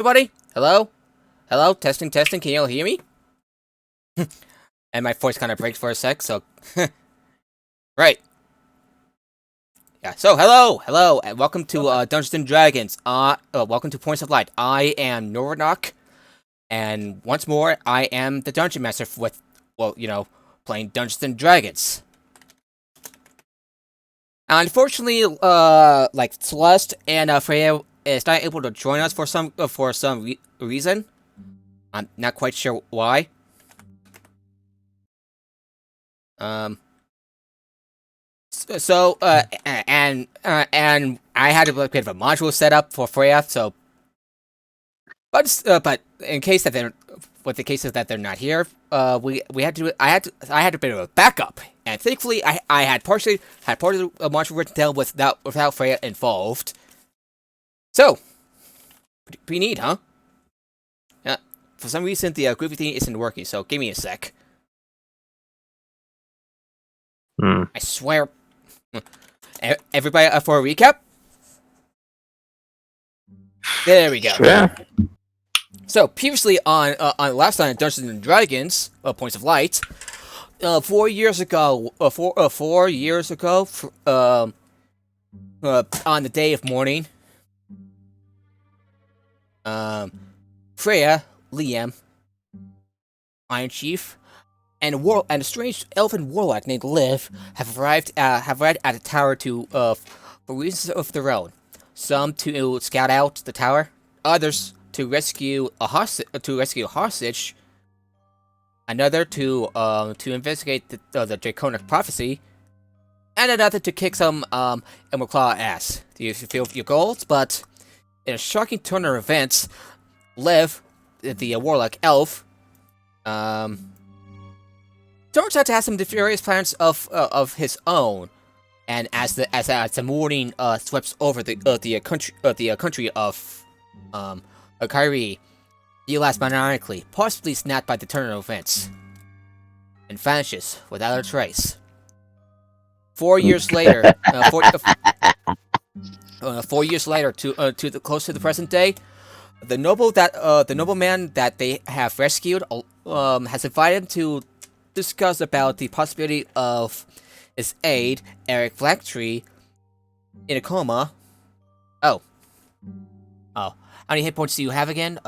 Everybody? Hello? Hello? Testing, testing. Can you all hear me? And my voice kind of breaks for a sec, so... Right. Yeah, so hello, and welcome to Dungeons and Dragons. Welcome to Points of Light. I am Nornock, and once more, I am the Dungeon Master with, well, playing Dungeons and Dragons. Unfortunately, Celeste and Freya is not able to join us for some reason. I'm not quite sure why. And I had a bit of a module set up for Freya, so. But in case that they're, with the cases that they're not here, I had a bit of a backup, and thankfully I had part of the module written down without Freya involved. So, pretty neat, huh? Yeah. For some reason the groovy thing isn't working, so give me a sec. I swear. Everybody, for a recap. There we go. Sure. So previously on last time Dungeons and Dragons, Points of Light, 4 years ago, on the day of mourning, Freya, Liam, Iron Chief, and a strange elven warlock named Liv have arrived at the tower for reasons of their own. Some to scout out the tower, others to rescue a hostage, another to investigate the draconic prophecy, and another to kick some MacLeod ass. Do you fulfill your goals? But in a shocking turn of events, Liv, the warlock elf, turns out to have some nefarious plans of his own, and as the morning sweeps over the country of Kyrie, he laughs maniacally, possibly snapped by the turn of events, and vanishes without a trace. 4 years later, 4 years later, close to the present day, the nobleman that they have rescued has invited him to discuss about the possibility of his aide, Eric Blacktree, in a coma. Oh. How many hit points do you have again?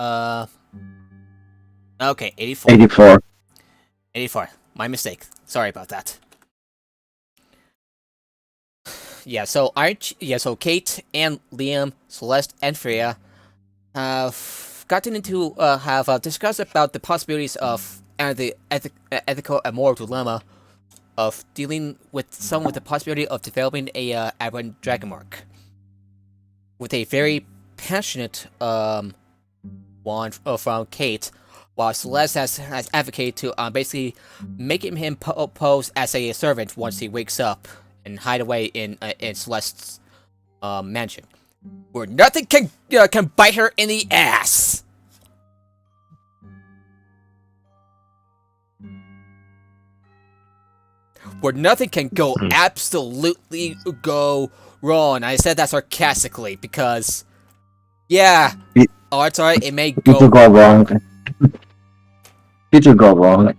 Okay, 84. 84. My mistake. Sorry about that. So Kate and Liam, Celeste, and Freya have discussed about the possibilities of and the ethical and moral dilemma of dealing with the possibility of developing a aberrant dragon mark. With a very passionate one from Kate, while Celeste has advocated to basically making him pose as a servant once he wakes up and hide away in Celeste's mansion, where nothing can bite her in the ass. Where nothing can go absolutely go wrong. I said that sarcastically because, yeah, it's alright. It may go wrong. It can go wrong.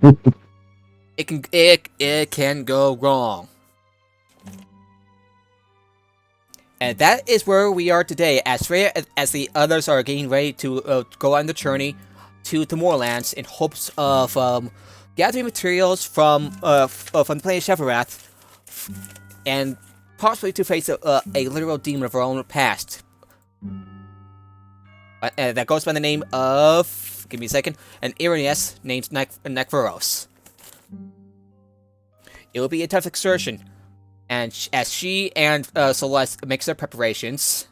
It can go wrong. And that is where we are today, as Freya, as the others are getting ready to go on the journey to the Moorlands in hopes of gathering materials from the planet Shevarath, and possibly to face a literal demon of our own past. That goes by the name of, give me a second, an Irenaeus named Nekvaros. It will be a tough exertion, and as she and Celeste makes their preparations.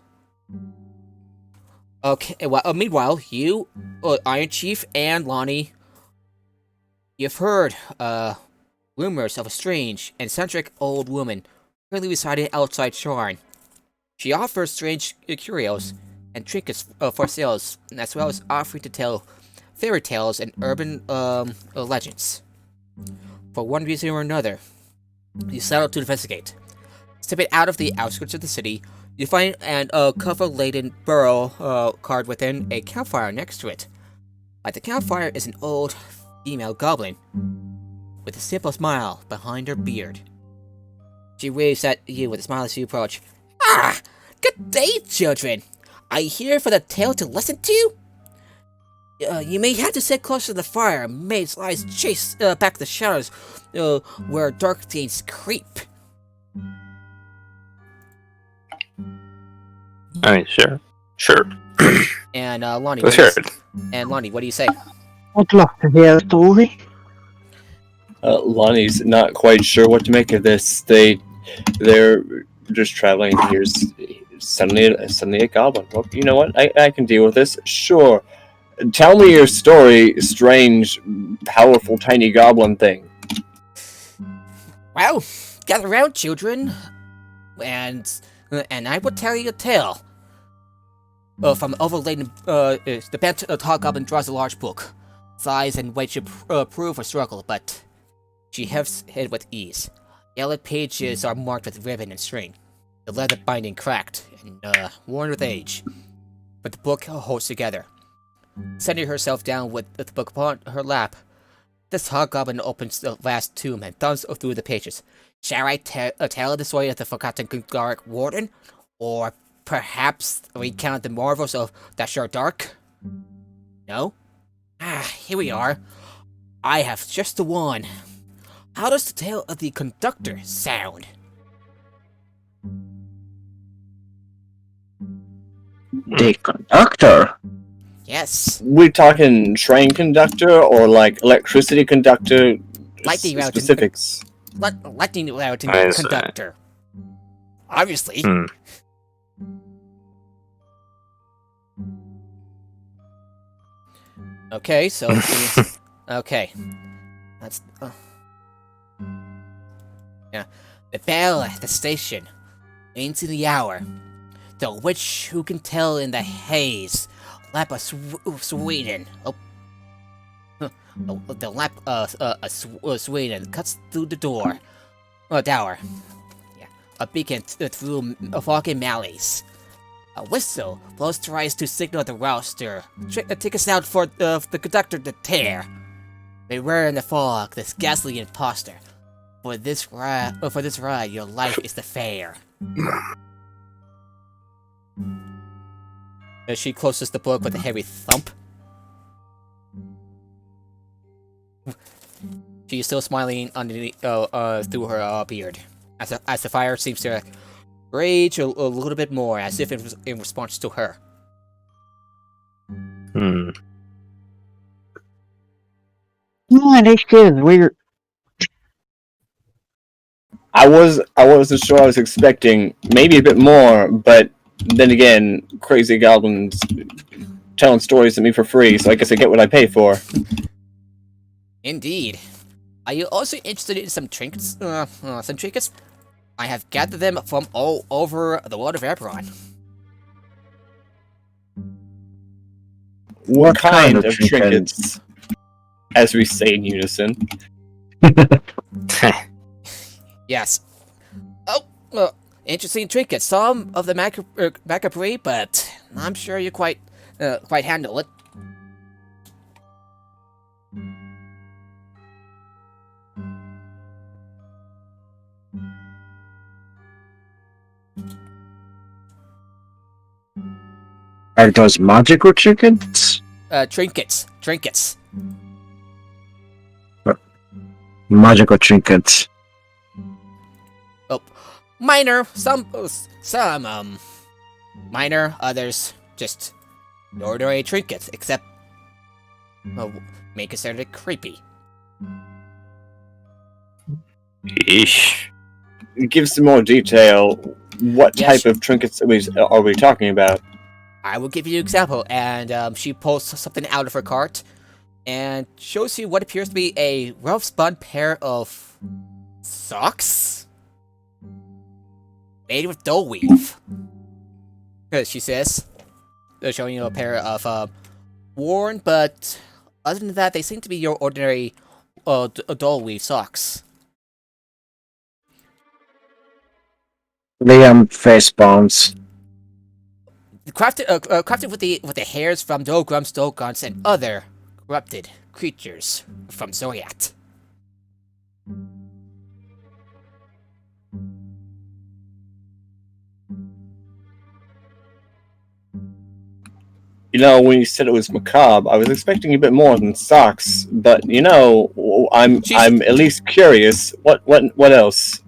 Okay, well, meanwhile, you, Iron Chief, and Lonnie, you've heard rumors of a strange and eccentric old woman currently residing outside Sharn. She offers strange curios and trinkets for sales, as well as offering to tell fairy tales and urban legends. For one reason or another, you set out to investigate. Stepping out of the outskirts of the city, You find an cover-laden burrow carved within a campfire next to it. At the campfire is an old female goblin with a simple smile behind her beard. She waves at you with a smile as you approach. Ah! Good day, children! Are you here for the tale to listen to? You may have to sit close to the fire. Maid's eyes chase back the shadows where dark things creep. I mean, sure. And Lonnie, Let's what hear do it. and Lonnie, what do you say? I'd love to hear a story. Lonnie's not quite sure what to make of this. They're just traveling. Here's suddenly a goblin. Well, you know what? I can deal with this. Sure. Tell me your story, strange, powerful, tiny goblin thing. Well, gather round, children, and I will tell you a tale. From overladen, the bent tall goblin draws a large book. Size and weight should prove a struggle, but she hefts it with ease. Yellow pages are marked with ribbon and string. The leather binding cracked and worn with age, but the book holds together. Setting herself down with the book upon her lap, this hobgoblin opens the vast tomb and thumbs through the pages. Shall I tell the story of the forgotten Garrick Warden? Or perhaps recount the marvels of Dashar Dark? No? Here we are. I have just the one. How does the tale of the conductor sound? The conductor? Yes. We talking train conductor or like electricity conductor? Lightning routing specifics. Lightning routing I see. conductor. Obviously. Okay, so okay. That's yeah. The bell at the station. Into the hour. The witch who can tell in the haze. Lap of Sweden. Oh. The lap Sweden cuts through the door. Dower. Yeah. A beacon through a foggy malleys. A whistle blows tries to signal the roster. Take us out for the conductor to tear. Beware in the fog, this ghastly imposter. For this ride, your life is the fare. As she closes the book with a heavy thump. She is still smiling underneath, through her beard, as the fire seems to rage a little bit more, as if it was in response to her. Yeah, this is weird. I wasn't sure. I was expecting maybe a bit more, but then again, crazy goblins telling stories to me for free, so I guess I get what I pay for. Indeed. Are you also interested in some trinkets? I have gathered them from all over the world of Eberron. What kind of trinkets? As we say in unison. Yes. Oh, interesting trinkets. Some of the macabre, but I'm sure you quite handle it. Are those magical trinkets? Trinkets. Magical trinkets. Oh, minor. Some minor. Others just ordinary trinkets, except may consider it creepy. Yeesh. Give some more detail. What Yes. type of trinkets are we talking about? I will give you an example, and she pulls something out of her cart and shows you what appears to be a rough-spun pair of socks made with doll weave. She says, showing you a pair of worn, but other than that, they seem to be your ordinary doll weave socks. Liam face palms. crafted with the hairs from Dogrums, Dogons, and other corrupted creatures from Zoriat. You know, when you said it was macabre, I was expecting a bit more than socks. But you know, I'm at least curious. What else?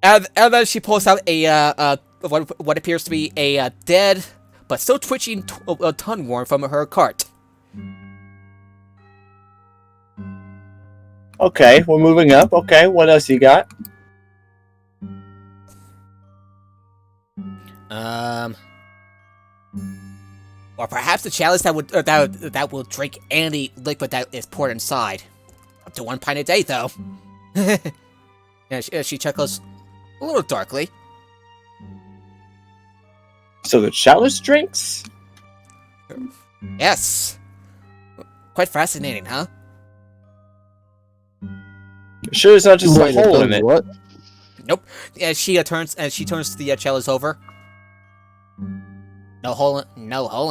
And then she pulls out a what appears to be a dead but still twitching tongue worm from her cart. Okay, we're moving up. Okay, what else you got? Or perhaps the chalice that will drink any liquid that is poured inside. Up to 1 pint a day, though. Yeah, she chuckles a little darkly. So the chalice drinks? Yes. Quite fascinating, huh? Sure, it's not just a hole in it. What? Nope. Yeah, she turns the chalice over. No hole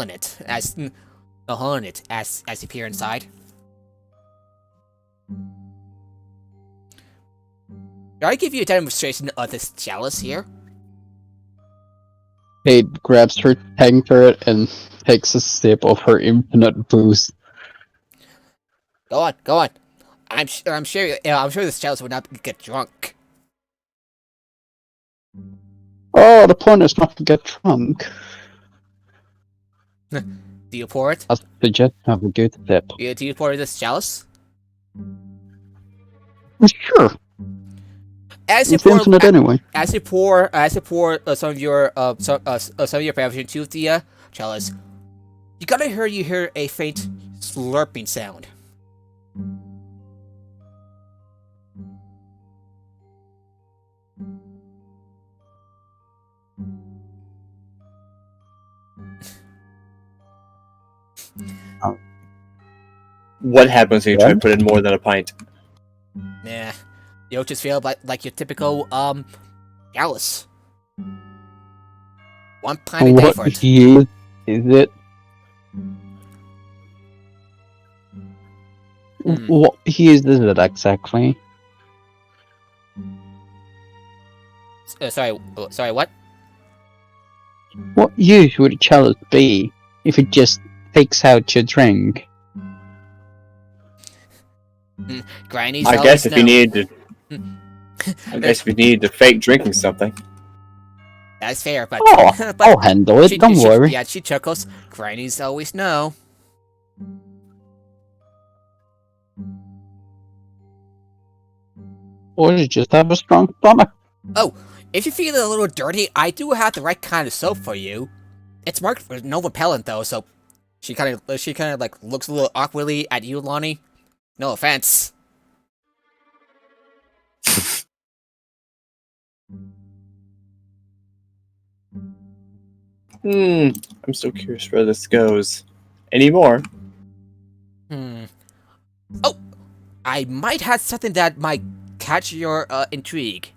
in it. As you peer inside. Can I give you a demonstration of this chalice here? Kate grabs her tankard and takes a sip of her infinite booze. Go on. I'm sure this chalice would not get drunk. Oh, the point is not to get drunk. Do you pour it? I suggest have a good sip. Do you pour this chalice? Sure. As you It's pour, infinite anyway. as you pour some of your beverage into the chalice, you hear a faint slurping sound. What happens when you try to put in more than a pint? Nah, you'll just feel like your typical chalice. 1 pint a day What for it. year is it? What years is it exactly? Sorry, what? What use would a chalice be if it just takes out your drink? Granny's I always guess if know. you needed to fake drinking something. That's fair, but Oh, but I'll handle it, don't worry. Yeah, she chuckles. Grannies always know. Or you just have a strong stomach. Oh, if you feel a little dirty, I do have the right kind of soap for you. It's marked for no repellent though, so she kind of like looks a little awkwardly at you, Lonnie. No offense. I'm so curious where this goes. Any more? Oh, I might have something that might catch your intrigue.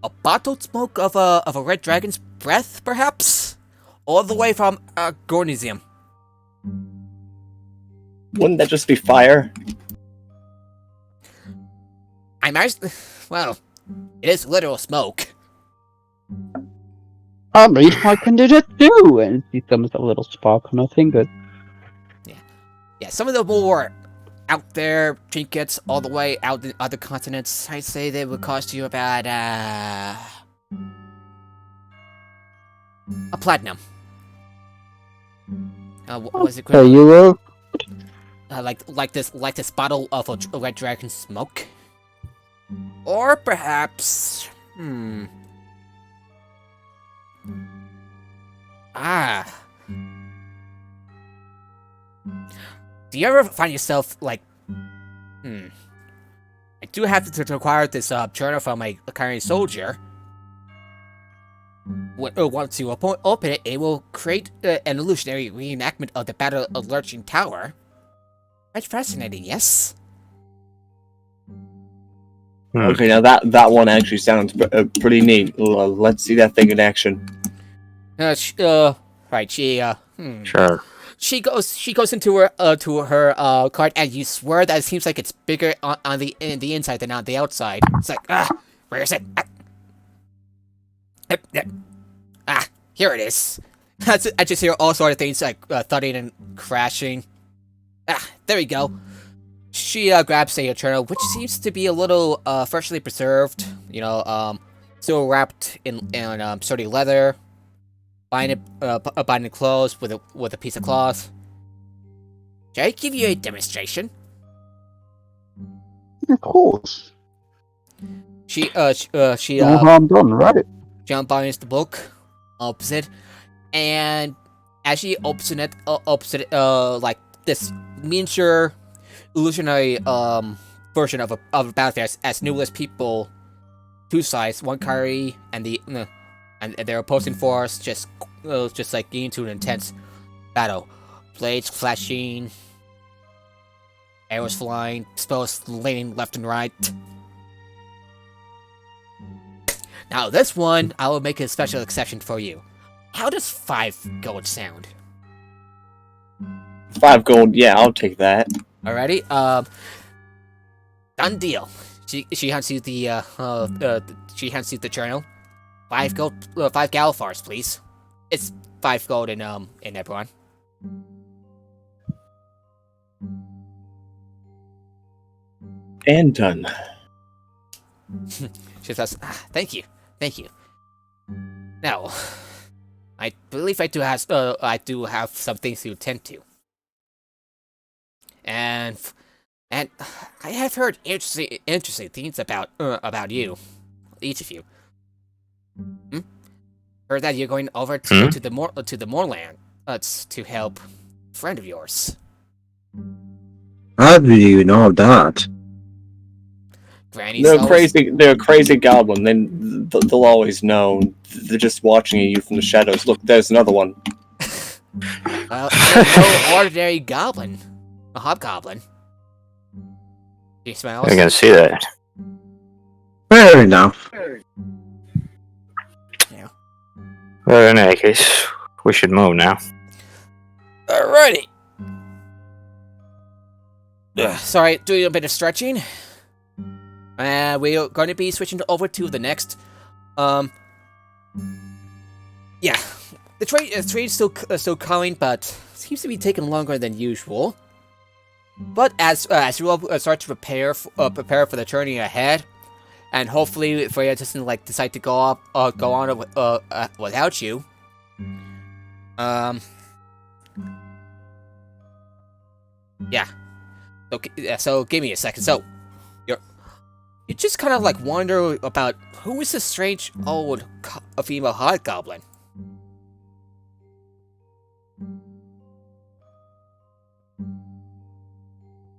A bottled smoke of a red dragon's breath, perhaps, all the way from Gornesium. Wouldn't that just be fire? I imagine. Well, it is literal smoke. I mean, I can do that too! And she thumbs a little spark on her finger. Yeah, some of the more out there trinkets all the way out in other continents, I'd say they would cost you about a platinum. What was it? A euro? Like this bottle of a red dragon smoke, or perhaps Do you ever find yourself like, I do have to acquire this journal from a current soldier. Once you open it, it will create an illusionary reenactment of the Battle of Lurching Tower. Quite fascinating, yes? Okay, now that one actually sounds pretty neat. Let's see that thing in action. Right. Sure. She goes into her cart, and you swear that it seems like it's bigger on the inside than on the outside. It's like, where is it? Here it is. I just hear all sort of things like thudding and crashing. There we go. She grabs a journal, which seems to be a little freshly preserved. Still wrapped in sturdy leather. Bind it closed with a piece of cloth. Shall I give you a demonstration? Of course. She No harm done, right? She unbinds the book, opens it, and as she opens it, like this miniature illusionary version of a battlefield as numerous people, two sides, one carry, and their opposing force just like getting into an intense battle. Blades flashing, arrows flying, spells landing left and right. Now this one, I will make a special exception for you. How does 5 gold sound? 5 gold, yeah, I'll take that. Alrighty, done deal. She hands you the journal. 5 gold, 5 galfars, please. It's 5 gold in Eberron. And done. She says, thank you. Now, I believe I do have some things to attend to. And I have heard interesting things about you, each of you. Heard that you're going over to the moorland to help a friend of yours. How do you know that? Granny's They're always- crazy. They're a crazy goblin. Then they'll always know. They're just watching you from the shadows. Look, there's another one. Well, I'm no ordinary goblin. A hobgoblin. He smiles. I can see that. Fair enough. Well, in any case, we should move now. Alrighty. Sorry, doing a bit of stretching. We're going to be switching over to the next. Yeah, the train's still coming, but seems to be taking longer than usual. But as you all start to prepare for the journey ahead, and hopefully Freya doesn't decide to go on without you. Yeah. So give me a second. So you just kind of wonder about who is this strange old female hobgoblin.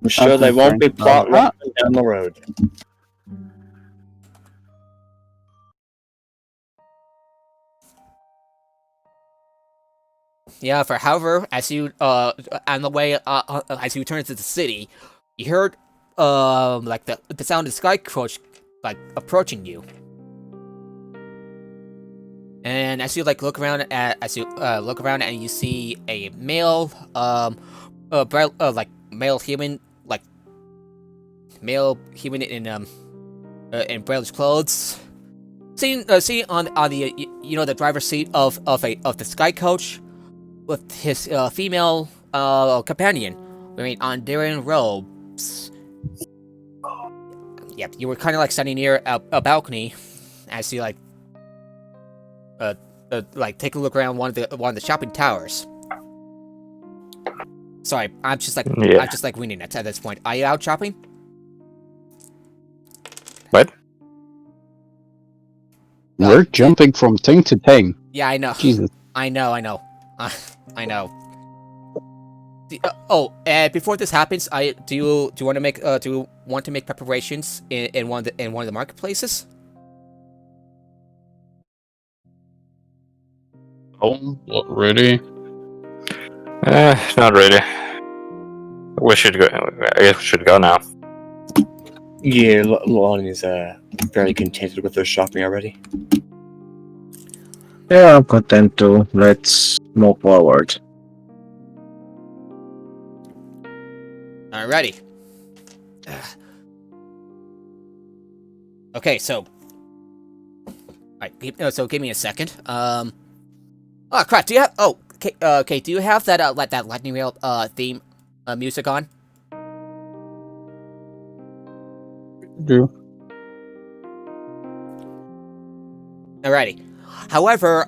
I'm sure they won't be plotting down the road. Yeah, however, as you on the way as you return to the city, you heard the sound of sky coach approaching you. And as you look around and you see a male male human in Braille's clothes. Seen on the the driver's seat of the sky coach with his female companion wearing Ondaran robes. Yep, you were kind of standing near a balcony as you take a look around one of the shopping towers. Sorry, I'm just winging it at this point. Are you out shopping? What? We're jumping from thing to thing. Yeah, I know. Jesus. I know. I know. Before this happens, do you want to make preparations in one of the marketplaces? Oh, what, really? Not really. We should go. I guess we should go now. Yeah, Lonnie is very contented with her shopping already. Yeah, I'm content to. Let's move forward. Alrighty. Okay, so. Alright, so give me a second. Oh crap! Do you have? Oh, okay. Do you have that that lightning rail theme music on? Do. Alrighty. However,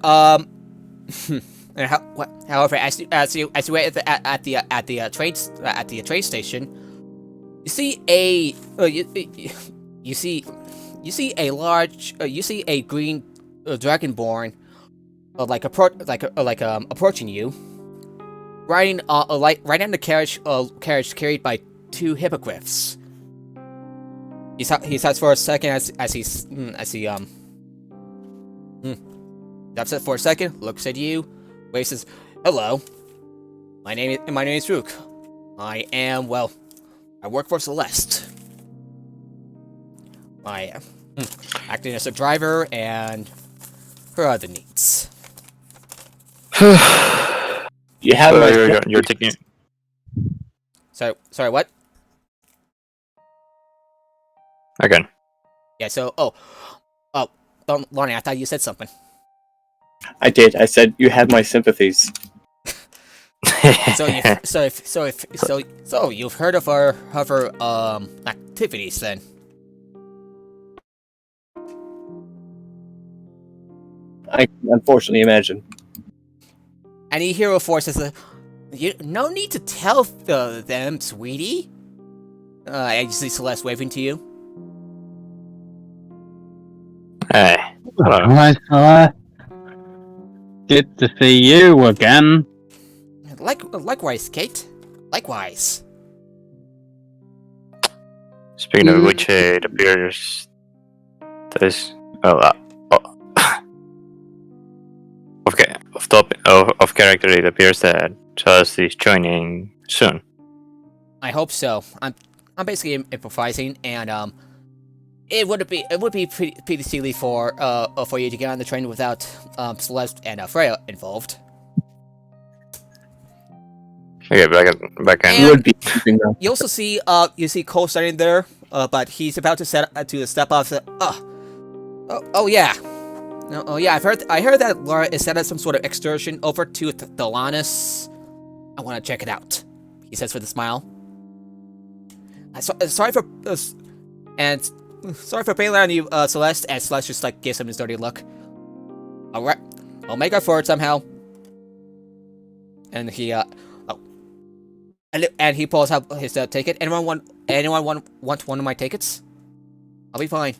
however, as you wait at the train station, you see a you see a large you see a green dragonborn approaching you, riding right on the carriage carried by two hippogriffs. He stops for a second as he stops it for a second, looks at you, waves says, "Hello, my name is Rook. I work for Celeste. I acting as a driver and her other needs." You have So my you're taking. Sorry, what? Again. Yeah, so, Lonnie, I thought you said something. I did. I said you have my sympathies. So you've heard of her activities then? I can unfortunately imagine. And you hear a voice says, no need to tell them, sweetie." And you see Celeste waving to you. Hey. Hello. Hello. Good to see you again. Likewise, Kate. Likewise. Speaking of which, it appears this. Okay, off character, it appears that Celeste is joining soon. I hope so. I'm basically improvising, and it would be pretty silly for you to get on the train without Celeste and Freya involved. Okay, back in. And Would be something though. you also see Cole standing there, but he's about to step off. Oh yeah. No, oh yeah, I heard that Laura is set up some sort of excursion over to Thelanis. I want to check it out, he says with a smile. Sorry for bailing on you, Celeste. And Celeste just like gives him this dirty look. All right, I'll make up for it somehow. And he and he pulls out his ticket. Anyone want one of my tickets? I'll be fine.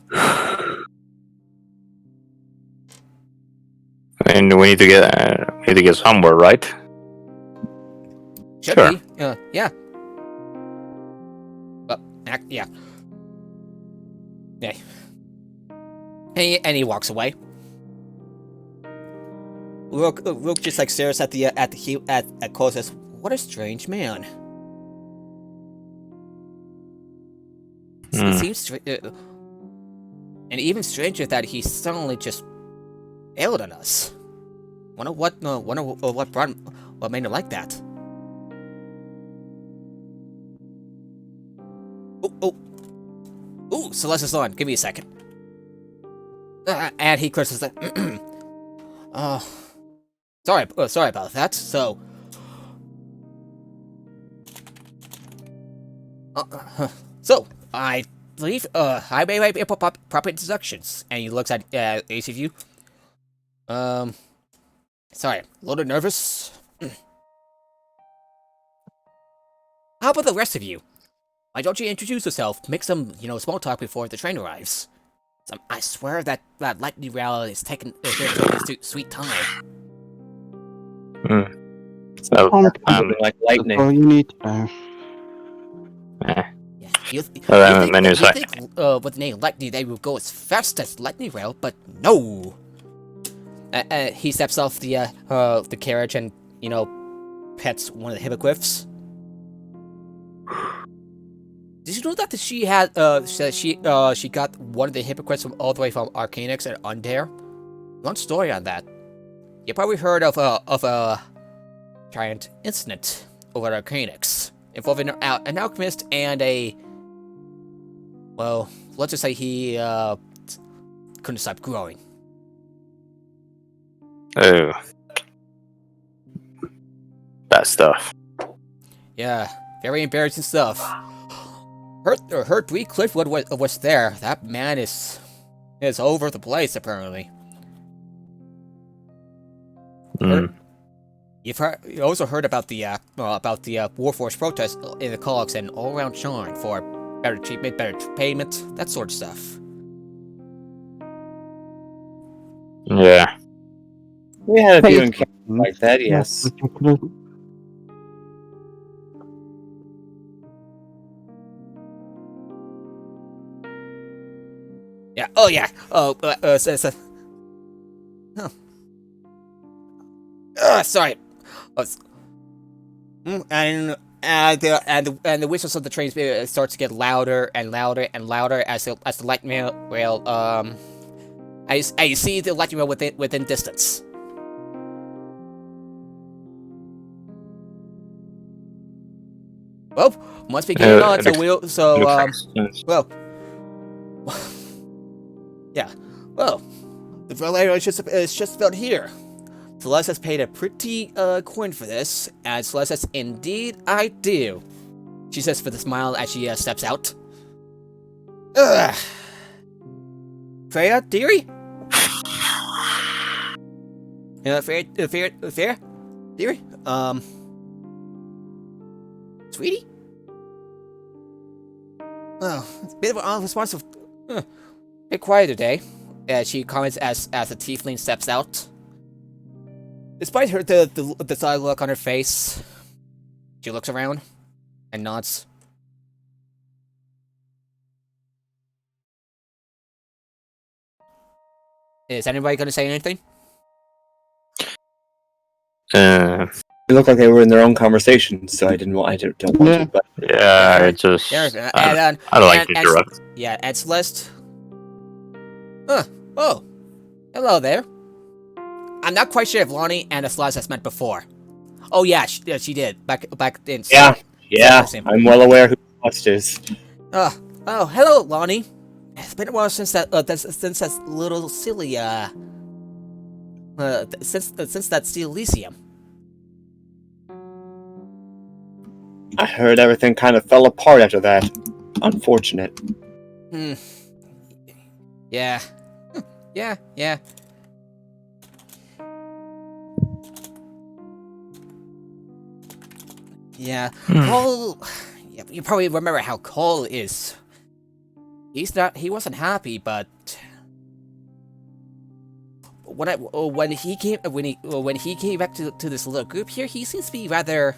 And we need to get somewhere, right? Should Sure. be. Yeah. Yeah. Yeah. And he walks away. Rook just like stares at Cole, says, "What a strange man." It seems and even stranger that he suddenly just bailed on us. Wonder what made him like that. Ooh, Celeste is on. Give me a second. And he curses like, sorry about that. So, I believe I may be proper introductions. And he looks at each of you. Sorry, a little nervous. How about the rest of you? Why don't you introduce yourself? Make some, small talk before the train arrives. I swear that lightning rail is taking its sweet time. So, Like lightning. All you need to know. Yeah. You think with the name Lightning they will go as fast as lightning rail, but no. He steps off the carriage and pets one of the hippogriffs. Did you know that she had she got one of the hippogriffs from all the way from Arcanix and Undair? Long story on that. You probably heard of a giant incident over at Arcanix involving an alchemist and a, well, let's just say he couldn't stop growing. Oh. That stuff. Yeah, very embarrassing stuff. Heard Bree Cliffwood was there. That man is over the place apparently. Mm. You also heard about the Warforce protests in the Cogs and all around Sean for better treatment, better payment, that sort of stuff. Yeah. We had a few Hey. encounters like that, yes. Yeah. Oh yeah. Sorry. And the whistles of the trains start to get louder and louder and louder as the light rail I see the light rail within distance. Well, must be getting on. Well, yeah. Well, the Valero is just about here. Celeste has paid a pretty coin for this, and Celeste says, "Indeed, I do." She says with a smile as she steps out. Ugh. Freya, dearie? Freya, dearie? Sweetie? Oh, it's a bit of an unresponsive. Bit quiet today. She comments as the tiefling steps out. Despite the side look on her face, she looks around and nods. Is anybody gonna say anything? It looked like they were in their own conversation, so I don't want to. But yeah, it just. I don't like to interrupt. Yeah, and Celeste. Oh, hello there. I'm not quite sure if Lonnie and Celeste has met before. Oh yeah, she did back in. Yeah, I'm well aware who Celeste is. Oh, hello, Lonnie. It's been a while since that little silly since that Steel Elysium. I heard everything kind of fell apart after that. Unfortunate. Yeah. Yeah. Yeah. Cole. Yeah, you probably remember how Cole is. He wasn't happy, but when he came back to this little group here, he seems to be rather a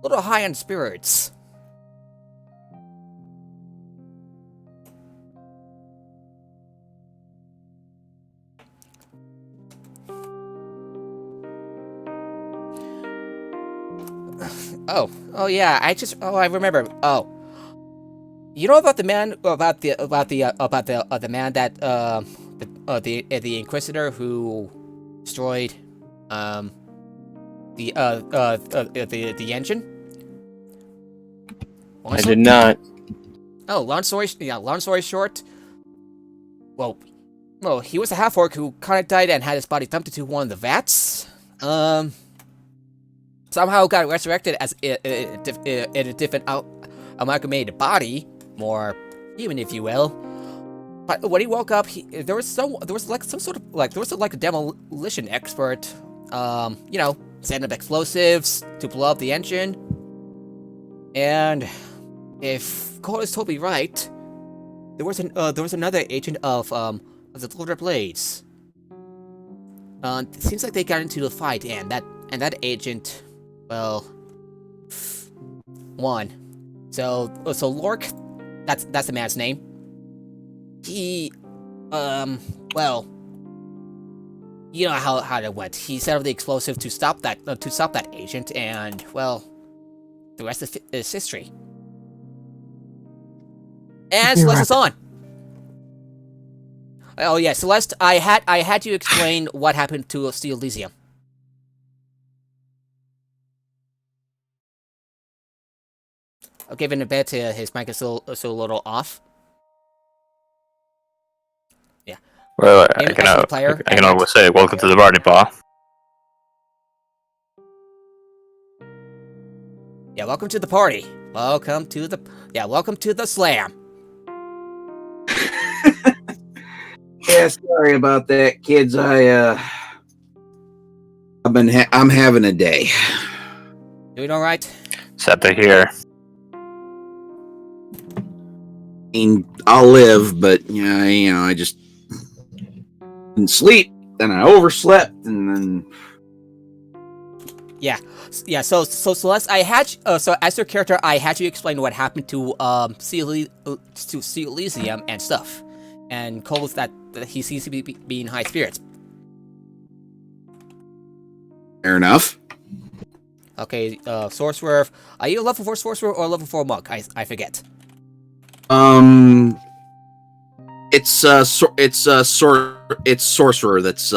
little high on spirits. Oh yeah, I remember. Oh, you know about the man the man that the Inquisitor who destroyed the engine? I did not. Oh, long story short. Well, he was a half-orc who kind of died and had his body dumped into one of the vats. Somehow got resurrected as in a different amalgamated body, more human, if you will. But when he woke up, there was like a demolition expert, setting up explosives to blow up the engine. And if Cole is totally right, there was another agent of the Lord of Blades. It seems like they got into the fight, and that agent, well, won. So Lork, that's the man's name. He, well, you know how it went. He set up the explosive to stop that agent, and well, the rest is history. And Celeste is on. Oh yeah, Celeste, I had to explain what happened to Steel Elysium. I'll give it a bit. His mic is still a little off. Yeah. Well, Name as the player. I can always say, welcome to the party, pa. Yeah, welcome to the party. Welcome to the slam. Yeah, sorry about that, kids. I'm having a day. Doing all right? Sad to hear. I mean, I'll live, but I just didn't sleep, then I overslept, and then Yeah. So Celeste, I had so as your character, I had you explain what happened to C. Elysium and stuff, and Cole's that he seems to be in high spirits. fair enough. Okay, sorcerer. Are you a level 4 sorcerer or a level 4 monk? I forget. It's sorcerer that's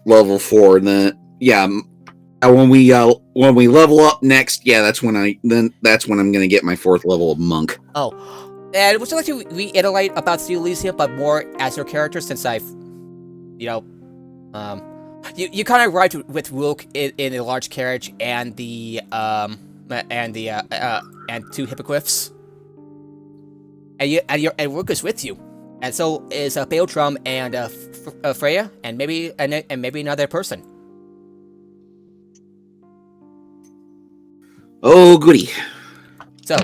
level 4, and then when we level up next, that's when I'm gonna get my 4th level of monk. Oh, and would you like to reiterate about C. Elysium, but more as your character, since I've, you kind of ride with Rook in a large carriage and and 2 hippogriffs, and Rook is with you, and so is Beltram and Freya, and maybe another person. Oh, goody. So,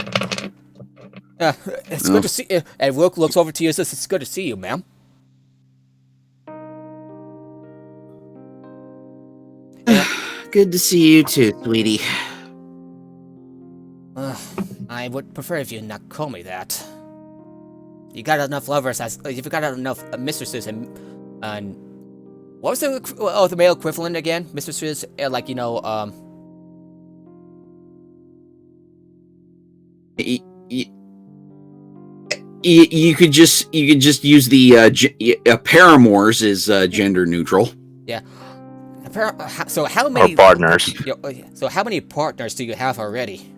it's good to see. And Rook looks over to you and says, "It's good to see you, ma'am." Good to see you too, sweetie. I would prefer if you not call me that. You got enough lovers, you've got enough mistresses, and what was the male equivalent again? Mistresses, You could just use the paramours is gender neutral. Yeah. So how many partners? So how many partners do you have already?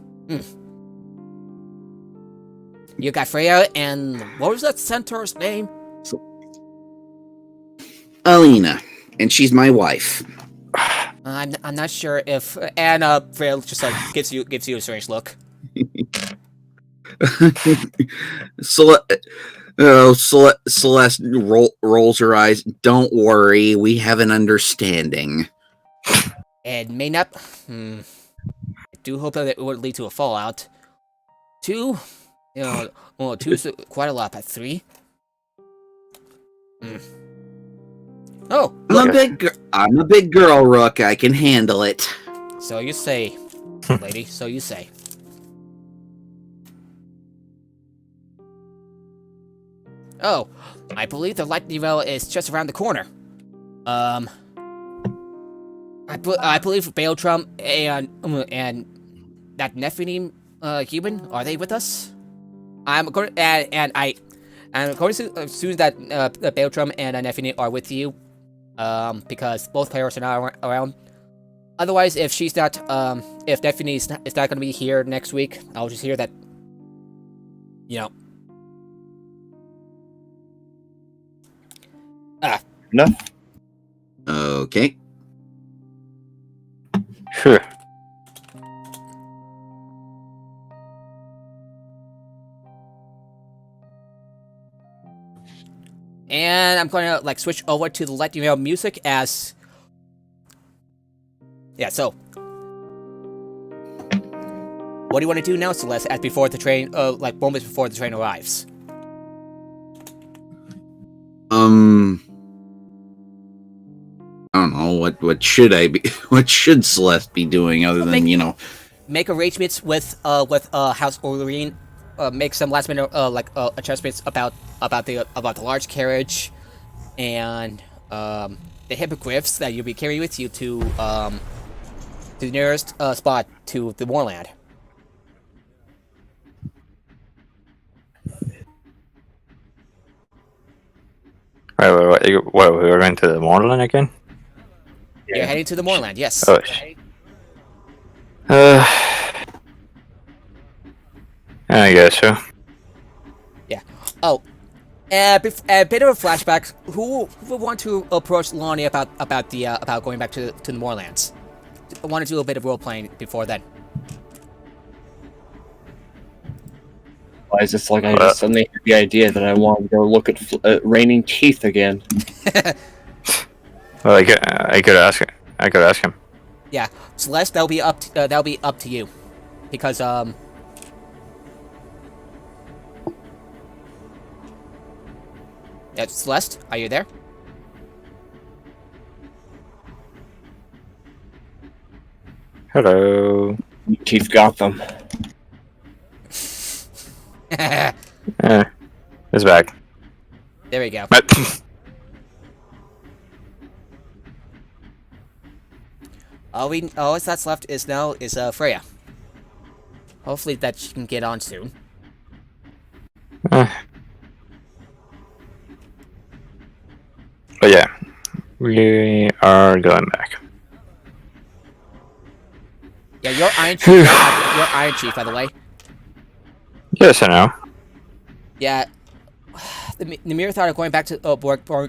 You got Freya, and what was that centaur's name? Alina, and she's my wife. I'm not sure if Freya just gives you a strange look. Celeste rolls her eyes. Don't worry, we have an understanding. It may not. I do hope that it would lead to a fallout. 2, 2 is quite a lot, but 3. Oh, I'm a big girl, Rook. I can handle it. So you say, lady. So you say. Oh, I believe the lightning well is just around the corner. I believe Beltram and that Nephilim human, are they with us? I'm going to assume that Beltram and Nephilim are with you, because both players are not around. Otherwise, if she's not, if Nephilim is not going to be here next week, I'll just hear that. No. Okay. Sure. And I'm going to switch over to the lightning round music as. Yeah. So, what do you want to do now, Celeste? As before the train, moments before the train arrives. I don't know what should I be. What should Celeste be doing other than make arrangements with House Orlean, make some last minute adjustments about the large carriage, and the hippogriffs that you'll be carrying with you to the nearest spot to the moorland. Wait, we're going to the moorland again? You're heading to the moorland, yes. Oh, I guess so. Oh, a bit of a flashback. Who would want to approach Lonnie about going back to the Moorlands? I want to do a bit of role playing before then. Why is this like I just suddenly had the idea that I want to go look at raining teeth again? Well, I could ask him. I could ask him. Yeah, Celeste, that'll be up to you, because yeah, Celeste, are you there? Hello. Teeth got them. It's back. There we go. All that's left is Freya. Hopefully that she can get on soon. But yeah, we are going back. Yeah, you're Iron Chief. Right? You're Iron Chief, by the way. Yes, I know. Yeah, the mere thought of going back to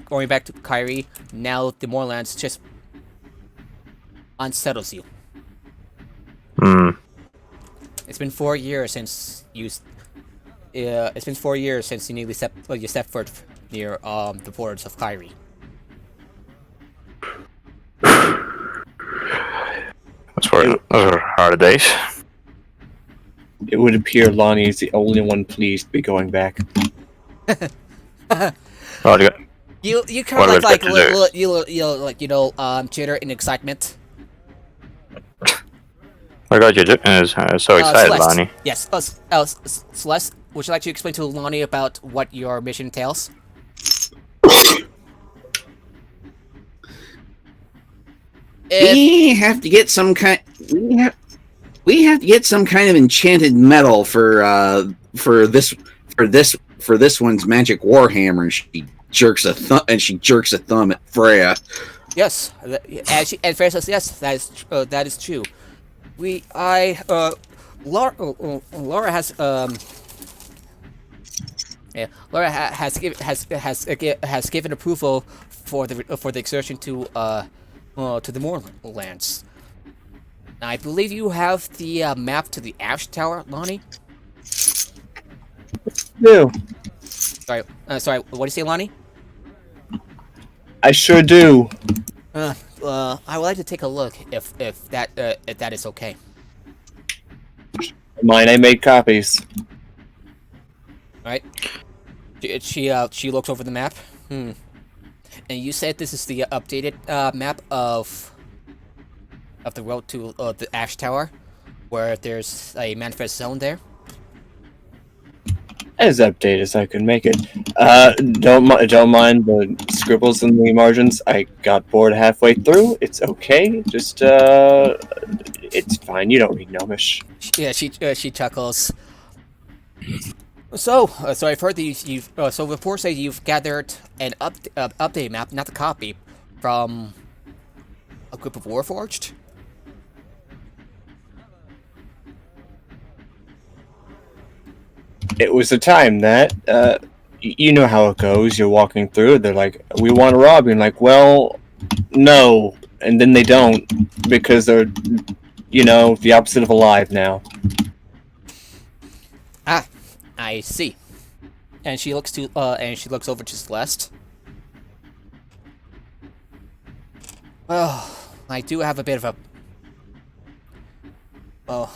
going back to Kyrie, now the Moorlands, just unsettles you. Hmm. It's been 4 years since you. It's been 4 years since you nearly stepped foot near the borders of Kyrie. Those were hard days. It would appear Lonnie is the only one pleased to be going back. Well, You kind What of have I like got to jitter in excitement. what got you so excited, Celeste. Lonnie? Yes, Celeste, would you like to explain to Lonnie about what your mission entails? We have to get some kind. We have to get some kind of enchanted metal for this one's magic warhammer. And she jerks a thumb at Freya. Yes, and Freya says yes. That is true. Laura has has given approval for the excursion to the Moorlands. I believe you have the map to the Ash Tower, Lonnie. Do. Sorry. What do you say, Lonnie? I sure do. I would like to take a look if that is okay. Mine, I made copies. All right. She looks over the map. And you said this is the updated map of the road to the Ash Tower, where there's a manifest zone there. As updated as I could make it. Don't mind the scribbles in the margins. I got bored halfway through. It's okay. Just it's fine. You don't read Gnomish. Yeah, she chuckles. So I've heard that you've so reports say you've gathered an updated map, not the copy, from a group of Warforged. It was a time that you know how it goes. You're walking through. They're like, "We want to rob you." And like, well, no, and then they don't because they're, the opposite of alive now. Ah, I see. And she looks over to Celeste. Well, I do have a bit of a. Oh.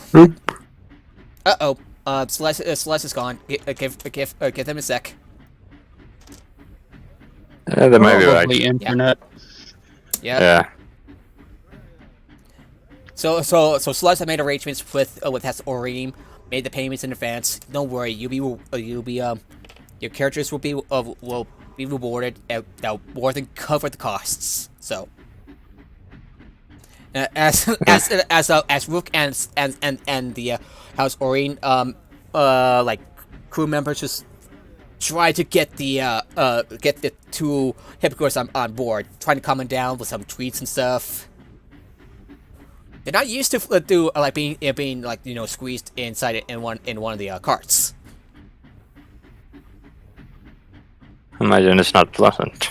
Uh-oh. Celeste is gone. Give them a sec. That might be right. Probably internet. Yep. Yeah. So Celeste had made arrangements with Hess Orim, made the payments in advance. Don't worry, your characters will be rewarded. They'll more than cover the costs. So. As Rook and the House Orin like crew members just try to get the two hypocrites on board, trying to calm them down with some tweets and stuff. They're not used to do like being like squeezed inside it in one of the carts. Imagine it's not pleasant.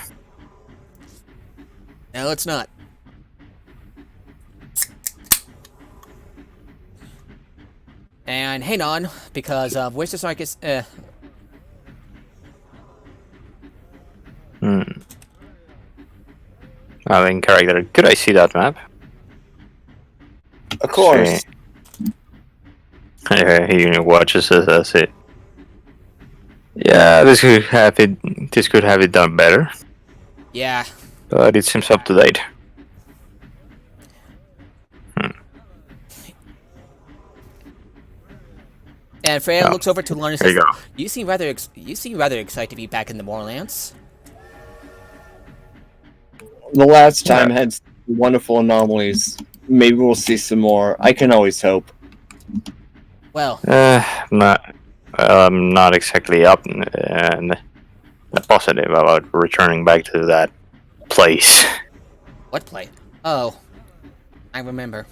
No, it's not. And hang on, because where's the circus? In character, could I see that map? Of course. He watches it as it. Yeah, this could have it. This could have it done better, Yeah. but it seems up to date. And Freya Oh, looks over to Lon and there says, you go. You seem rather excited to be back in the Moorlands." The last time had wonderful anomalies. Maybe we'll see some more. I can always hope. Well, I'm not exactly up and positive about returning back to that place. what play? Oh, I remember.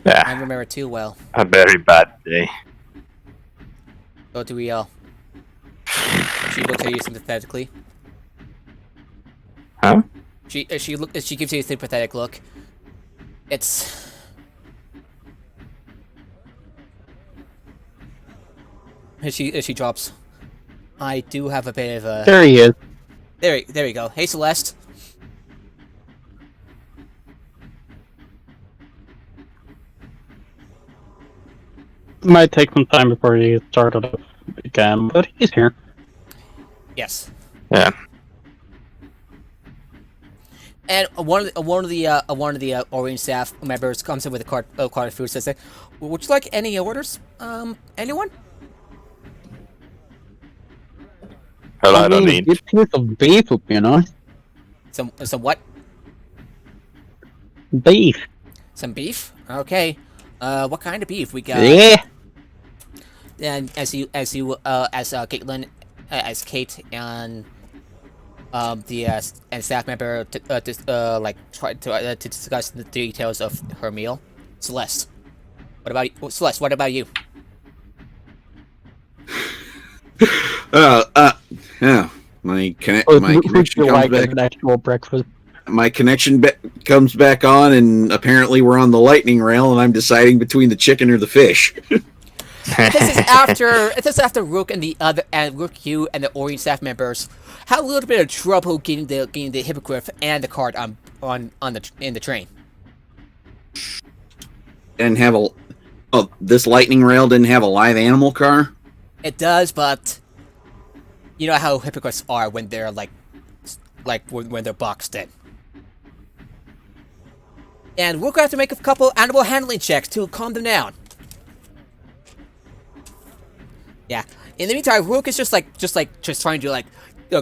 I Yeah, remember too well. a very bad day. Go to EL. She looks at you sympathetically. Huh? She gives you a sympathetic look. It's. She drops. I do have a bit of a. There he is. There we go. Hey, Celeste. Might take some time before he started up again, but he's here. Yes. Yeah. And one of the Orange staff members comes in with a cart of food. Says, "Would you like any orders? Anyone?" Well, I don't a need. good piece of beef would be nice. Some what? Beef. Some beef? Okay. What kind of beef? We got. Yeah. And as Caitlin, as Kate and the and staff member try to discuss the details of her meal. Celeste, what about you? Celeste? What about you? Yeah. My connection Would you comes like back. an actual breakfast? My connection comes back on, and apparently we're on the lightning rail, and I'm deciding between the chicken or the fish. This is after Rook and Rook, you and the Orient staff members had a little bit of trouble getting the hippogriff and the cart in the train. Didn't have a. Oh, this lightning rail didn't have a live animal car. It does, but you know how hippogriffs are when they're when they're boxed in. And we're going to have to make a couple animal handling checks to calm them down. Yeah. In the meantime, Rook is just trying to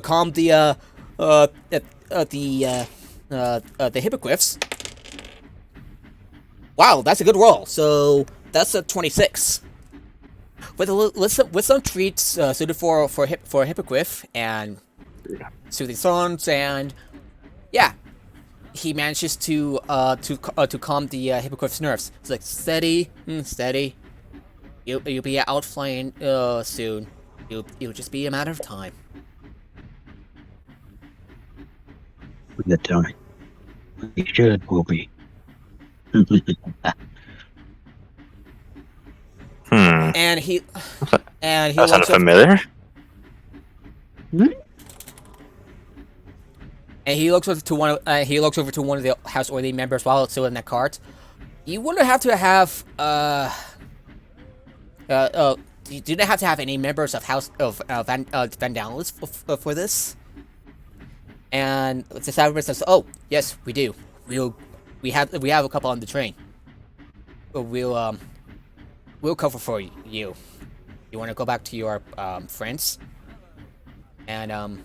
calm the hippogriffs. Wow, that's a good roll. So that's a 26. With some treats suited for a hippogriff and soothing songs, and yeah, he manages to calm the hippogriff's nerves. It's like steady, steady. You'll be out flying soon. It'll just be a matter of time. The time. We should, will be. And he That looks sounds over, familiar. and he looks over to one of the House Orderly members while it's still in that cart. You wouldn't have to have you do not have to have any members of House of Vandalis for this. And the Cyberman says, "Oh, yes, we do. We have a couple on the train. We'll cover for you. You want to go back to your friends?" And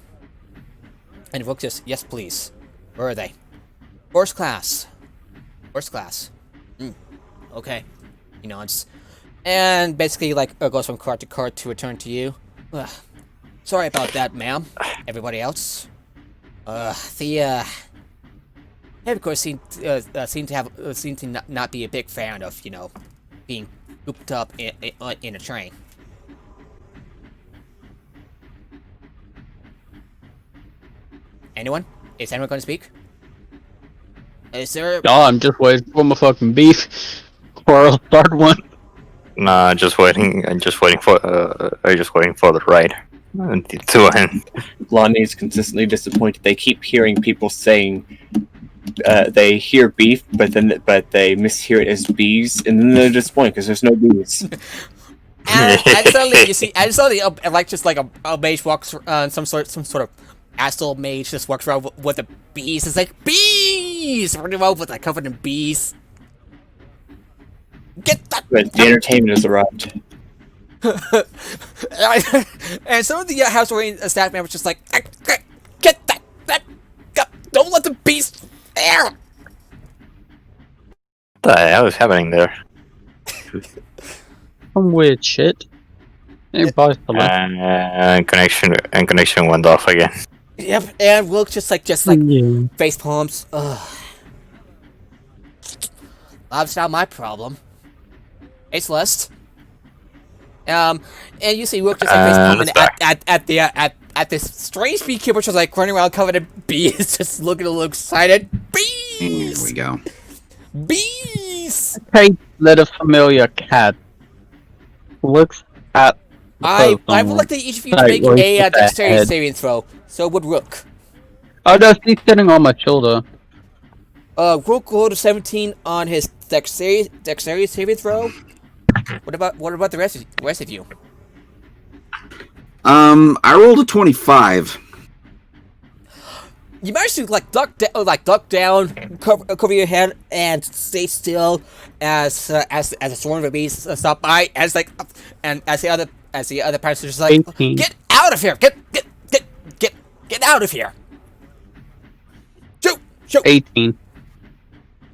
Rook says, "Yes, please. Where are they?" First class. Okay. He nods. And basically, goes from cart to cart to return to you. Sorry about that, ma'am. Everybody else. The of course, seem to not be a big fan of being cooped up in a train. Anyone? Is anyone going to speak? Is there? No, I'm just waiting for my fucking beef, or I'll start one. Nah, just waiting. I'm just waiting for the ride to end. Lonnie is consistently disappointed. They keep hearing people saying they hear beef, but they mishear it as bees, and then they're disappointed because there's no bees. And suddenly you see, like a mage walks, some sort of astral mage just walks around with the bees. It's like bees running around with covered in bees. Get that! But the entertainment has arrived. And some of the house rain staff members just like, get that! Don't let the bees air. What the hell is happening there? Some weird shit. Hey, boys, And connection went off again. Yep, and Wilk just like yeah. face palms. Ugh. That's not my problem. Hey, Celeste. And you see Wilk just like face palming at this strange beekeeper just like running around covered in bees, just looking a little excited. Bees. Here we go. Bees. Hey, little familiar cat. Looks at. I would like to each of you to make a dexterity saving throw. So would Rook. Oh no, he's sitting on my shoulder. Rook rolled a 17 on his dexterity saving throw. What about the rest of you? I rolled a 25. You managed to duck down, cover your head, and stay still as a swarm of bees stop by. As the other person is like, 18. get out of here! Get out of here! Shoot! 18.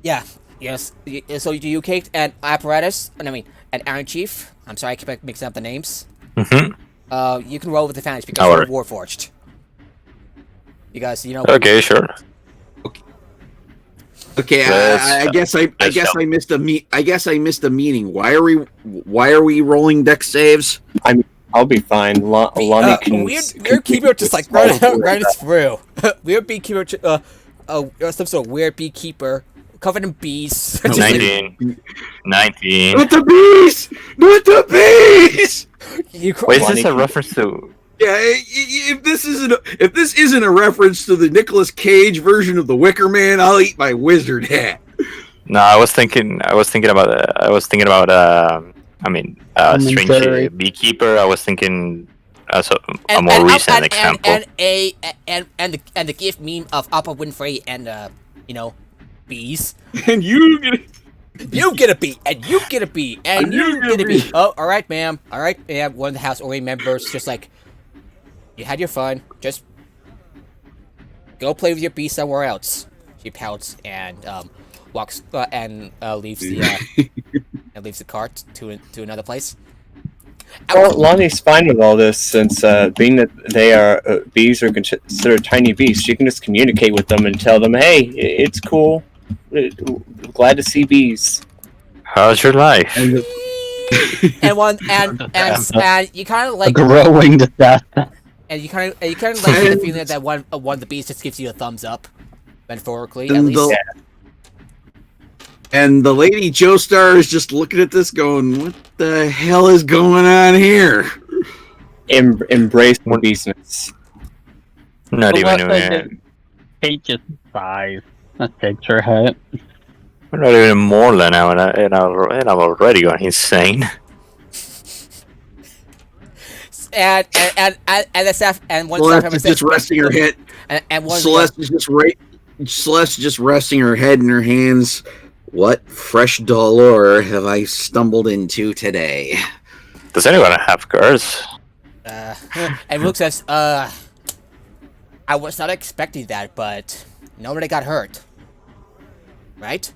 Yeah. Yes. So you kicked an apparatus. An Iron Chief. I'm sorry, I keep mixing up the names. Mm-hmm. You can roll with advantage because you're Warforged. Because Okay, sure. Okay, I guess I missed a meeting. Why are we rolling dex saves? I'll be fine. Lonnie can. Weird keeper just like right through. Weird beekeeper. Some sort of weird beekeeper covered in bees. 19. Not the bees! Not the bees! Wait, is this a reference to? Yeah, if this isn't a reference to the Nicolas Cage version of the Wicker Man, I'll eat my wizard hat. No, I was thinking about strange beekeeper. I was thinking as a more recent example. And the gift meme of Oprah Winfrey and bees. And you get a bee, and you get a bee, and you get a bee. Oh, all right, ma'am. All right, and one of the house orient members just like, you had your fun. Just go play with your bee somewhere else. She pouts and walks and leaves the cart to another place. Well, Lonnie's fine with all this since being that they are bees are considered tiny beasts. She can just communicate with them and tell them, "Hey, it's cool. Glad to see bees." How's your life? And you kind of like growing to death. And you kind of like the feeling that one of the bees just gives you a thumbs up, metaphorically at least. And the lady Joestar is just looking at this, going, "What the hell is going on here?" Embrace the business. Not even more. He just sighs. A picture hat. Not even more than now, and I'm already going insane. And the staff and one Celeste staff is just resting her head. And one Celeste is just resting her head in her hands. What fresh dolor have I stumbled into today? Does anyone have cars? And Luke says, I was not expecting that, but nobody got hurt. Right?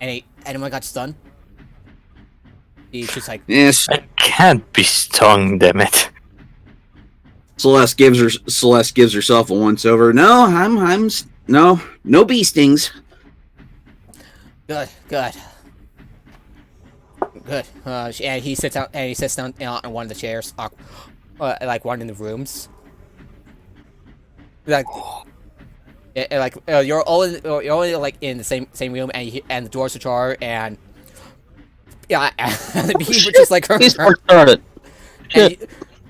Anyone got stunned? He's just like, Yes. I can't be stung, damn it. Celeste gives herself a once over. No, no bee stings. Good. And he sits down. And he sits down on one of the chairs, like one in the rooms. Like, you're only like in the same room, and the doors ajar, and yeah, and the bee would just like This part started.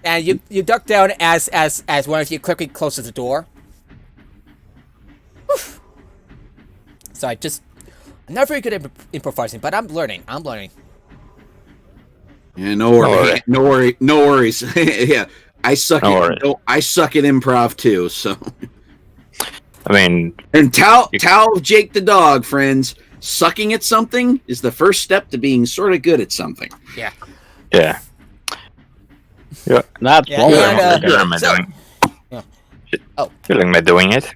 and you duck down as one of you quickly closes the door. So I'm not very good at improvising, but I'm learning. Yeah, no worries. Yeah, I suck at improv too. So, I mean, and tell Jake the dog, friends. Sucking at something is the first step to being sort of good at something. Yeah. yeah. That's Yeah, wrong. and, Feeling me doing it.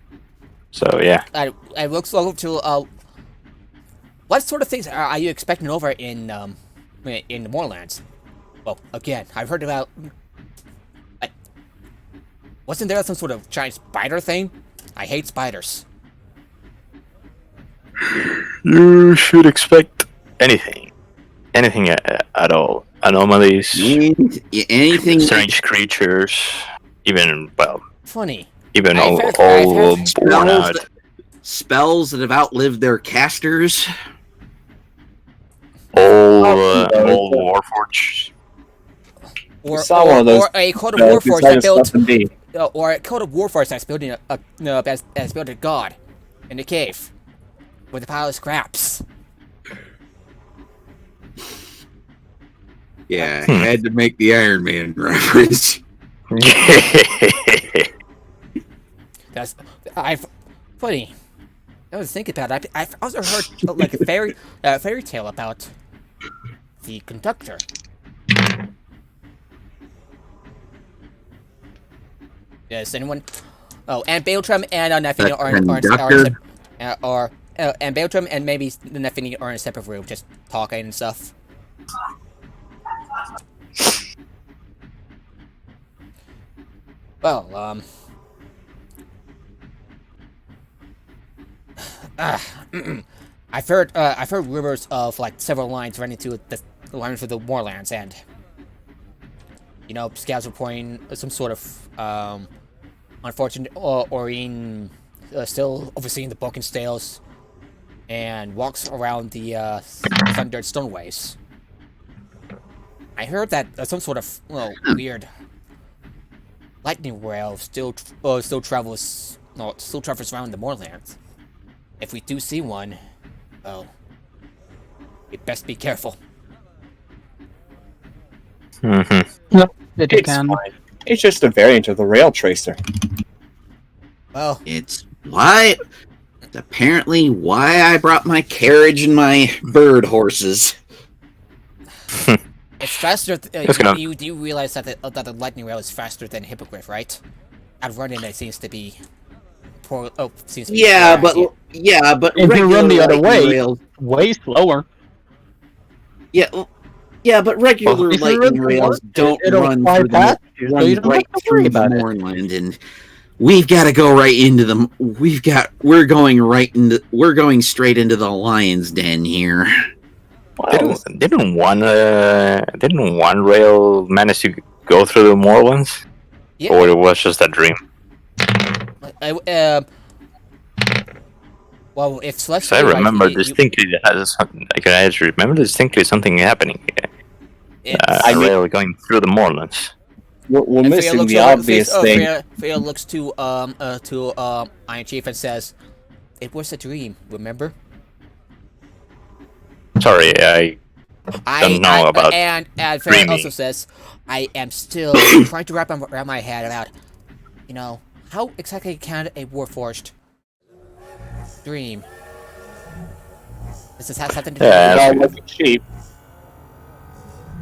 So yeah. I looks over to what sort of things are you expecting over in the Moorlands? Well, again, I've heard about. Wasn't there some sort of giant spider thing? I hate spiders. You should expect anything at all. Anomalies, Anything, strange creatures, even Funny. all born out. spells that have outlived their casters. All warforged. Or saw one of those, or a code of warforged that built, stuff in B. or a code of warforged that's building that's built a god in a cave with a pile of scraps. Yeah, I had to make the Iron Man reference. That's funny. I was thinking about it. I've also heard like a fairy tale about the conductor. Does anyone? Oh, and Beltram and Nefini and Beltram and maybe the Nefini are in a separate room, just talking and stuff. Well, I've heard rumors of like several lines running through the lines for the Moorlands, and scouts reporting some sort of unfortunate Oreen still overseeing the broken stales and walks around the thundered stoneways. I heard that some sort of weird lightning rail still travels around the moorlands. If we do see one, well, we best be careful. Mm-hmm. It's fine. It's just a variant of the rail tracer. Well, It's apparently why I brought my carriage and my bird horses. it's faster. You do realize that the lightning rail is faster than Hippogriff, right? At running, it seems to be poor. Oh, seems to be Yeah, poor. but If you run the other lightning way, rails, way slower. yeah, but regular If you lightning run rails don't it'll run fly through past you, so you run don't right have to worry through the about it. moorland, and we've got to go right into them. We're going straight into the lion's den here. Didn't one rail manage to go through the moorlands? Yeah. Or it was just a dream? Well, if Celeste, So I remember distinctly I remember distinctly something happening here. A rail going through the moorlands. We're missing the obvious thing. Freya looks to Iron Chief and says, "It was a dream. Remember?" Sorry, I don't know about And Freya dreaming. also says, "I am still trying to wrap around my head about, how exactly can a Warforged dream? Does this have something to do Yeah, with All looking cheap.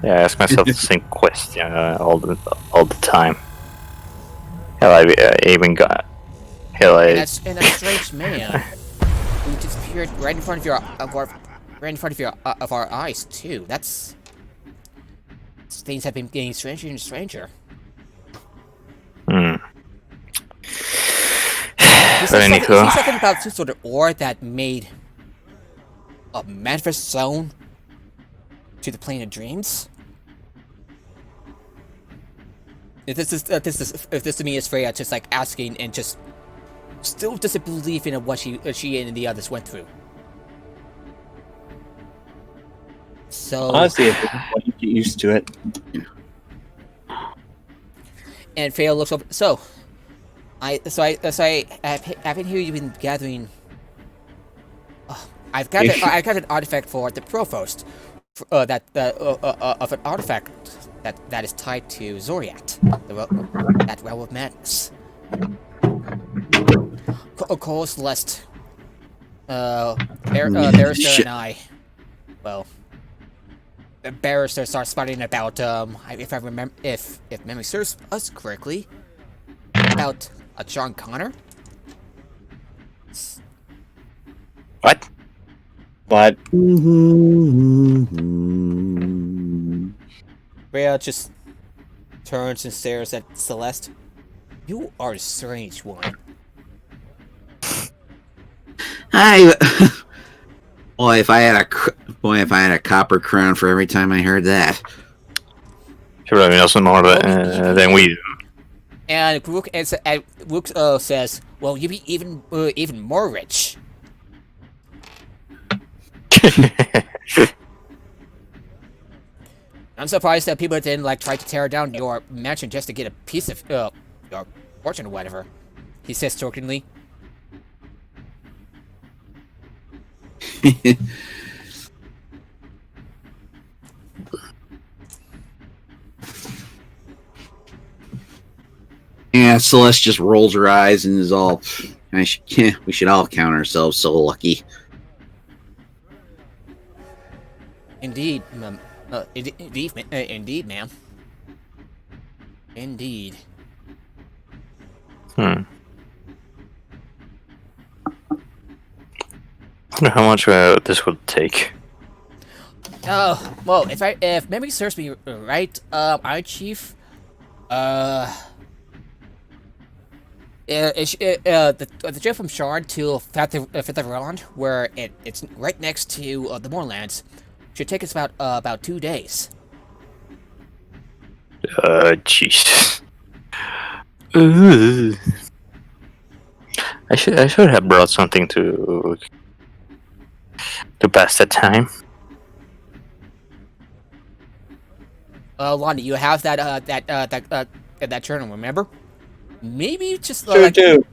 Yeah, I ask myself the same question all the time. Hell, I even got. Hell, I. And that strange man who disappeared right in front of our eyes too. Things have been getting stranger and stranger. Hmm. anywho. something about some sort of ore that made a manifest zone to the plane of dreams. If this to me is Freya just like asking and just still doesn't believe in what she and the others went through. So Honestly, at this point, you get used to it. And Freya looks over. So I've been here. You've been gathering. I've got an artifact for the Provost. Of an artifact that is tied to Zoriat, that realm of madness. Cole Celeste, Barrister and I, well, Barrister starts spouting about if I remember, if memory serves us correctly, about a John Connor. What? But Rhea just turns and stares at Celeste. You are a strange one. Boy, if I had a copper crown for every time I heard that. She probably knows some more than we do. And Rook says, "Well, you'd be even more rich." I'm surprised that people didn't try to tear down your mansion just to get a piece of your fortune or whatever. He says jokingly. Yeah, Celeste just rolls her eyes and is all, we should all count ourselves so lucky. Indeed, indeed, ma'am. Indeed. I wonder how much this would take. Oh, well, if memory serves me right, our chief, the trip from Shard to Eberron, where it's right next to the Moorlands, should take us about 2 days. Jeez. I should have brought something to pass the time. Lonnie, you have that journal, remember? Maybe just sure do.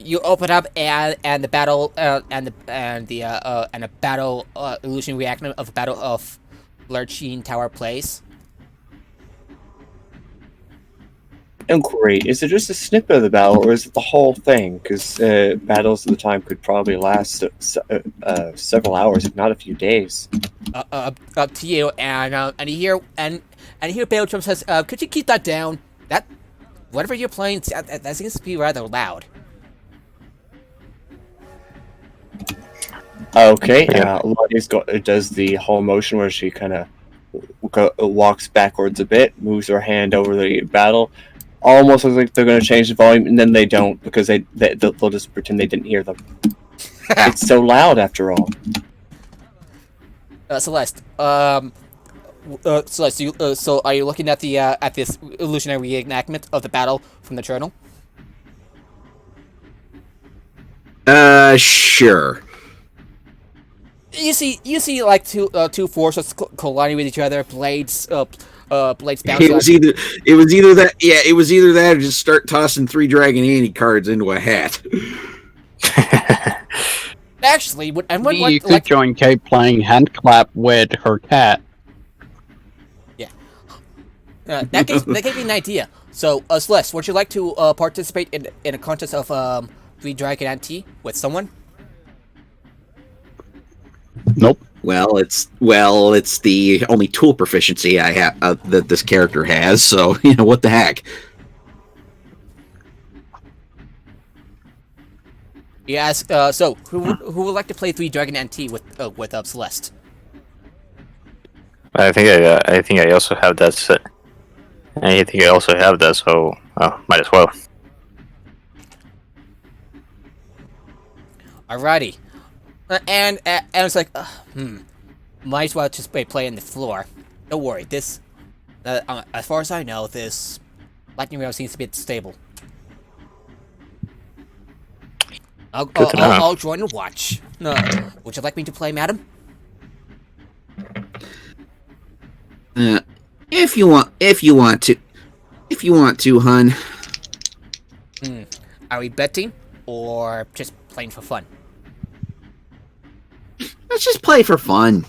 You open up and the battle and a battle illusion reenactment of a battle of Lurchine Tower plays. And great. Is it just a snippet of the battle, or is it the whole thing? Because battles at the time could probably last several hours, if not a few days. Up to you. And you hear Belgium says, "Could you keep that down? That whatever you're playing, that seems to be rather loud." Okay. Lottie's does the whole motion where she kind of walks backwards a bit, moves her hand over the battle. Almost looks like they're going to change the volume, and then they don't, because they'll just pretend they didn't hear them. It's so loud, after all. Celeste, Celeste, so are you looking at this illusionary reenactment of the battle from the journal? Sure. You see like two forces colliding with each other, blades bouncing. It was either that or just start tossing 3 Dragon Annie cards into a hat. Actually, you could join Kate playing hand clap with her cat. Yeah. That gave me an idea. So, Celeste, would you like to participate in a contest of 3 Dragon Annie with someone? Nope. Well, it's the only tool proficiency I have that this character has. So what the heck. Yes. So who would like to play 3 Dragon Annie with Celeste? I think I also have that set. I think I also have that, so might as well. Alrighty. And it's like, might as well just play on the floor. Don't worry, this, as far as I know, this lightning rail seems to be stable. I'll join and watch. Would you like me to play, madam? If you want to, hun. Are we betting or just playing for fun? Let's just play for fun.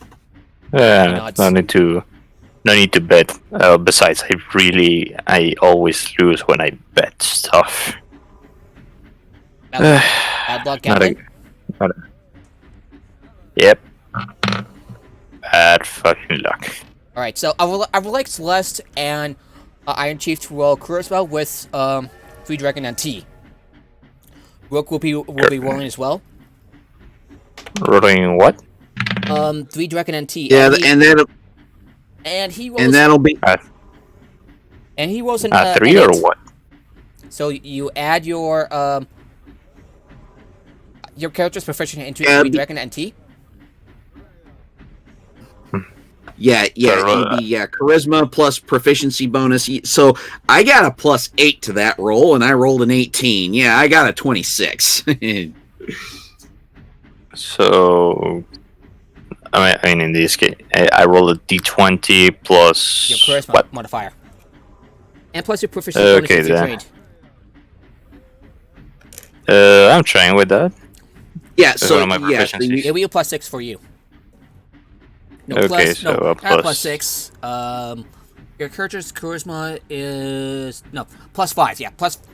Nuts. No need to bet. Besides, I always lose when I bet stuff. Bad luck gambling? Yep. Bad fucking luck. Alright, so I would like Celeste and Iron Chief to roll Charisma with 3 Dragon and T. Rook will be rolling as well. Rolling what? 3 Dragon and T. Yeah, and he rolls. and that'll be. And he rolls an 3 an or 8. what? So you add your character's proficiency into 3 Dragon and T. Yeah, charisma plus proficiency bonus. So I got a +8 to that roll, and I rolled an 18. Yeah, I got a 26. So, I mean, in this case, I rolled a d20 plus Your charisma what? modifier, and plus your proficiency bonus Okay, if you then. trade. I'm trying with that. Yeah, So so what are my yeah, so proficiencies? It'll be a +6 for you. No, Okay, so a plus- +6. Your character's charisma is +5.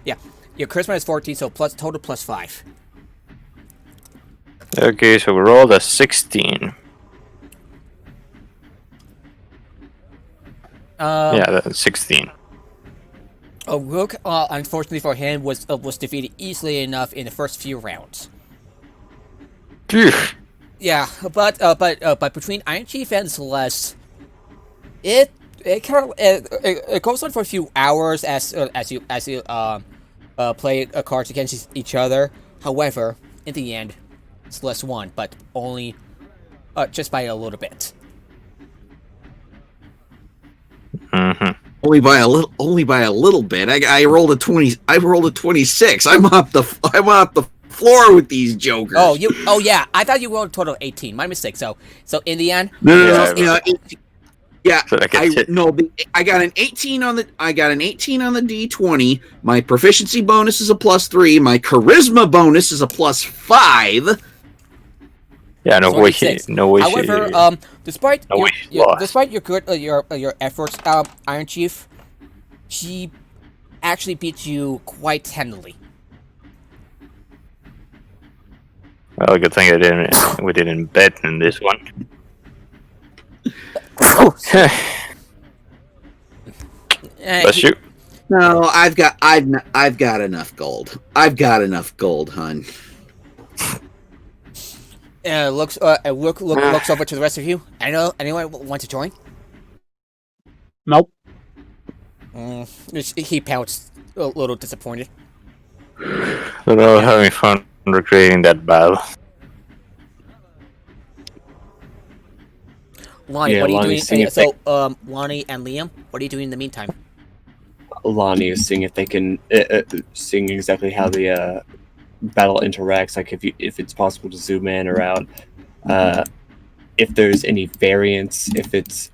Yeah. Your charisma is 14, so total +5. Okay, so we rolled a 16. Yeah, that's 16. Rook, unfortunately for him, was defeated easily enough in the first few rounds. Phew. Yeah, but between Iron Chief and Celeste, it goes on for a few hours as you play cards against each other. However, in the end, Celeste won, but only just by a little bit. Mm-hmm. only by a little bit. I rolled a 20. I rolled a 26. I'm off the floor with these jokers. Oh yeah, I thought you rolled a total of 18. My mistake. So in the end, No. Yeah, So I got an 18 on the D20. My proficiency bonus is a +3. My charisma bonus is a +5. Yeah, no way. 26. No way. However, despite No way she lost. despite your good your efforts, Iron Chief, she actually beat you quite handily. Well, good thing we didn't bet in this one. Bless you. No, I've got enough gold. I've got enough gold, hun. Looks looks over to the rest of you. Anyone want to join? Nope. He pouts, a little disappointed. So now having fun recreating that battle. Lonnie, Yeah, what are you Lonnie's doing? seeing Lonnie and Liam, what are you doing in the meantime? Lonnie is seeing if they can seeing exactly how the battle interacts. Like if it's possible to zoom in or out, if there's any variance, if it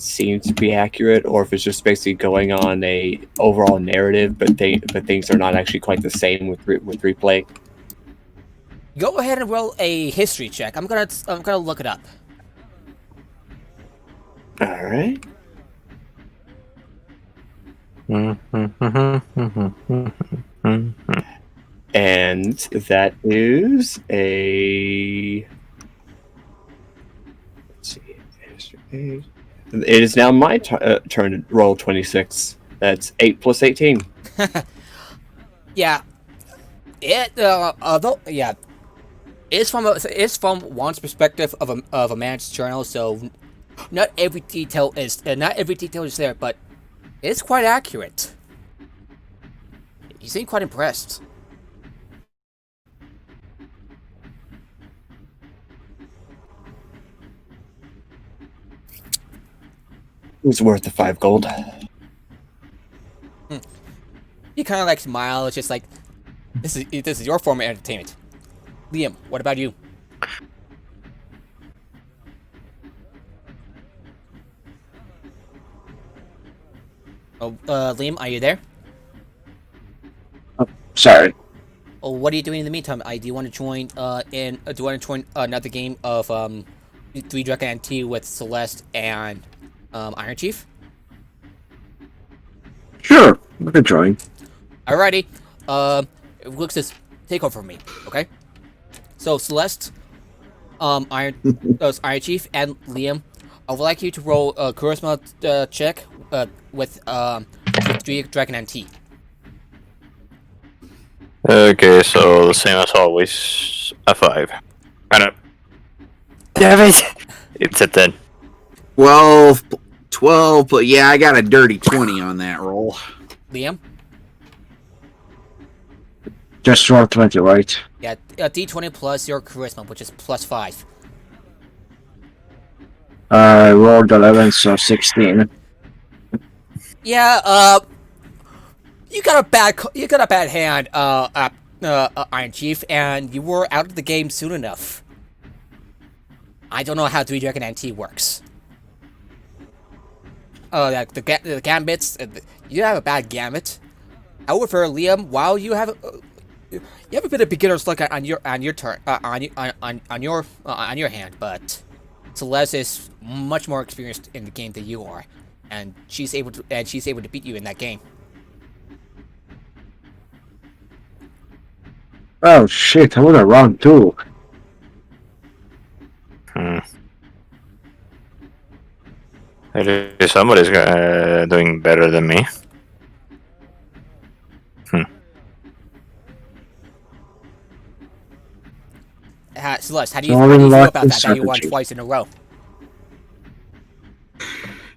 seems to be accurate, or if it's just basically going on a overall narrative, but things are not actually quite the same with replay. Go ahead and roll a history check. I'm gonna look it up. All right. And that is a. Let's see. It is now my turn to roll 26. That's 8 plus 18. Yeah. It's from one's perspective of a man's journal, so not every detail is there, but it's quite accurate. You seem quite impressed. was worth the 5 gold. He kind of like smiles, just like, this is your form of entertainment. Liam, what about you? Oh, Liam, are you there? Sorry. Oh, what are you doing in the meantime? Do you want to join do you want to join another game of 3 Dragon and T with Celeste and Iron Chief? Sure. I could join. Alrighty. Looks just take over me, okay? So Celeste, Iron Chief, and Liam, I would like you to roll a charisma check with 3 Dragon and T. Okay, so the same as always, a 5. And a... Damn it! It's a 10. 12, but yeah, I got a dirty 20 on that roll. Liam? Just roll 20, right? Yeah, D20 plus your charisma, which is plus 5. I rolled 11, so 16. Yeah, you got a bad hand, Iron Chief, and you were out of the game soon enough. I don't know how 3 Dragon NT works. The gambits, you have a bad gambit. However, Liam, while you have a bit of beginner's luck on your turn, on your hand, but Celeste is much more experienced in the game than you are, and she's able to beat you in that game. Oh shit, I would have run too. Maybe somebody's doing better than me. Celeste, how do you feel about that you won twice in a row?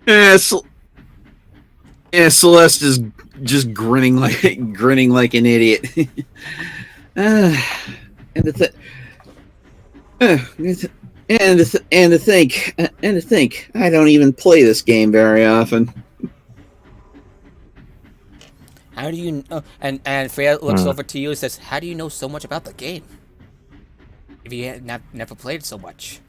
Yeah, Celeste is just grinning like an idiot. And to think, I don't even play this game very often. How do you know? And Freya looks over to you and says, "How do you know so much about the game? If you never played so much."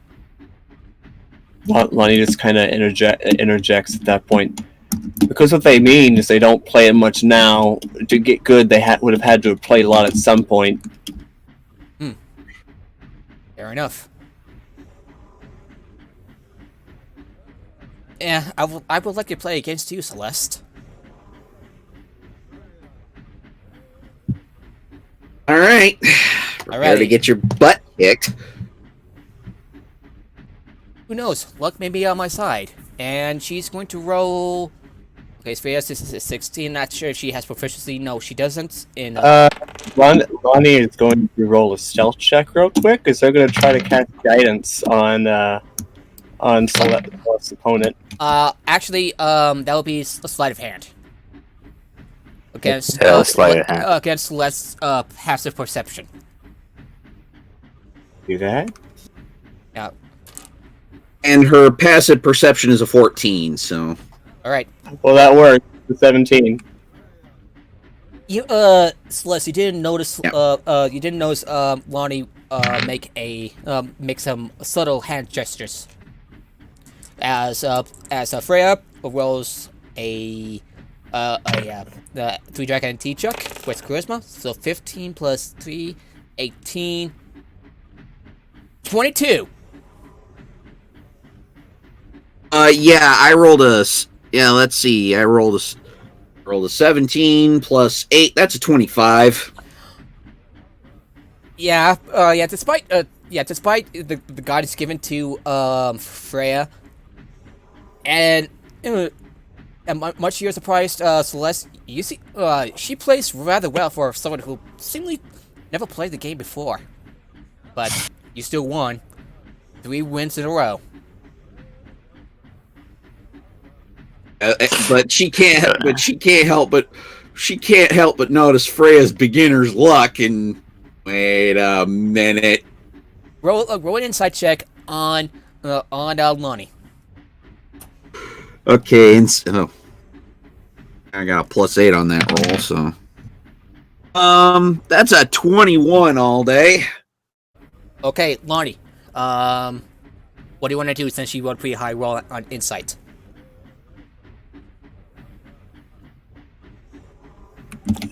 Lonnie just kind of interjects at that point. Because what they mean is they don't play it much now. To get good, they would have had to have played a lot at some point. Fair enough. Yeah, I would like to play against you, Celeste. All right. Prepare to get your butt kicked. Who knows? Luck may be on my side. And she's going to roll... Okay, Freya's is 16. Not sure if she has proficiency. No, she doesn't. Lonnie is going to roll a stealth check real quick, because they're going to try to cast guidance on Celeste's opponent. Actually, that would be a sleight of hand. Against against Celeste's passive perception. Do that? Yeah. And her passive perception is a 14, so... Alright. Well, that works. The 17. You, Celeste, you didn't notice, Lonnie, make some subtle hand gestures. As Freya rolls the 3 Dragon T check with charisma, so 15 plus 3, 18, 22. Yeah, I rolled a... Yeah, let's see. I rolled a 17 plus 8. That's a 25. Yeah, despite the guidance given to Freya, and much to your surprise, Celeste, you see, she plays rather well for someone who seemingly never played the game before. But you still won 3 wins in a row. But she can't help but notice Freya's beginner's luck. And wait a minute. Roll an insight check on Lonnie. Okay, and so I got a +8 on that roll, so that's a 21 all day. Okay, Lonnie. What do you want to do since you rolled pretty high roll on insight?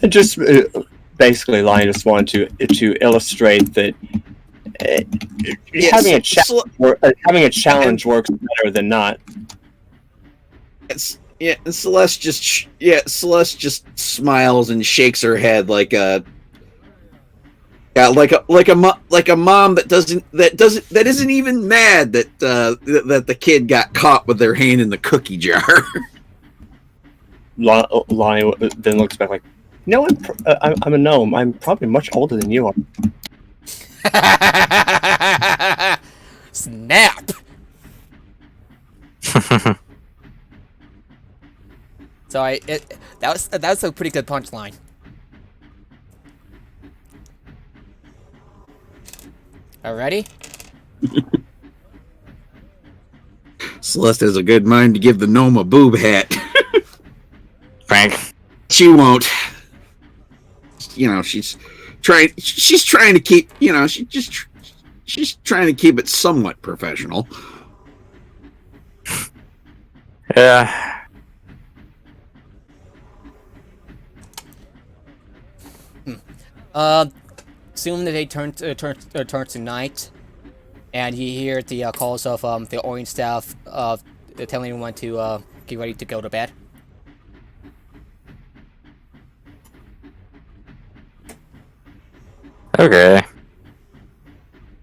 Just basically, Lion just wanted to illustrate that having a challenge works better than not. Celeste just smiles and shakes her head like a mom that isn't even mad that the kid got caught with their hand in the cookie jar. Lonnie then looks back like, you know what? I'm a gnome. I'm probably much older than you are. Snap! So that was a pretty good punchline. Alrighty. Celeste has a good mind to give the gnome a boob hat. Frank. She won't. She's trying to keep. She's trying to keep it somewhat professional. Yeah. Soon the day turns to night, and you hear the calls of the Orange staff telling everyone to get ready to go to bed. Okay.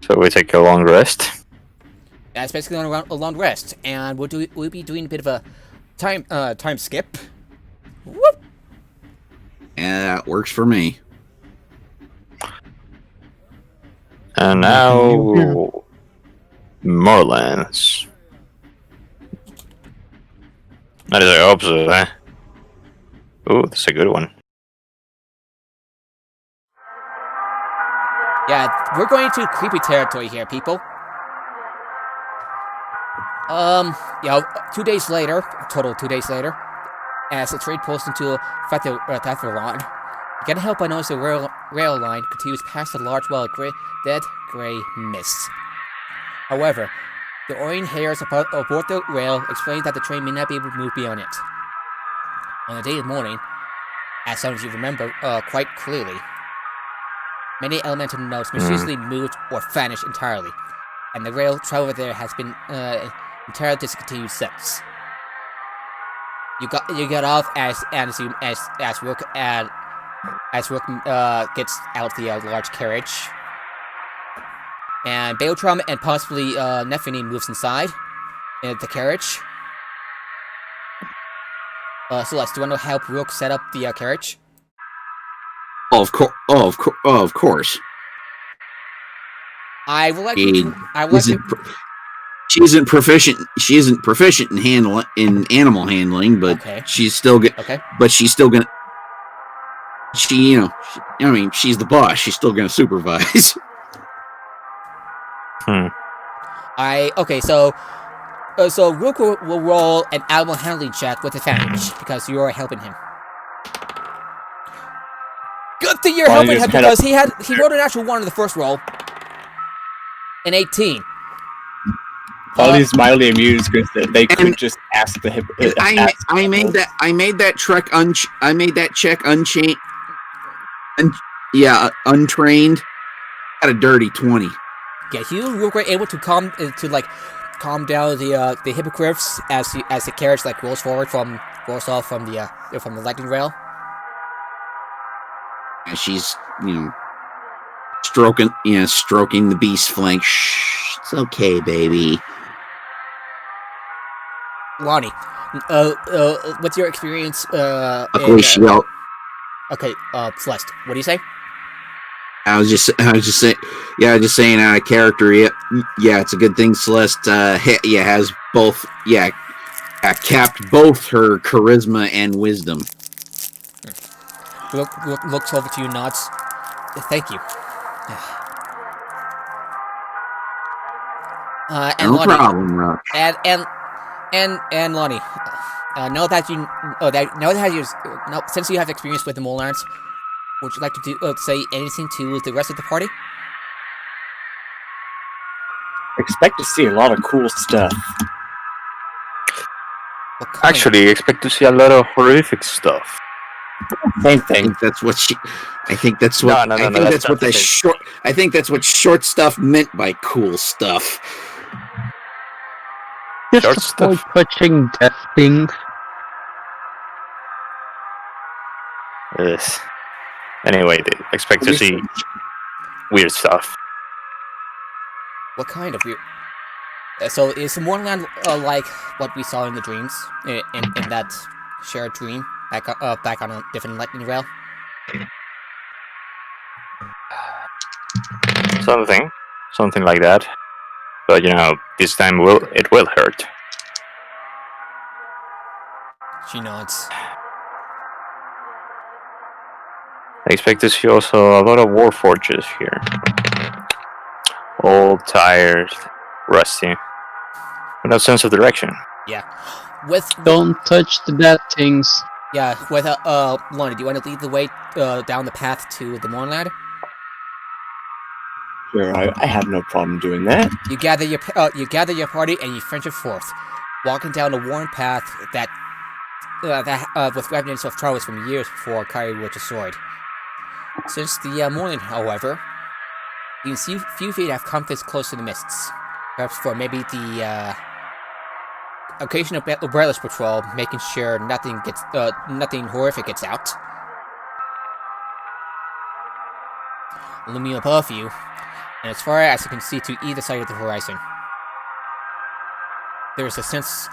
So we take a long rest. That's basically a long rest, and we'll be doing a bit of a time skip. Whoop! Yeah, that works for me. And now, Moorlands. That is the opposite, eh? Ooh, that's a good one. Yeah, we're going to creepy territory here, people. 2 days later, total 2 days later, as the trade pulls into Eberron, you get help by noticing the rail line continues past a large wall of dead grey mist. However, the orange hairs aboard the rail explain that the train may not be able to move beyond it. On the day of morning, as some of you remember quite clearly, many elemental nodes mysteriously moved or vanished entirely, and the rail travel there has been entirely discontinued since. You get off as Rook gets out the large carriage, and Beltram and possibly Nephany moves inside the carriage. Celeste, do you want to help Rook set up the carriage? Of course. I would like She isn't proficient. She isn't proficient in animal handling, but Okay. she's still good. Okay. But she's still gonna. She's the boss. She's still gonna supervise. So Rook will roll an animal handling check with advantage because you are helping him. Good thing you're helping him because he rolled an actual 1 in the first roll. An 18. Polly's mildly amused because they could just ask the I made that check unchained. Untrained. Got a dirty 20. Yeah, you were able to calm down the hippogriffs as the carriage rolls off from the lightning rail. And she's stroking the beast's flank. Shh, it's okay, baby. Lonnie, what's your experience? Okay, Celeste, what do you say? I was just saying out of character. Yeah, it's a good thing Celeste has both. Capped both her charisma and wisdom. Looks over to you, nods. Thank you. No problem, Rock. And And Lonnie, now that you since you have experience with the Molars, would you like to say anything to the rest of the party? Expect to see a lot of cool stuff. What kind? Actually, expect to see a lot of horrific stuff. Same I thing. think that's what she. I think that's what. No, I think that's that's not what the the thing. short. I think that's what short stuff meant by cool stuff. Just Short avoid stuff. touching death things. Yes. Anyway, expect to see weird stuff. What kind of weird? So is the Mournland like what we saw in the dreams, in that shared dream back on a different lightning rail? Something like that. But this time it will hurt. She nods. I expect to see also a lot of war forges here. Old, tired, rusty, with no sense of direction. Yeah. With Don't touch the dead things. Lonnie, do you want to lead the way down the path to the Mournland? Sure, I have no problem doing that. You gather your party and you venture forth, walking down a worn path that with remnants of travels from years before Kyrie wielded a sword. Since the morning, however, you can see few feet have come this close to the mists. Perhaps for maybe the occasional umbrellas patrol, making sure nothing horrific gets out. Looming above you, and as far as you can see to either side of the horizon, there's a sense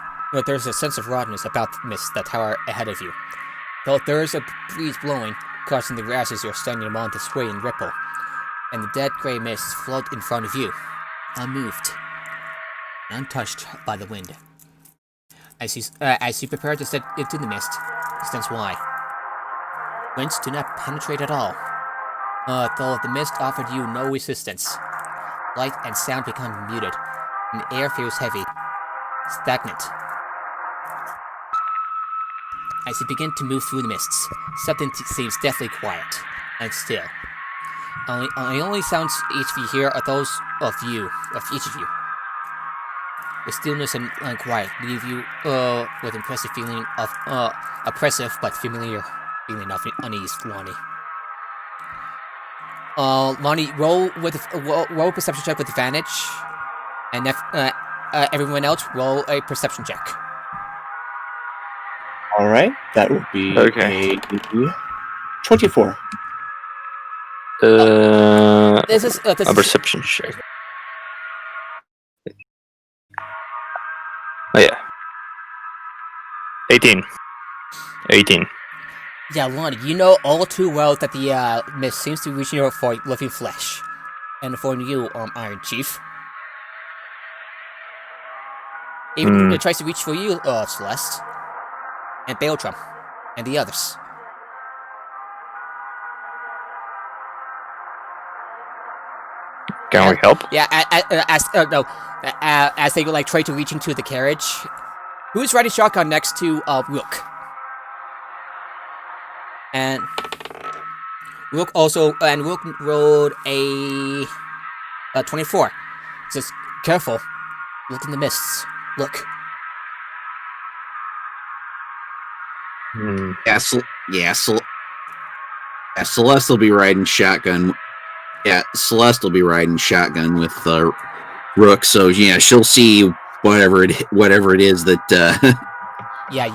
of rottenness about the mists that tower ahead of you. Though there is a breeze blowing, causing the grasses you're standing among to sway and ripple, and the dead grey mists float in front of you, unmoved, untouched by the wind. As you prepare to step into the mist, stands why. Winds do not penetrate at all. Though the mist offered you no resistance. Light and sound become muted, and the air feels heavy, stagnant. As you begin to move through the mists, something seems deathly quiet and still. The only sounds each of you hear are those of each of you. The stillness and quiet leave you with impressive feeling of oppressive but familiar feeling of unease, Lonnie. Lonnie, roll a perception check with advantage, and everyone else roll a perception check. All right, that would be Okay. a 24. This is A perception check. Oh yeah. 18. Yeah, Lonnie, you know all too well that the mist seems to be reaching out for living flesh, and for you, Iron Chief. Even it tries to reach for you, Celeste, and Beltram, and the others. Can we help? Yeah, as they try to reach into the carriage. Who's riding shotgun next to Rook? And Rook rode a 24. Says, "Careful, look in the mists. Look." Celeste will be riding shotgun. Yeah, Celeste will be riding shotgun with Rook. So yeah, she'll see whatever it is that. Yeah,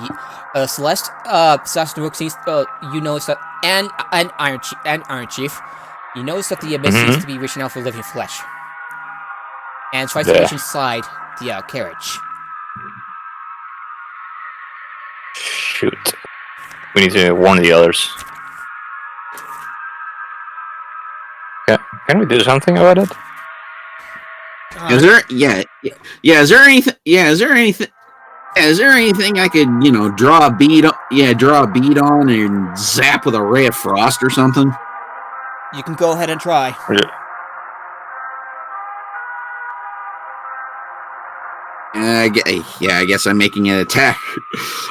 Celeste, Celeste and Rook seems, you notice that, and Iron Chief, you notice that the mist seems to be reaching out for living flesh, and tries to reach inside the carriage. Shoot. We need to warn the others. Can we do something about it? Is there anything I could, draw a bead on and zap with a ray of frost or something? You can go ahead and try. Yeah, I guess I'm making an attack.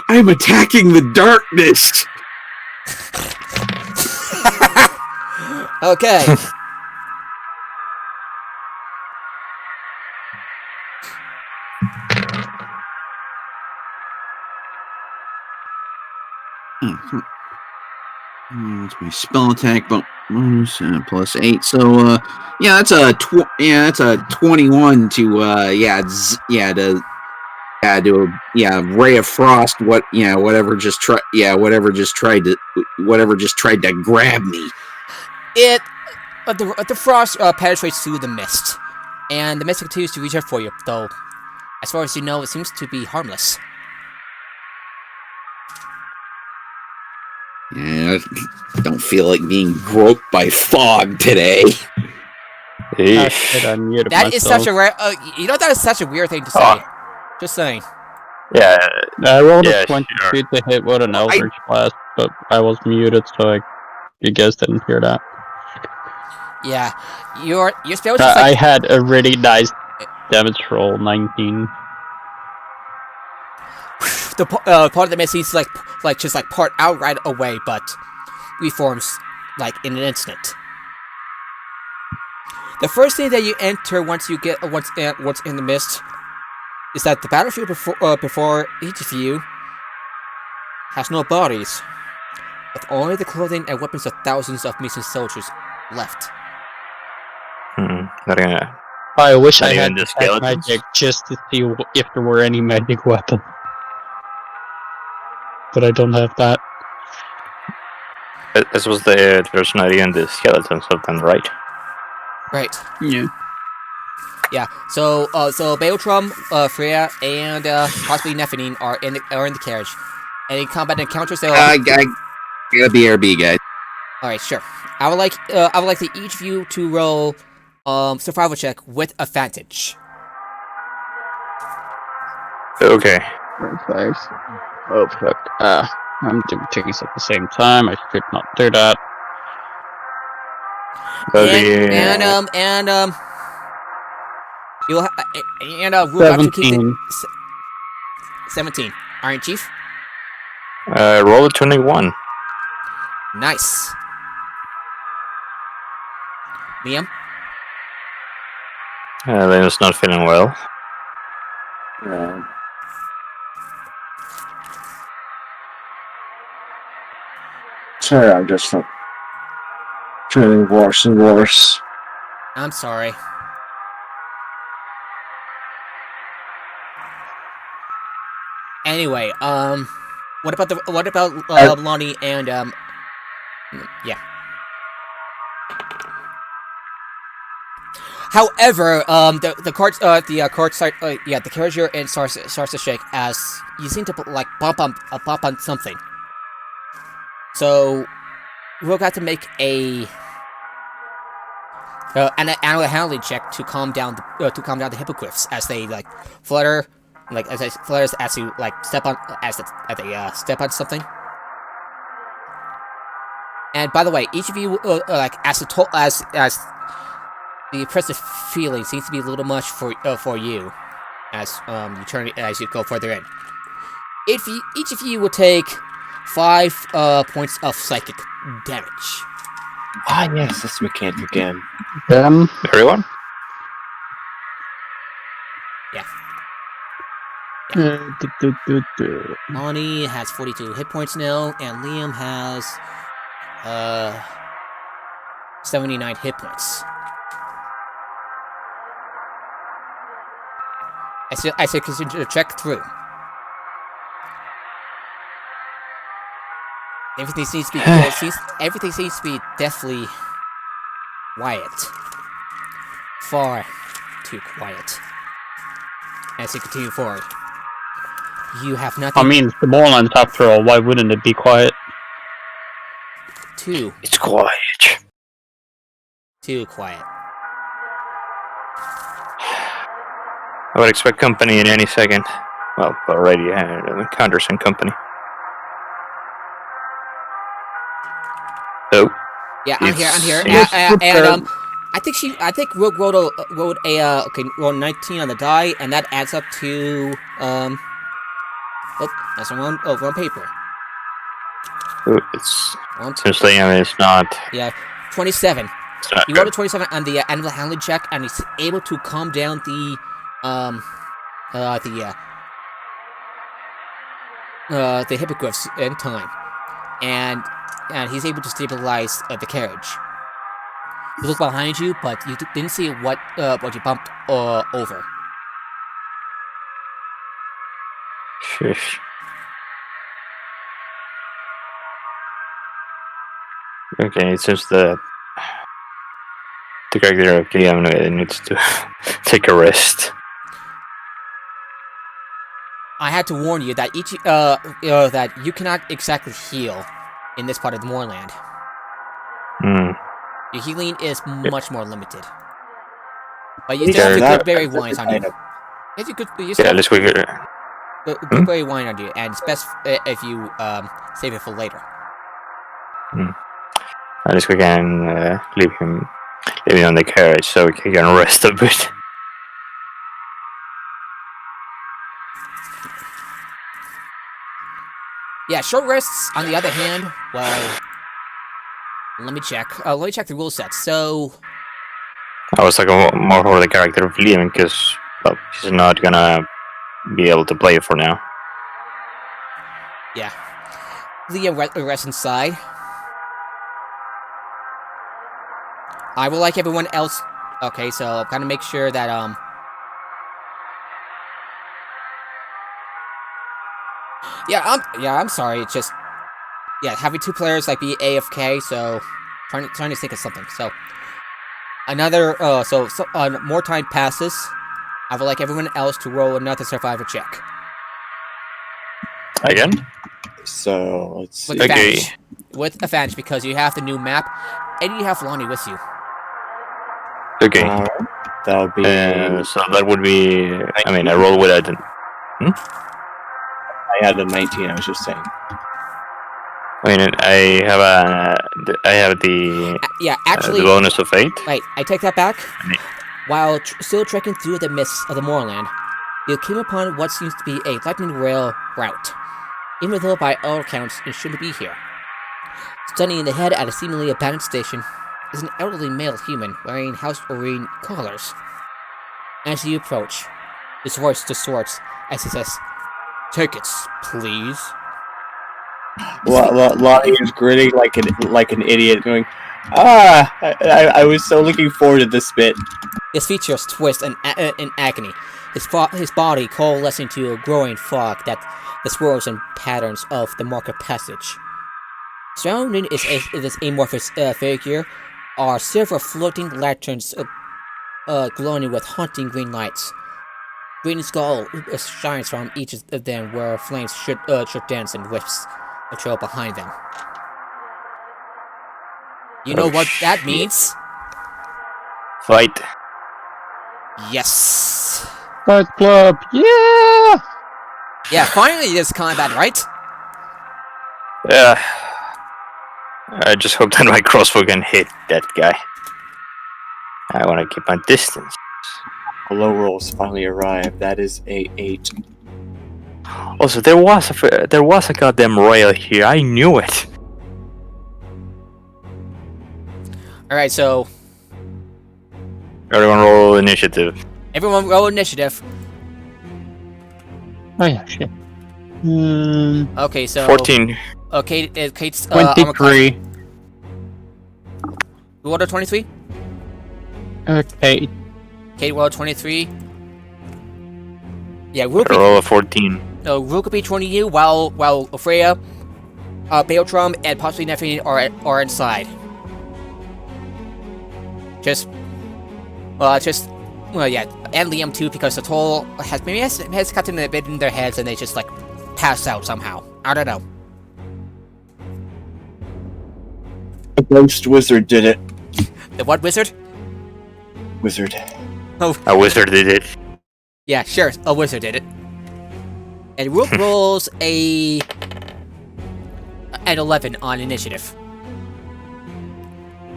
I'm attacking the darkness. Okay. It's my spell attack bonus plus 8. So yeah, that's a 21 to ray of frost. Whatever just tried to grab me. The frost penetrates through the mist, and the mist continues to reach out for you. Though, as far as you know, it seems to be harmless. Yeah, I don't feel like being groped by fog today. Ah, shit, I muted That is myself. such a rare. that is such a weird thing to say. Oh. Just saying. Yeah, I rolled Yeah, a 22 sure. to hit with an Eldritch Blast, but I was muted, so you guys didn't hear that. Yeah, your spell is I just like had a really nice damage roll, 19. the part of the mist seems like just like part out right away, but reforms like in an instant. The first thing that you enter once in the mist is that the battlefield before each of you has no bodies, with only the clothing and weapons of thousands of missing soldiers left. Not gonna. I wish Not I even had the detect skeletons? magic just to see if there were any magic weapons. But I don't have that. This was there's not even the skeletons of them, right? Right. Yeah. Yeah. So Beltrum, Freya, and possibly Nephenine are in the carriage. Any combat encounters? They'll. I got BRB, guys. All right, sure. I would like each of you to roll survival check with advantage. Okay. Perfect. Oh, fuck. I'm doing things at the same time. I should not do that. But You'll Rube, I have to keep 17. 17. Iron Chief. roll a 21. Nice. Liam. Liam's not feeling well. Yeah. Sorry, I'm just feeling worse and worse. I'm sorry. Anyway, what about Lonnie and yeah. However, the carriage you're in starts to shake as you seem to bump on something. So we'll have to make an animal handling check to calm down the hippogriffs as they flutter, as you step on step on something. And by the way, each of you as the oppressive feeling seems to be a little much for you as you go further in. Each of you will take 5 points of psychic damage. Ah, yes, that's mechanic again. Everyone? Lonnie has 42 hit points now, and Liam has 79 hit points. I said consider to check through. Everything seems to be deathly quiet. Far too quiet. As you continue forward. You have nothing. I mean, it's the Borderlands after all. Why wouldn't it be quiet? It's quiet. Too quiet. I would expect company in any second. Well, already encounters in company. Oh. Yeah, I'm here. Yes. And I think Rogue rolled a rolled 19 on the die, and that adds up to Oh, that's wrong. Oh, wrong paper. It's Wrong. essentially, I mean, it's not. Yeah, 27. It's not He rolled a good. 27 on the animal handling check, and he's able to calm down the hippogriffs in time, and he's able to stabilize the carriage. You look behind you, but you didn't see what you bumped over. Shush. Okay, it seems that the character of Liam needs to take a rest. I had to warn you that that you cannot exactly heal in this part of the moorland. Hmm. Your healing is much more limited. But you Yeah, still have your that- good berry wines on you. item. Yes, you Yeah, still let's go here. have good berry wine on you, and it's best if you save it for later. At least we can leave him on the carriage so he can rest a bit. Yeah, short rests, on the other hand, well, let me check. Let me check the rule set. So, I was like more for the character of Liam because well, he's not gonna be able to play for now. yeah. Leah rests inside. I will like everyone else. Okay, so I'll kind of make sure that, I'm sorry, it's just, yeah, having two players, like, be AFK, so, trying to think of something, so, more time passes. I would like everyone else to roll another survivor check. Again? So let's see. With Okay. advantage. With advantage, because you have the new map, and you have Lonnie with you. Okay. Alright. That would be. So that would be. I mean, I roll with it. I had a 19. I was just saying. I mean, I have the Yeah, the actually, bonus of 8. wait, I take that back. Me. While still trekking through the mists of the moorland, you came upon what seems to be a lightning rail route. Even though by all accounts it shouldn't be here. Standing in the head at a seemingly abandoned station is an elderly male human wearing house-ornate collars. As you approach, his voice distorts as he says, "Tickets, please." Lonnie is grinning like an idiot, going, "Ah, I was so looking forward to this bit." His features twist in agony, his body coalescing to a growing fog that swirls in patterns of the market passage. Surrounding this amorphous figure are several floating lanterns glowing with haunting green lights. Green skull shines from each of them where flames should dance and wisps a trail behind them. You know what that means? Fight. Yes! Fight Club, yeah! Yeah, finally there's combat, right? Yeah. I just hope that my crossbow can hit that guy. I want to keep my distance. The low rolls finally arrived. That is a 8. Also, there was a goddamn rail here. I knew it. Alright, so Everyone roll initiative. everyone roll initiative. Oh yeah, shit. Okay, so 14. Okay, Kate's armor class. 23. You rolled a 23? Okay. Kate rolled 23. Yeah, I Rook roll a 14. will be joining you while Freya, Beotrum, and possibly Nephilim are inside. Yeah, and Liam too, because the toll has gotten a bit in their heads and they just like pass out somehow. I don't know. A ghost wizard did it. The what wizard? Wizard. A wizard did it. Yeah, sure, a wizard did it. And Rook rolls an 11 on initiative.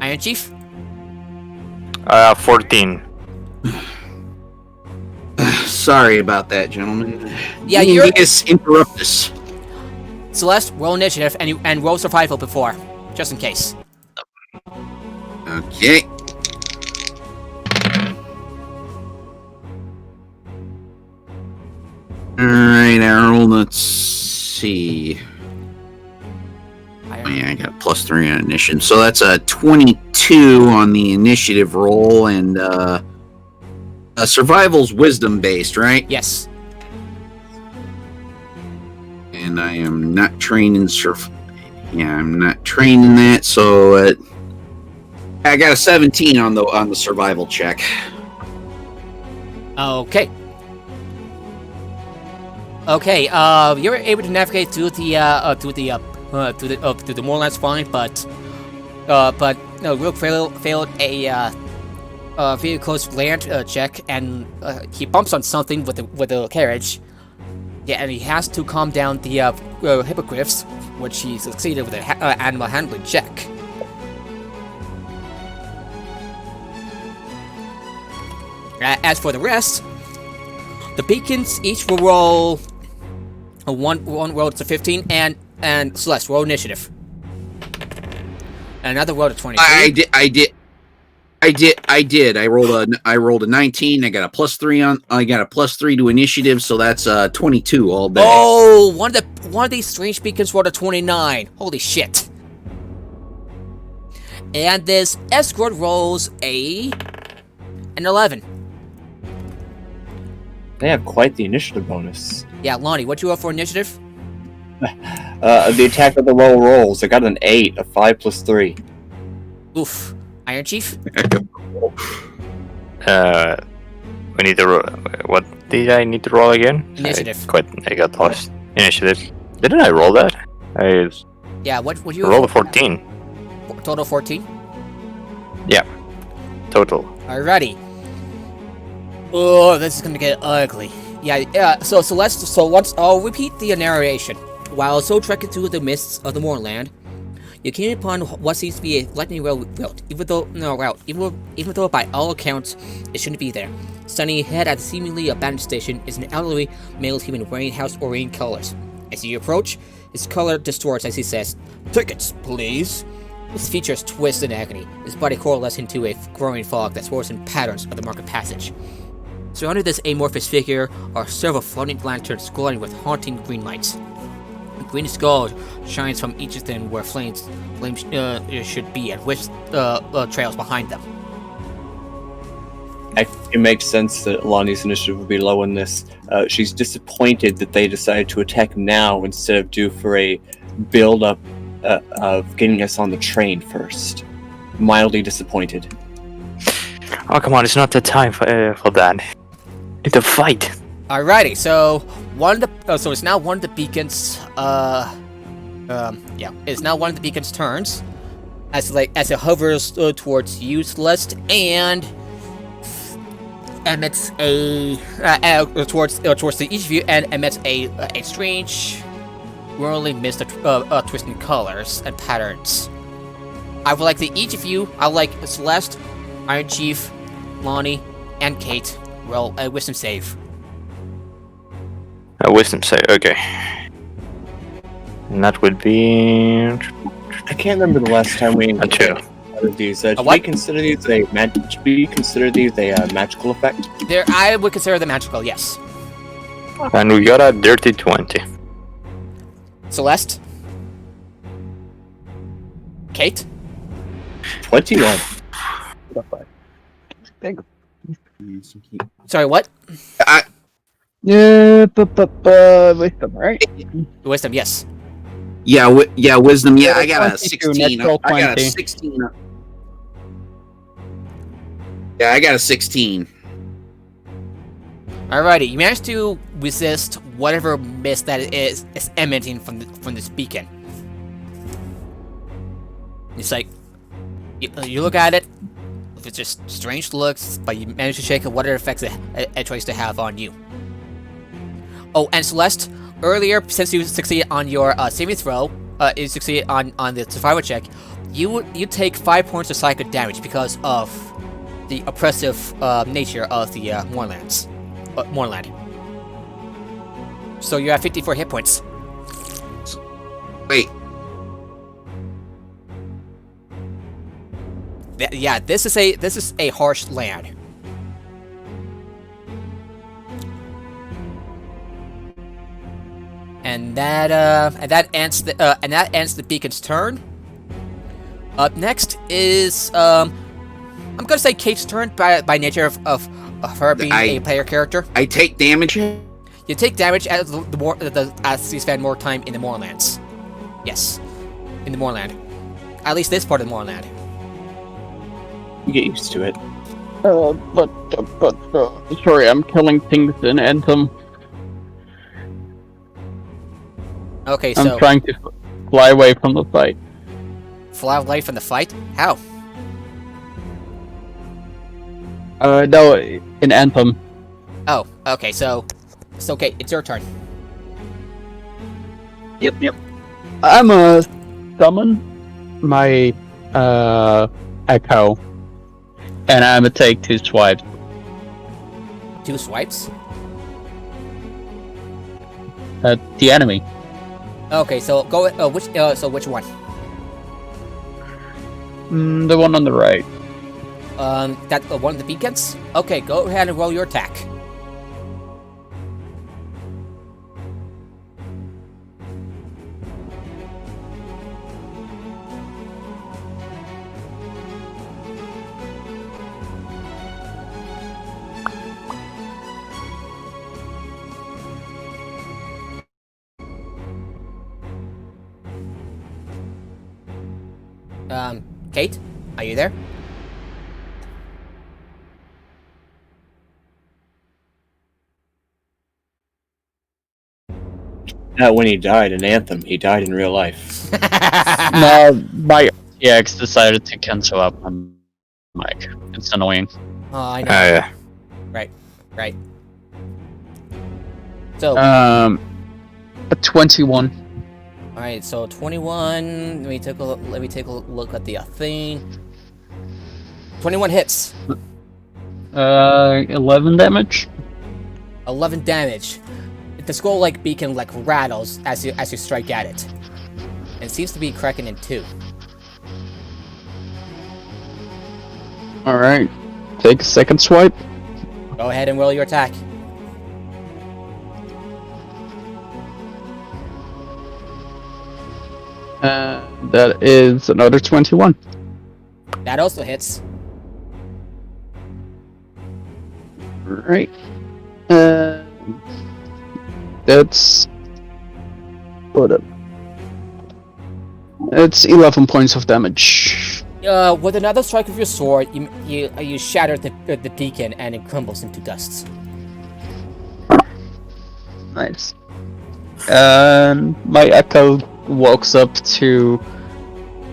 Iron Chief? 14. Sorry about that, gentlemen. Yeah, You you're interrupt us. Celeste. Roll initiative and roll survival before, just in case. Okay. Alright, Errol, let's see. Oh, yeah, I got a +3 on initiative. So that's a 22 on the initiative roll, and survival's wisdom based, right? Yes. And I am not trained in I'm not trained in that, so I got a 17 on the survival check. Okay. Okay. You're able to navigate through the moorlands fine, but Rook failed a very close land check, and he bumps on something with the carriage. Yeah, and he has to calm down the hippogriffs, which he succeeded with an animal handling check. As for the rest, the beacons each will roll one roll to 15, and Celeste roll initiative. And another roll to 22. I did. I rolled a 19. I got a +3 to initiative, so that's 22 all day. Oh, one of these strange beacons rolled a 29. Holy shit! And this escort rolls an 11. They have quite the initiative bonus. Yeah, Lonnie, what you roll for initiative? The attack of the low rolls. I got an 8, a 5 + 3. Oof. Iron Chief? We need to roll. What did I need to roll again? Initiative. I got lost. Initiative. Didn't I roll that? I Yeah, what would you rolled a 14. Total 14? Yeah. Total. Alrighty. Oh, this is gonna get ugly. Yeah, so Celeste, once I'll repeat the narration. While so trekking through the mists of the moorland, you came upon what seems to be a lightning rail route, even though by all accounts it shouldn't be there. Standing ahead at the seemingly abandoned station is an elderly male human wearing house-oriented colors. As you approach, his color distorts as he says, "Tickets, please." His features twist in agony, his body coalesces into a growing fog that swirls in patterns of the market passage. Surrounding this amorphous figure are several floating lanterns glowing with haunting green lights. A green skull shines from each of them where flames should be, and which trails behind them. It makes sense that Lonnie's initiative would be low in this. She's disappointed that they decided to attack now instead of due for a build-up of getting us on the train first. Mildly disappointed. Oh, come on, it's not the time for that. It's a fight. Alrighty, so it's now one of the beacons. It's now one of the beacon's turns, as it hovers towards you, Celeste, and emits towards each of you, and emits a strange, whirling mist of twisting colors and patterns. I would like each of you. I would like Celeste, Iron Chief, Lonnie, and Kate roll a wisdom save. A wisdom save, okay. And that would be... I can't remember the last time we two. These. Do we consider these a magical effect? I would consider them magical, yes. And we got a dirty 20. Celeste? Kate? 21. Sorry, what? Yeah, wisdom, right? Wisdom, yes. Yeah, wisdom. Yeah, I got a 22, 16. natural I got a 20. 16. Yeah, I got a 16. Alrighty, you managed to resist whatever mist that is emanating from this beacon. It's like you look at it, it's just strange looks, but you manage to shake whatever effects it tries to have on you. Oh, and Celeste, earlier, since you succeeded on your saving throw, you succeeded on the survival check, you take 5 points of psychic damage because of the oppressive nature of the Moorlands. Moorland. So you're at 54 hit points. Wait, Yeah, this is a harsh land. And that ends the beacon's turn. Up next is I'm gonna say Kate's turn by nature of her being a player character. I take damage. You take damage as as you spend more time in the Moorlands. Yes, in the Moorland. At least this part of the Moorland. You get used to it. Sorry, I'm killing things in Anthem. Okay, I'm so trying to fly away from the fight. fly away from the fight. How? No, in Anthem. Oh, okay. So okay, it's your turn. Yep. I'm a summon my Echo, and I'm gonna take 2 swipes. 2 swipes. At the enemy. Okay, so go. Which one? The one on the right. That one of the beacons. Okay, go ahead and roll your attack. Kate, are you there? Not when he died in Anthem. He died in real life. No, my RTX decided to cancel out my mic. It's annoying. Oh, I know. Yeah. Right. So, A 21. all right. So 21. Let me take a look at the thing. 21 hits. 11 damage. 11 damage. The skull beacon rattles as you strike at it. It seems to be cracking in 2. Alright. Take a second swipe. Go ahead and roll your attack. That is another 21. That also hits. Right. That's... Hold up. It's 11 points of damage. With another strike of your sword, you shatter the beacon and it crumbles into dust. Nice. And my Echo walks up to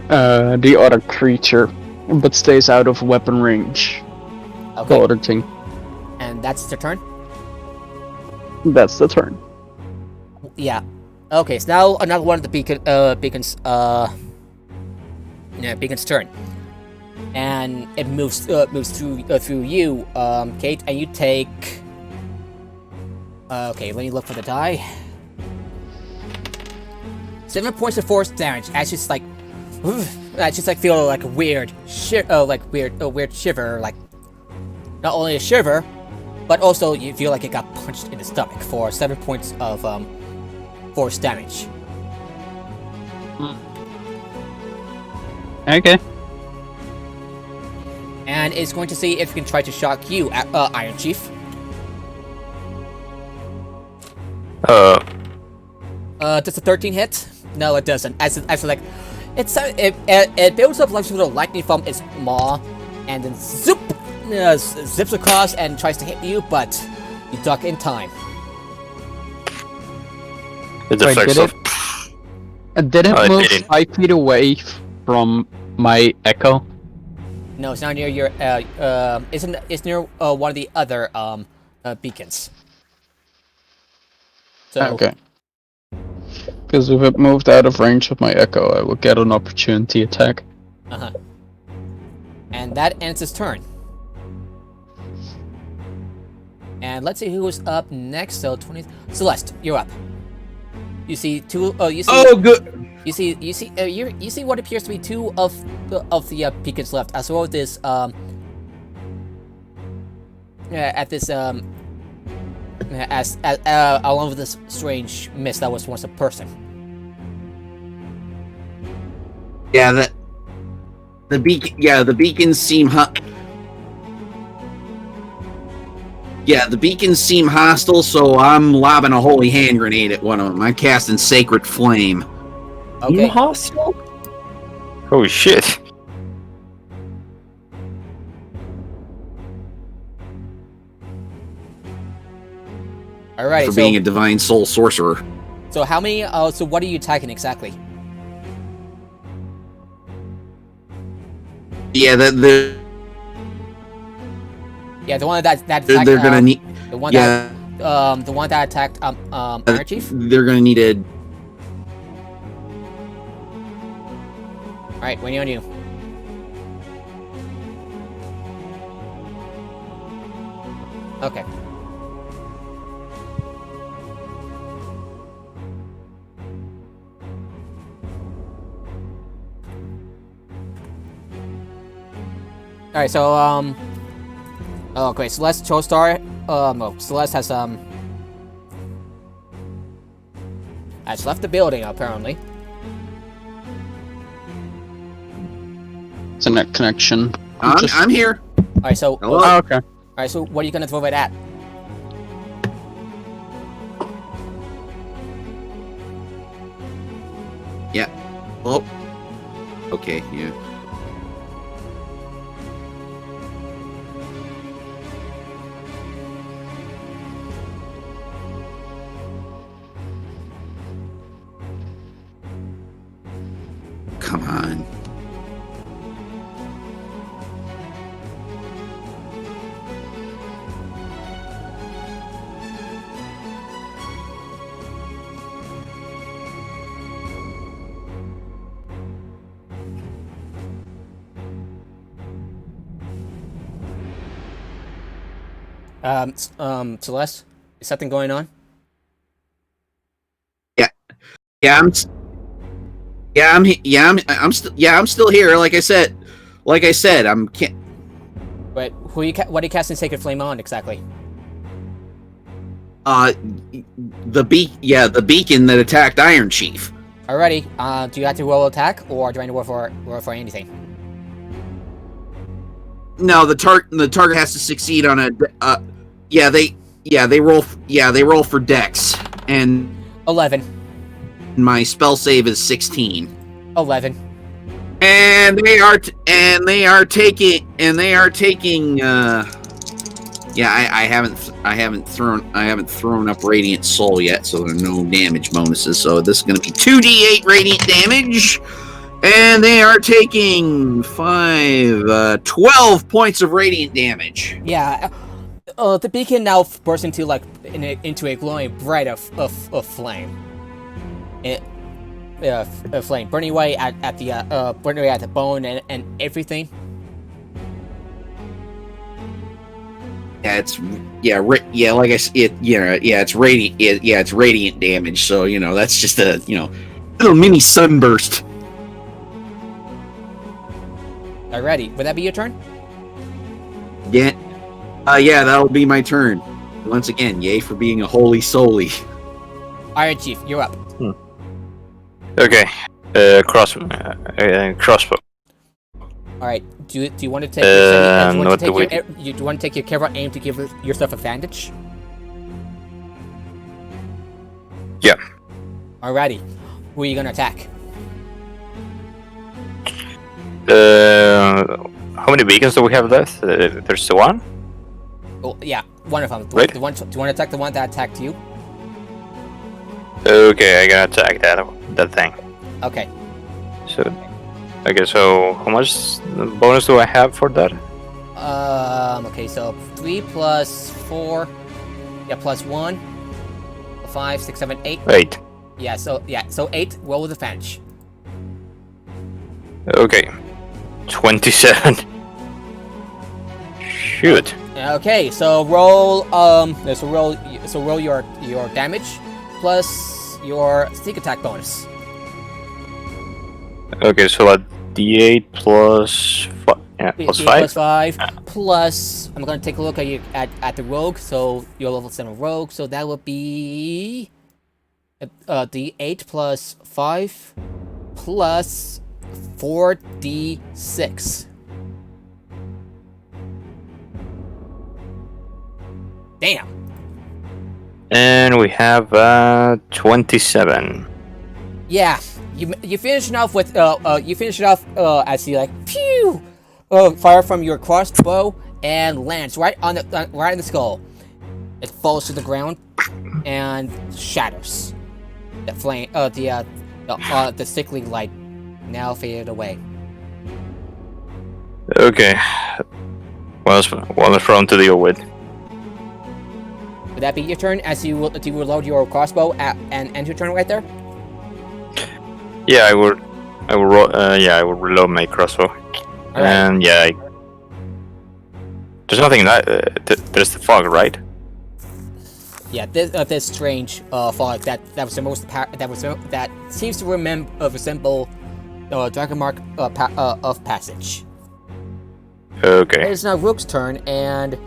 the other creature, but stays out of weapon range. Okay. The other thing. And that's their turn? That's the turn. Yeah. Okay, so now another one of the beacon's turn. And it moves through you, Kate, and you take... okay, let me look for the die. 7 points of force damage. I just feel a weird weird shiver, not only a shiver, but also you feel like it got punched in the stomach for 7 points of force damage. Okay. And it's going to see if it can try to shock you, Iron Chief. Does a 13 hit? No, it doesn't. It builds up like sort of lightning from its maw, and then zoop, zips across and tries to hit you, but you duck in time. It deflects off. Did it Oh, it move didn't. 5 feet away from my Echo? No, it's not near your. It's near one of the other beacons. So, Okay. Because if it moved out of range of my Echo, I will get an opportunity attack. And that ends his turn. And let's see who's up next. So 20. Celeste, you're up. You see two. Oh, you see. Oh, good. You see what appears to be two of the beacons left, as well as this at this as along with this strange mist that was once a person. Yeah, the beacon. Yeah, the beacons seem Yeah, the beacons seem hostile, so I'm lobbing a holy hand grenade at one of them. I'm casting Sacred Flame. Okay. You hostile? Oh shit. Alright. For being a Divine Soul Sorcerer. So how many? So what are you attacking exactly? Yeah, the one that attacked, they're gonna need. the one Yeah, that the one that attacked Iron Chief. they're gonna need a. All right, when on you. Okay. All right, so oh great, Celeste Star. No, Celeste has left the building apparently. It's a net connection. I'm here. All right, so Hello? Oh, okay. all right, so what are you gonna throw it at? Yeah. Oh. Okay. Yeah. Come on. Celeste, is something going on? I'm still here. Like I said, I'm can't. But what are you casting Sacred Flame on exactly? The beacon that attacked Iron Chief. Alrighty. Do you have to roll attack, or do I need to roll for anything? No, the target has to succeed on a. They roll for Dex, and 11. my spell save is 16. 11. And they are taking. I haven't thrown up Radiant Soul yet, so there are no damage bonuses. So this is going to be 2d8 Radiant damage, and they are taking 12 points of Radiant damage. Yeah. The beacon now bursts into into a glowing bright of flame. Flame burning away at the bone and everything. It's radiant. It's radiant damage. So that's just a little mini sunburst. Alrighty, would that be your turn? Yeah, that'll be my turn. Once again, yay for being a holy solely. Iron Chief, you're up. Okay. Crossbow. All right. Do you want to take? Do you want to take your careful aim to give yourself advantage? Yeah. Alrighty. Who are you gonna attack? How many beacons do we have left? There's one. Oh yeah, one of them. Right. Do you want to attack the one that attacked you? Okay, I gotta attack that thing. Okay. So how much bonus do I have for that? Okay, so 3 plus 4, plus 1, 5, 6, 7, 8. 8. So 8. Roll with advantage. Okay. 27. Shoot. Okay, so roll roll your damage plus your sneak attack bonus. Okay, so a D8 plus plus D8 5. plus 5 plus I'm gonna take a look at you at the rogue. So you're level 7 rogue, so that would be D8 plus 5 plus 4d6. Damn. And we have 27. Yeah, you finish it off with as you like pew, fire from your crossbow and lands right on the skull. It falls to the ground and shatters. The flame, the sickly light now faded away. Okay. Well, it's thrown to deal with. Would that be your turn as you reload your crossbow and end your turn right there? Yeah, I would reload my crossbow. Alright. And yeah, there's nothing that there's the fog, right? Yeah, this strange fog that seems to resemble the dragon mark of passage. Okay. It's now Rook's turn, and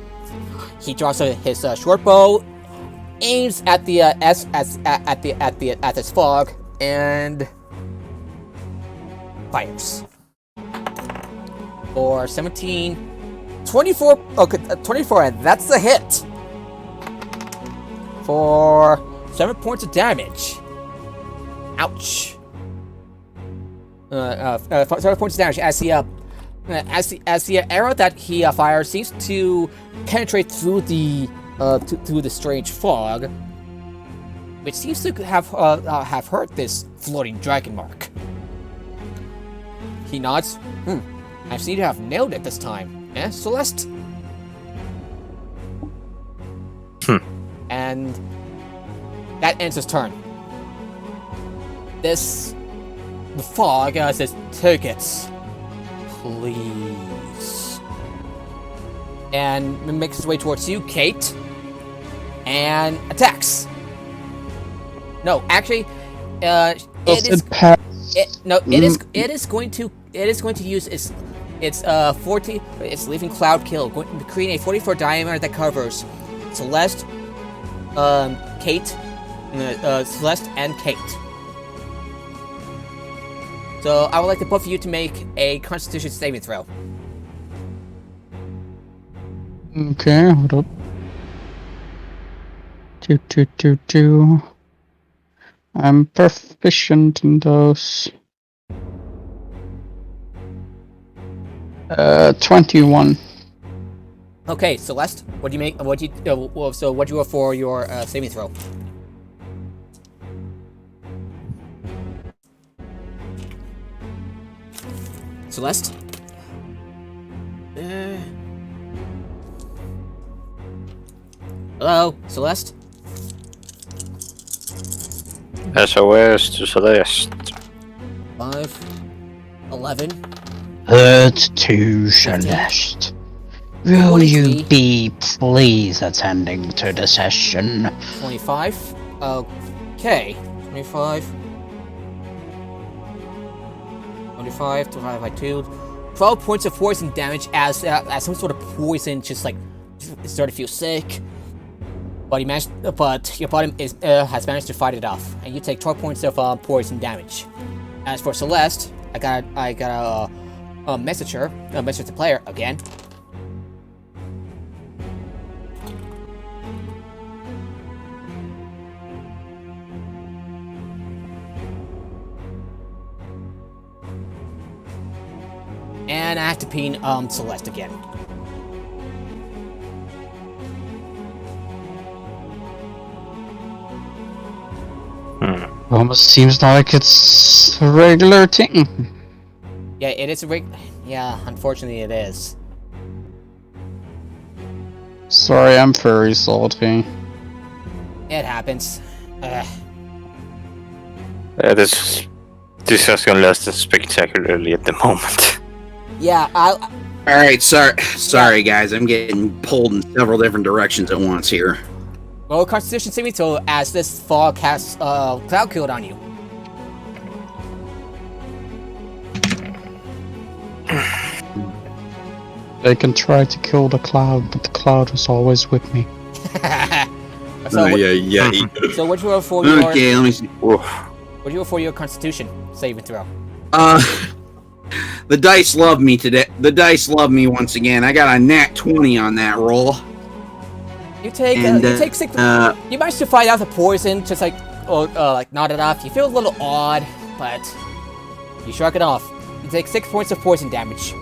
he draws his short bow, aims at the at this fog, and fires for 17, 24. Okay, 24, and that's a hit for 7 points of damage. Ouch. 7 points of damage as the arrow that he fires seems to penetrate through the strange fog, which seems to have hurt this floating dragon mark. He nods. I seem to have nailed it this time. Eh, Celeste? And that ends his turn. The fog says, "Take it, please," and makes his way towards you, Kate, and attacks. No, actually, it is going to use its 40. It's leaving cloud kill, creating a 44 diameter that covers Celeste, Kate, Celeste, and Kate. So I would like the both of you to make a Constitution saving throw. Okay, hold up. Do. I'm proficient in those. 21. Okay, Celeste, what do you make? What do you roll for your saving throw? Celeste? Hello, Celeste? SOS to Celeste. 5, 11. Hurt to Celeste. Will you 23. be please attending to the session? 25. Okay. 25. 25 divided by 2. 12 points of poison damage as some sort of poison just like started to feel sick. But your body has managed to fight it off, and you take 12 points of poison damage. As for Celeste, I got a message the player again. And I have to ping Celeste again. Almost seems like it's a regular thing. Yeah, it is a yeah, unfortunately it is. Sorry, I'm very salty. It happens. This has gonna last spectacularly at the moment. Yeah, All right, sorry guys, I'm getting pulled in several different directions at once here. Roll Constitution saving throw as this fog casts Cloud Shield on you. They can try to kill the cloud, but the cloud is always with me. So, yeah. so what you roll for your? Okay, let me see. What you roll for your Constitution saving throw? The dice love me today. The dice love me once again. I got a nat 20 on that roll. You take And, you take 6. You manage to fight out the poison, just like not enough. You feel a little odd, but you shrug it off. You take 6 points of poison damage.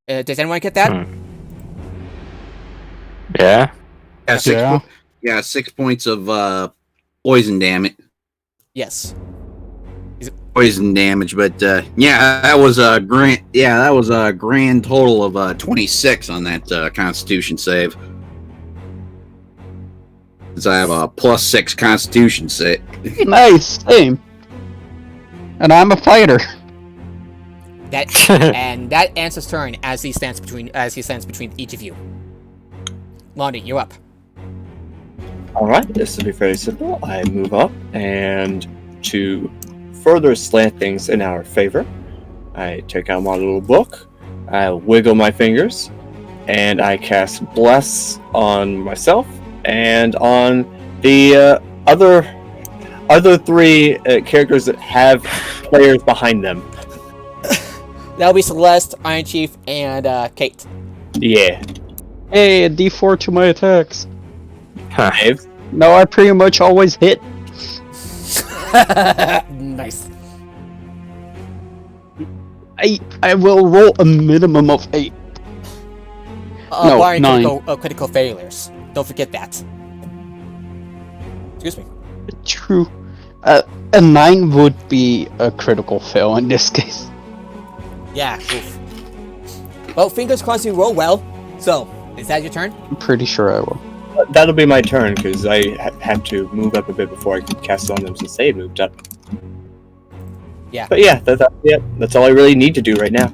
Does anyone get that? Yeah. Yeah, 6 points of poison damage. Yes. Poison damage, but yeah, that was a grand. Yeah, that was a grand total of 26 on that Constitution save. Since I have a +6 Constitution save. Nice, same. And I'm a fighter. That and that ends his turn as he stands between each of you. Lonnie, you're up. Alright, this will be very simple. I move up, and to further slant things in our favor, I take out my little book, I wiggle my fingers, and I cast Bless on myself and on the other 3 characters that have players behind them. That'll be Celeste, Iron Chief, and Kate. Yeah. Hey, a D4 to my attacks. Five. No, I pretty much always hit. Nice. I will roll a minimum of 8. No, barring 9. critical failures. Don't forget that. Excuse me. True. A 9 would be a critical fail in this case. Yeah. Oof. Well, fingers crossed you roll well. So, is that your turn? I'm pretty sure I will. That'll be my turn, because I had to move up a bit before I could cast on them since they had moved up. Yeah. But yeah, that's all I really need to do right now.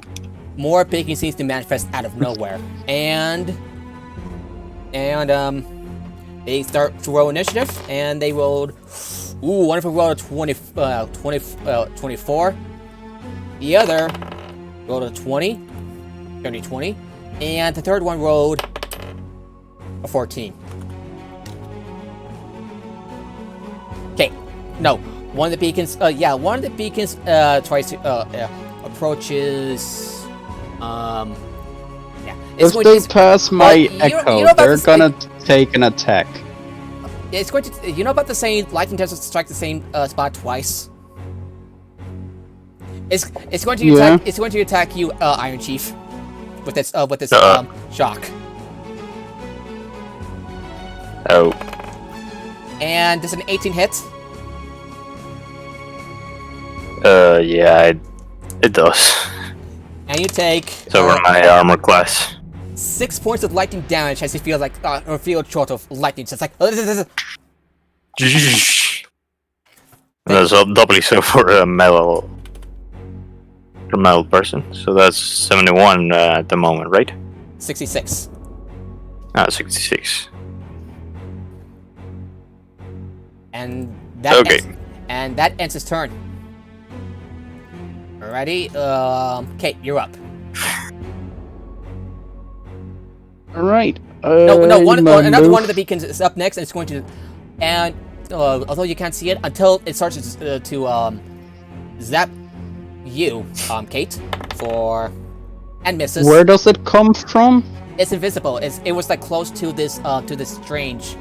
More baking seems to manifest out of nowhere, and they start to roll initiative, and they rolled. Ooh, one of them rolled a 24. The other rolled a 20, 20, and the third one rolled a 14. Okay, no, one of the beacons. One of the beacons tries to approaches. If they pass my echo, they're gonna take an attack. It's going to. You know about the saying, lightning doesn't strike the same spot twice. It's going to attack. It's going to attack you, Iron Chief, with this shock. Oh. And does an 18 hit? Yeah, it does. And you take. It's over my armor class. 6 points of lightning damage as you feel like or feel short of lightning. So it's like. That's doubly so for a metal person. So that's 71 at the moment, right? 66. 66. And that ends his turn. Alrighty, Kate, you're up. Alright. Another one of the beacons is up next, and it's going to, and although you can't see it until it starts to zap you, Kate, and misses. Where does it come from? It's invisible. It was like close to this strange.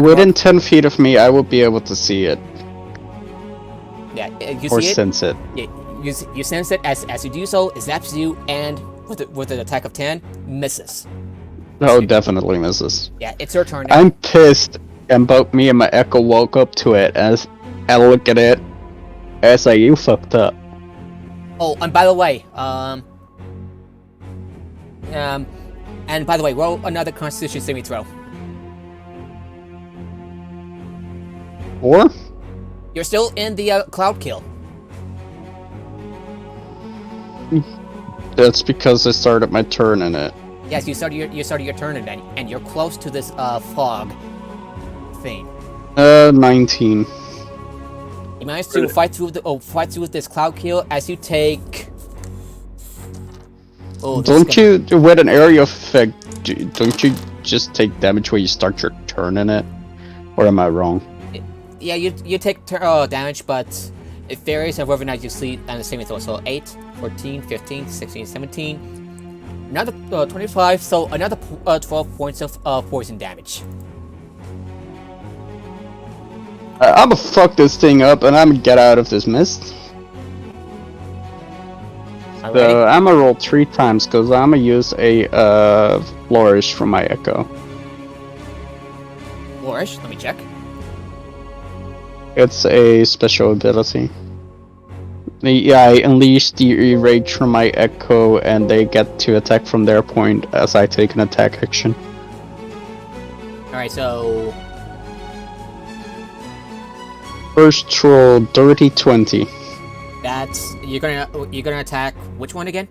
Within 10 feet of me, I will be able to see it. Yeah, you or see it. Sense it. Yeah, you sense it as you do so. It zaps you, and with an attack of 10, misses. Oh, definitely misses. Yeah, it's your turn now. I'm pissed, and both me and my echo woke up to it as I look at it. It's like, you fucked up. Oh, and by the way, roll another Constitution saving throw. 4? You're still in the cloud kill. That's because I started my turn in it. Yes, you started your turn and you're close to this fog thing. 19. You managed to fight through this cloud kill as you take. Oh, Don't you, with an area effect, don't you just take damage when you start your turn in it? Or am I wrong? Yeah, you take damage, but it varies on whether or not you sleep on the saving throw. So 8, 14, 15, 16, 17, another 25, so another 12 points of poison damage. I'ma fuck this thing up and I'ma get out of this mist. Alrighty. So I'ma roll 3 times because I'ma use a flourish from my echo. Flourish, let me check. It's a special ability. Yeah, I unleash the rage from my echo and they get to attack from their point as I take an attack action. Alright, so First roll, dirty 20. that's you're gonna attack which one again?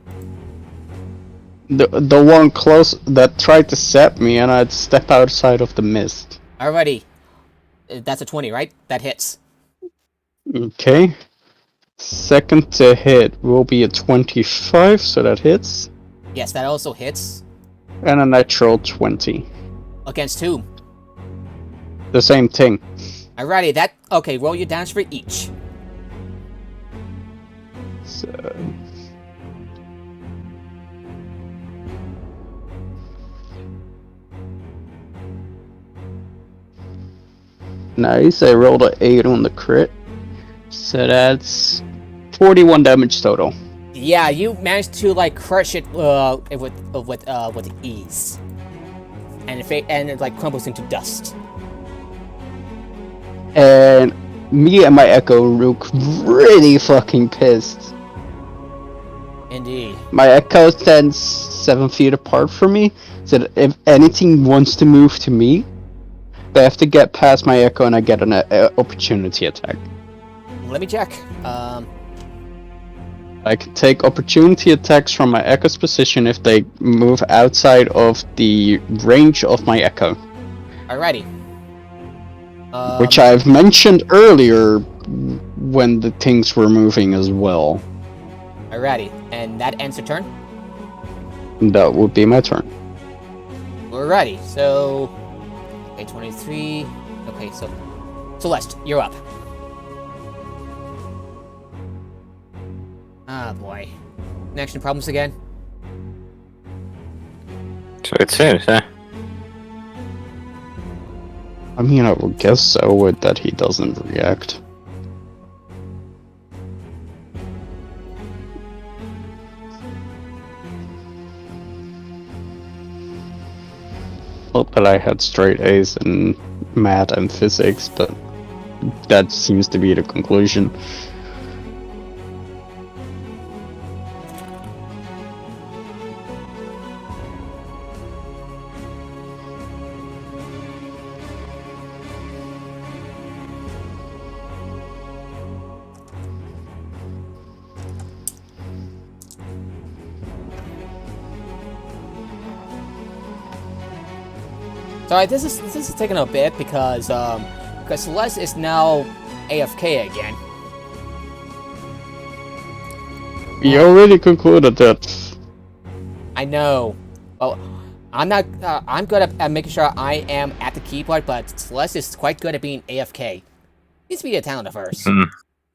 The one close that tried to set me and I'd step outside of the mist. Alrighty. That's a 20, right? That hits. Okay. Second to hit will be a 25, so that hits. Yes, that also hits. And a natural 20. Against whom? The same thing. Alrighty, that okay, roll your damage for each. So... Nice, I rolled an 8 on the crit. So that's 41 damage total. Yeah, you managed to like crush it with ease, and it like crumbles into dust. And me and my echo look really fucking pissed. Indeed. My echo stands 7 feet apart from me, so that if anything wants to move to me, they have to get past my echo and I get an opportunity attack. Let me check. I can take opportunity attacks from my echo's position if they move outside of the range of my echo. Alrighty. Which I've mentioned earlier when the things were moving as well. Alrighty, and that ends the turn. That would be my turn. Alrighty, so 23. Okay, so Celeste, you're up. Ah, boy. Connection problems again? So it seems, huh? I mean, I would guess so with that he doesn't react. Not that I had straight A's in math and physics, but that seems to be the conclusion. Sorry, this is taking a bit because Celeste is now AFK again. You already concluded that. I know. Well, I'm not. I'm good at making sure I am at the keyboard, but Celeste is quite good at being AFK. Needs to be a talent of hers.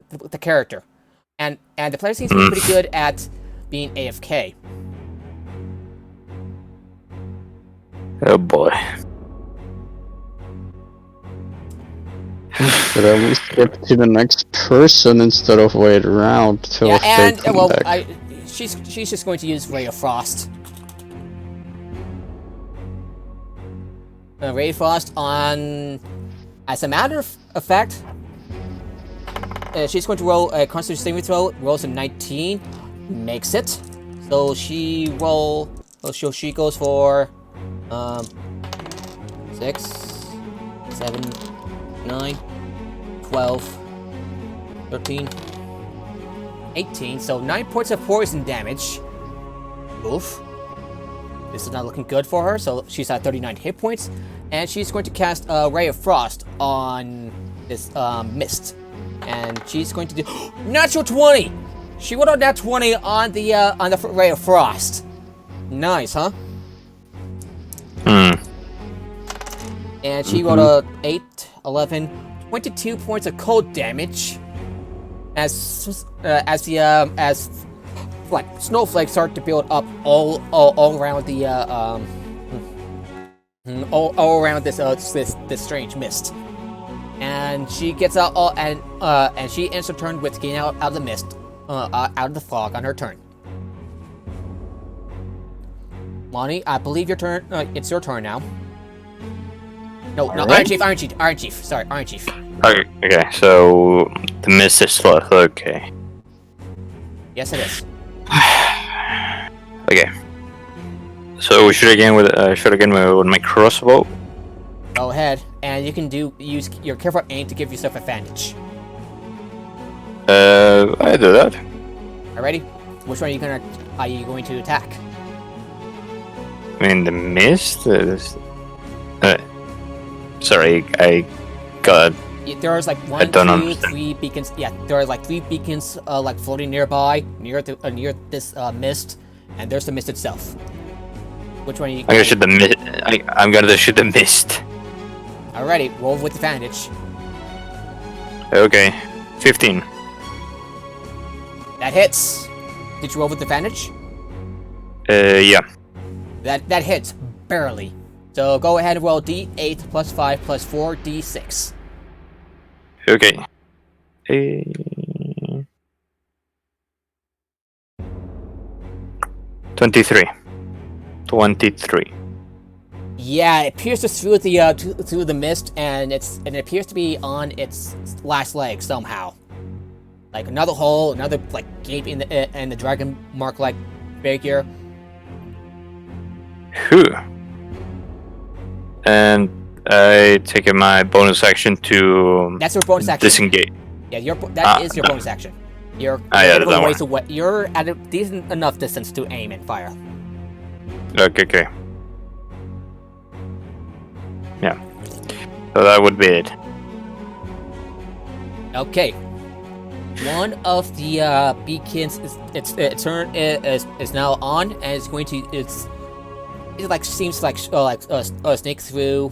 The character, and the player seems to be pretty good at being AFK. Oh boy. But I will skip to the next person instead of wait around till Yeah, they and come well, back. she's just going to use Ray of Frost. Ray of Frost on. As a matter of fact, she's going to roll a Constitution saving throw. Rolls a 19, makes it. So she roll. So she goes for 6, 7, 9, 12, 13, 18, so 9 points of poison damage. Oof. This is not looking good for her, so she's at 39 hit points, and she's going to cast a Ray of Frost on this mist. And she's going to do natural 20! She rolled a nat 20 on the Ray of Frost. Nice, huh? And she rolled a 8, 11, 22 points of cold damage. As like snowflakes start to build up all around the all around this strange mist. And she gets out and she ends her turn with getting out of the mist, out of the fog on her turn. Lonnie, I believe your turn. It's your turn now. No, Alright. Iron Chief. Sorry, Iron Chief. Okay, so the mist is left. Okay. Yes, it is. Okay. So shoot again with my crossbow. Go ahead, and you can use your careful aim to give yourself advantage. I do that. Alrighty, which one are you going to attack? I mean the mist. Sorry, I got. There's like I don't understand. 3 beacons. Yeah, there are like 3 beacons like floating nearby, near this mist, and there's the mist itself. Which one are you? I'm gonna shoot the mist. I'm gonna shoot the mist. Alrighty, roll with advantage. Okay, 15. That hits. Did you roll with advantage? Yeah. That hits barely. So go ahead and roll D8 plus 5 plus 4 D6. Okay. 23. 23. Yeah, it pierces through the mist, and it appears to be on its last leg somehow. Like another hole, another like gape in the dragon mark like figure. Whew. And I take my bonus action to That's your bonus action. disengage. Yeah, that is your bonus action. You're yeah, that ways one. away. You're at a decent enough distance to aim and fire. Okay. Yeah. So that would be it. Okay. One of the beacons its turn is now on, and it's going to it like seems like snake through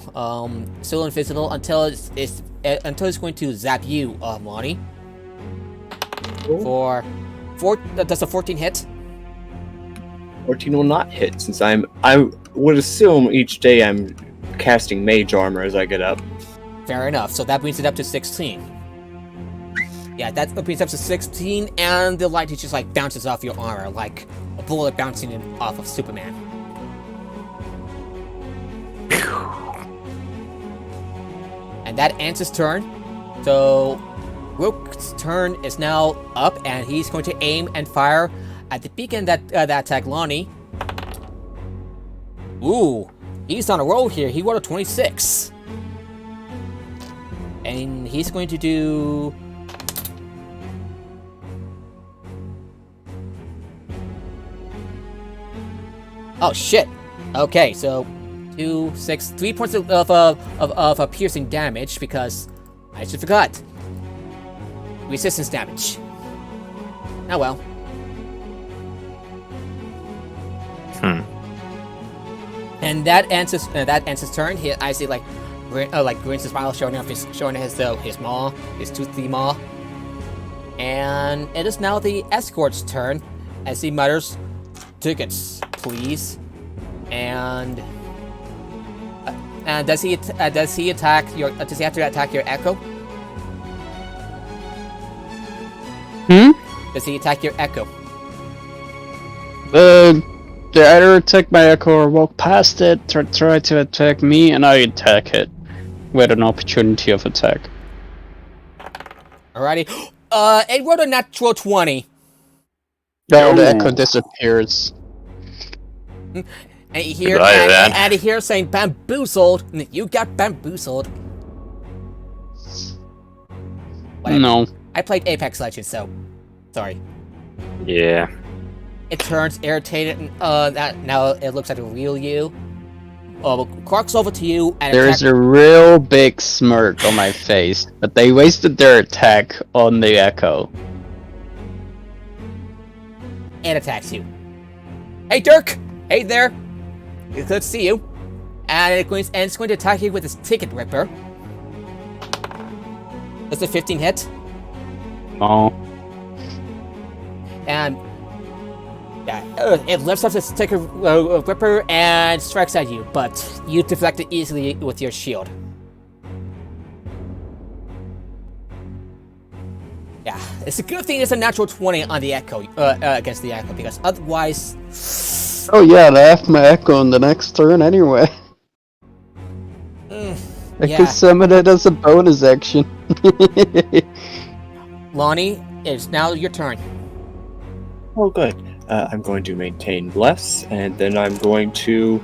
still invisible until it's going to zap you, Lonnie. For 4, does a 14 hit? 14 will not hit, since I would assume each day I'm casting mage armor as I get up. Fair enough. So that brings it up to 16. Yeah, that brings it up to 16, and the light just like bounces off your armor like a bullet bouncing off of Superman. And that ends his turn. So Rook's turn is now up, and he's going to aim and fire at the beacon that attacked Lonnie. Ooh, he's on a roll here. He rolled a 26. And he's going to do... Oh, shit. Okay, so 2, 6, 3 points of piercing damage, because I just forgot. Resistance damage. Oh well. And that ends his turn. I see like grins his smile, showing his maw, his toothy maw. And it is now the escort's turn, as he mutters, "Tickets, please." And does he attack your? Does he have to attack your echo? Does he attack your echo? They either attack my echo or walk past it, try to attack me, and I attack it with an opportunity of attack. Alrighty. It rolled a natural 20. No, the echo disappears. And you hear saying bamboozled. You got bamboozled. No. I played Apex Legends, so sorry. Yeah. It turns irritated, and that now it looks like a real you. Clark's over to you, and There's a real big smirk on my face, but they wasted their attack on the Echo. and attacks you. Hey, Dirk! Hey there! It's good to see you. And it's going to attack you with its Ticket Ripper. Does a 15 hit? Oh. And yeah, it lifts up its Ticket Ripper and strikes at you, but you deflect it easily with your shield. Yeah, it's a good thing it's a natural 20 on the Echo, against the Echo, because otherwise... Oh yeah, I have my Echo on the next turn anyway. I yeah. can summon it as a bonus action. Lonnie, it's now your turn. Oh, good. I'm going to maintain Bless, and then I'm going to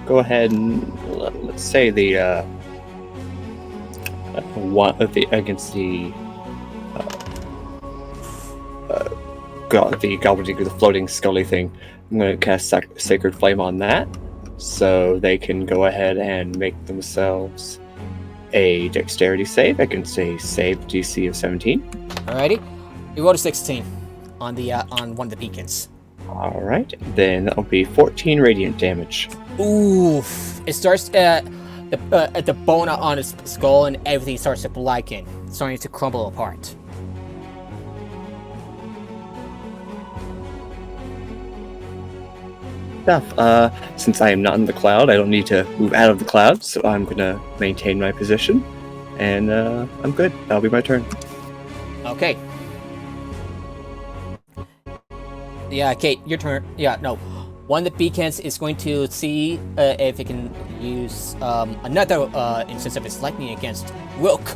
go ahead and let's say the one against the gobbledygook, the floating scully thing. I'm going to cast Sacred Flame on that, so they can go ahead and make themselves a Dexterity save against a save DC of 17. Alrighty, you rolled a 16 on the on one of the beacons. All right, then that'll be 14 radiant damage. Oof! It starts at the bone on its skull, and everything starts to blacken, starting to crumble apart. Since I am not in the cloud, I don't need to move out of the cloud, so I'm gonna maintain my position, and I'm good. That'll be my turn. Okay. Yeah, Kate, your turn. Yeah, no. One of the beacons is going to see if it can use another instance of its lightning against Wilk.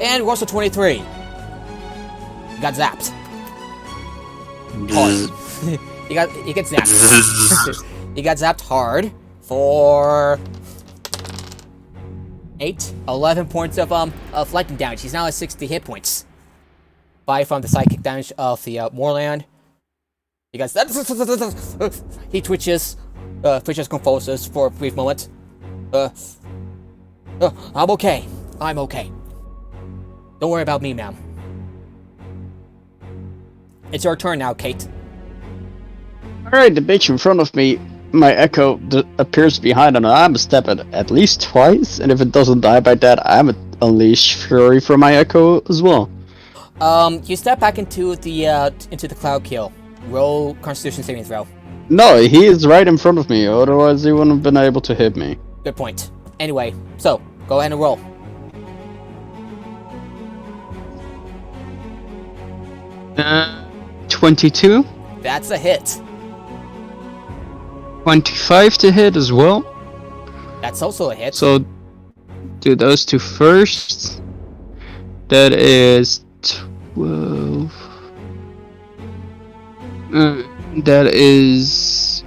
And rolls a 23. You got zapped. Hard. You get zapped. You got zapped hard for 11 points of lightning damage. He's now at 60 hit points. 5 from the psychic damage of the Moorland. He got he twitches convulses for a brief moment. I'm okay. I'm okay. Don't worry about me, ma'am. It's your turn now, Kate. Alright, the bitch in front of me, my Echo appears behind and I'm a step at least twice, and if it doesn't die by that, I'm unleash fury from my Echo as well. You step back into the cloud kill. Roll Constitution saving throw. No, he is right in front of me, otherwise he wouldn't have been able to hit me. Good point. Anyway, so go ahead and roll. Uh, 22. That's a hit. 25 to hit as well. That's also a hit. So, do those two first. That is 12. That is...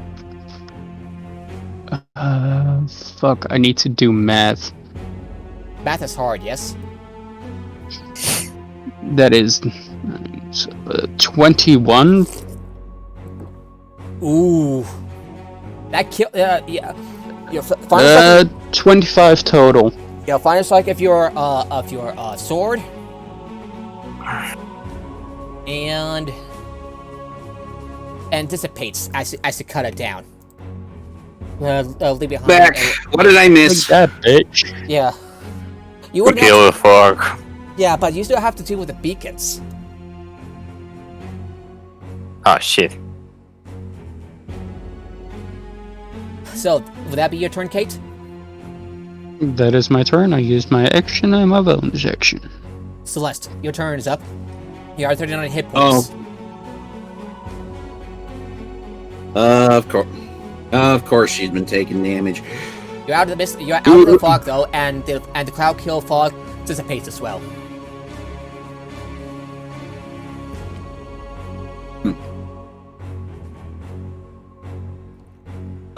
fuck, I need to do math. Math is hard, yes? That is... 21? Ooh. That kill... yeah. Your final strike... 25 total. Yeah, final strike of your sword. And dissipates as you cut it down. Leave behind. Back. What did I miss? Like that, bitch. Yeah. You would Kill the frog. Yeah, but you still have to deal with the beacons. Oh shit. So, would that be your turn, Kate? That is my turn. I used my action and my bonus action. Celeste, your turn is up. You are 39 hit points. Of course she's been taking damage. You're out of the mist. You're out of the fog though, and the cloud kill fog dissipates as well.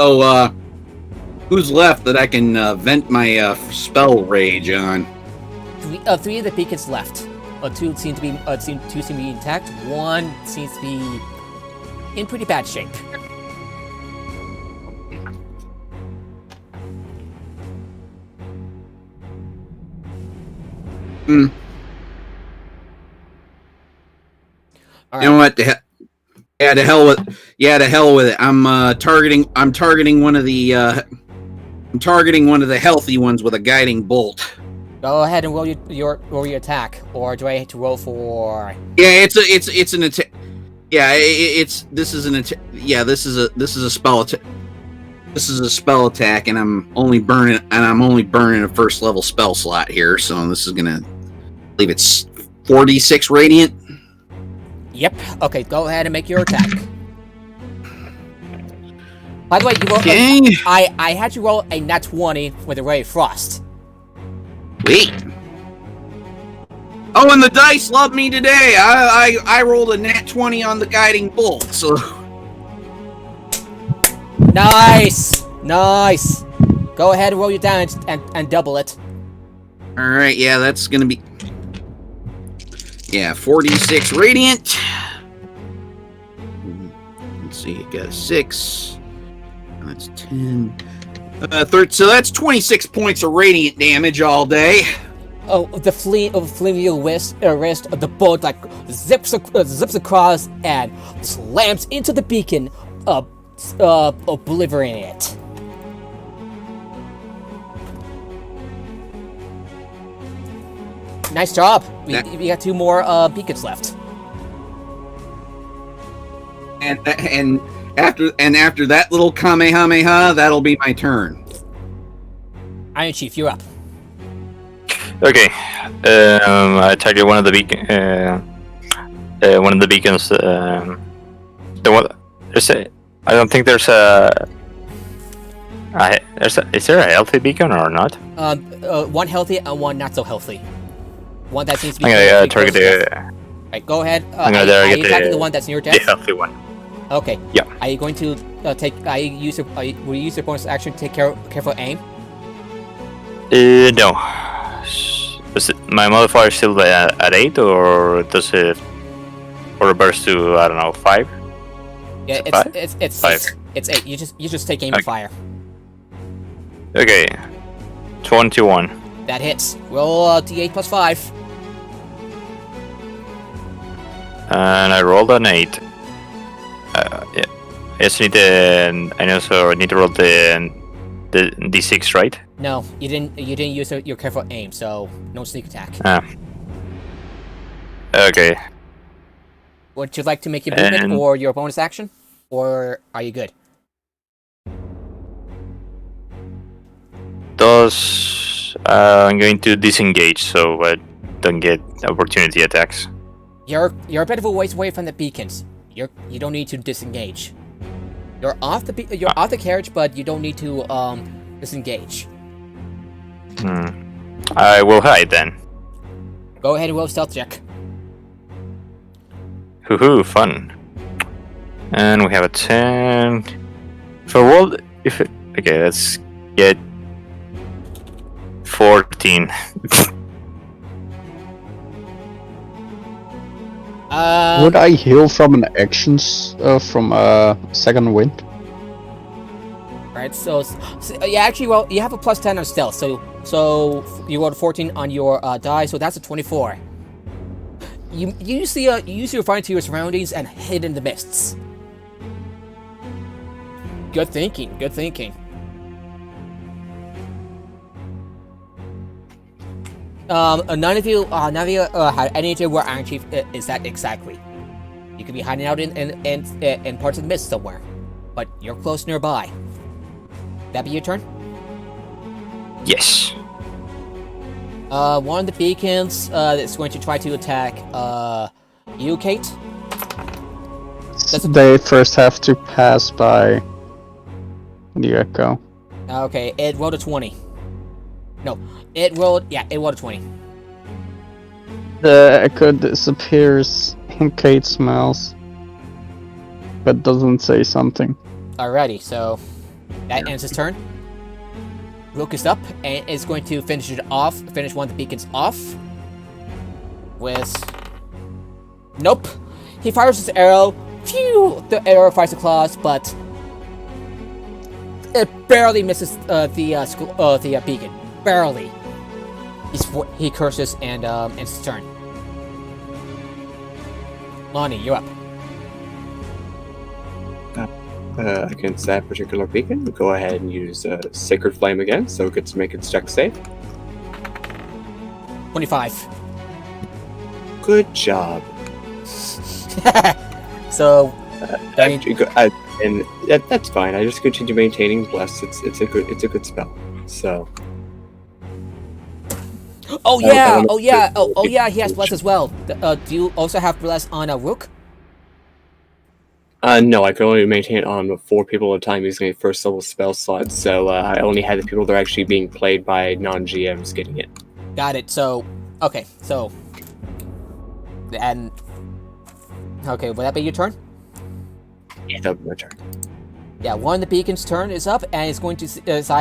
So, who's left that I can vent my spell rage on? Three of the beacons left. two seem to be intact. One seems to be in pretty bad shape. Hmm. All You know right. what? Yeah, to hell with it. I'm targeting one of the healthy ones with a guiding bolt. Go ahead and roll your attack, or do I have to roll for? Yeah, it's an attack. Yeah, this is a spell attack. This is a spell attack, and I'm only burning a first level spell slot here. So this is gonna, I believe it's 4d6 radiant. Yep. Okay. Go ahead and make your attack. By the way, you roll. Okay. I had you roll a nat 20 with a ray of frost. Wait. Oh, and the dice love me today. I rolled a nat 20 on the guiding bolt. So Nice. Go ahead and roll your damage and double it. all right, yeah, that's gonna be 4d6 radiant. Let's see, you got a 6. That's 10. So that's 26 points of radiant damage all day. Oh, the fleeing wrist of the bolt like zips across and slams into the beacon, obliterating it. Nice job. We got 2 more beacons left. And after that little kamehameha, that'll be my turn. Iron Chief, you're up. Okay. I target one of the beacons. The one. I don't think there's a. Is there a healthy beacon or not? One healthy and one not so healthy. One that seems to be. I'm gonna target the. Right, go ahead. I'm gonna target are you attacking the one that's near the death? healthy one. Okay. Yeah. Are you going to will you use your bonus action to take careful aim? No. My modifier still at 8, or does it reverse to, I don't know, 5? Yeah, it's 5. 8. It's 8. You just take aim and fire. Okay. 21. That hits. Roll d8 plus 5. And I rolled an 8. Yeah. Yes, I need to roll the d6, right? No, you didn't use your careful aim, so no sneak attack. Okay. Would you like to make your movement or your bonus action? Or are you good? I'm going to disengage so I don't get opportunity attacks. You're a bit of a ways away from the beacons. You don't need to disengage. You're off the carriage, but you don't need to disengage. I will hide then. Go ahead and roll stealth check. Hoo-hoo, fun. And we have a 10. Okay, let's get 14. Would I heal from an actions from second wind? Right, so yeah, actually, well, you have a plus 10 on stealth, so you rolled a 14 on your die, so that's a 24. You use your fire to your surroundings and hid in the mists. Good thinking. None of you had any idea where Iron Chief is at exactly. You could be hiding out in parts of the mist somewhere, but you're close nearby. That be your turn? Yes. One of the beacons is going to try to attack you, Kate. They first have to pass by the echo. Okay, it rolled a 20. No, it rolled a 20. The echo disappears in Kate's mouth, but doesn't say something. Alrighty, so that ends his turn. Rook is up and is going to finish one of the beacons off. with... Nope. He fires his arrow. Phew! The arrow finds the claws, but it barely misses the beacon. Barely. He curses and ends his turn. Lonnie, you're up. Against that particular beacon, go ahead and use Sacred Flame again, so it gets to make its check save. 25. Good job. So, and that's fine. I just continue maintaining Bless. It's a good spell. So. Oh yeah, he has Bless as well. Do you also have Bless on a Rook? No, I can only maintain it on 4 people at a time using a first level spell slot, so I only had the people that are actually being played by non-GMs getting it. Got it. So, okay, so... And... Okay, will that be your turn? Yeah, that'll be my turn. Yeah, one of the beacon's turn is up, and it's going to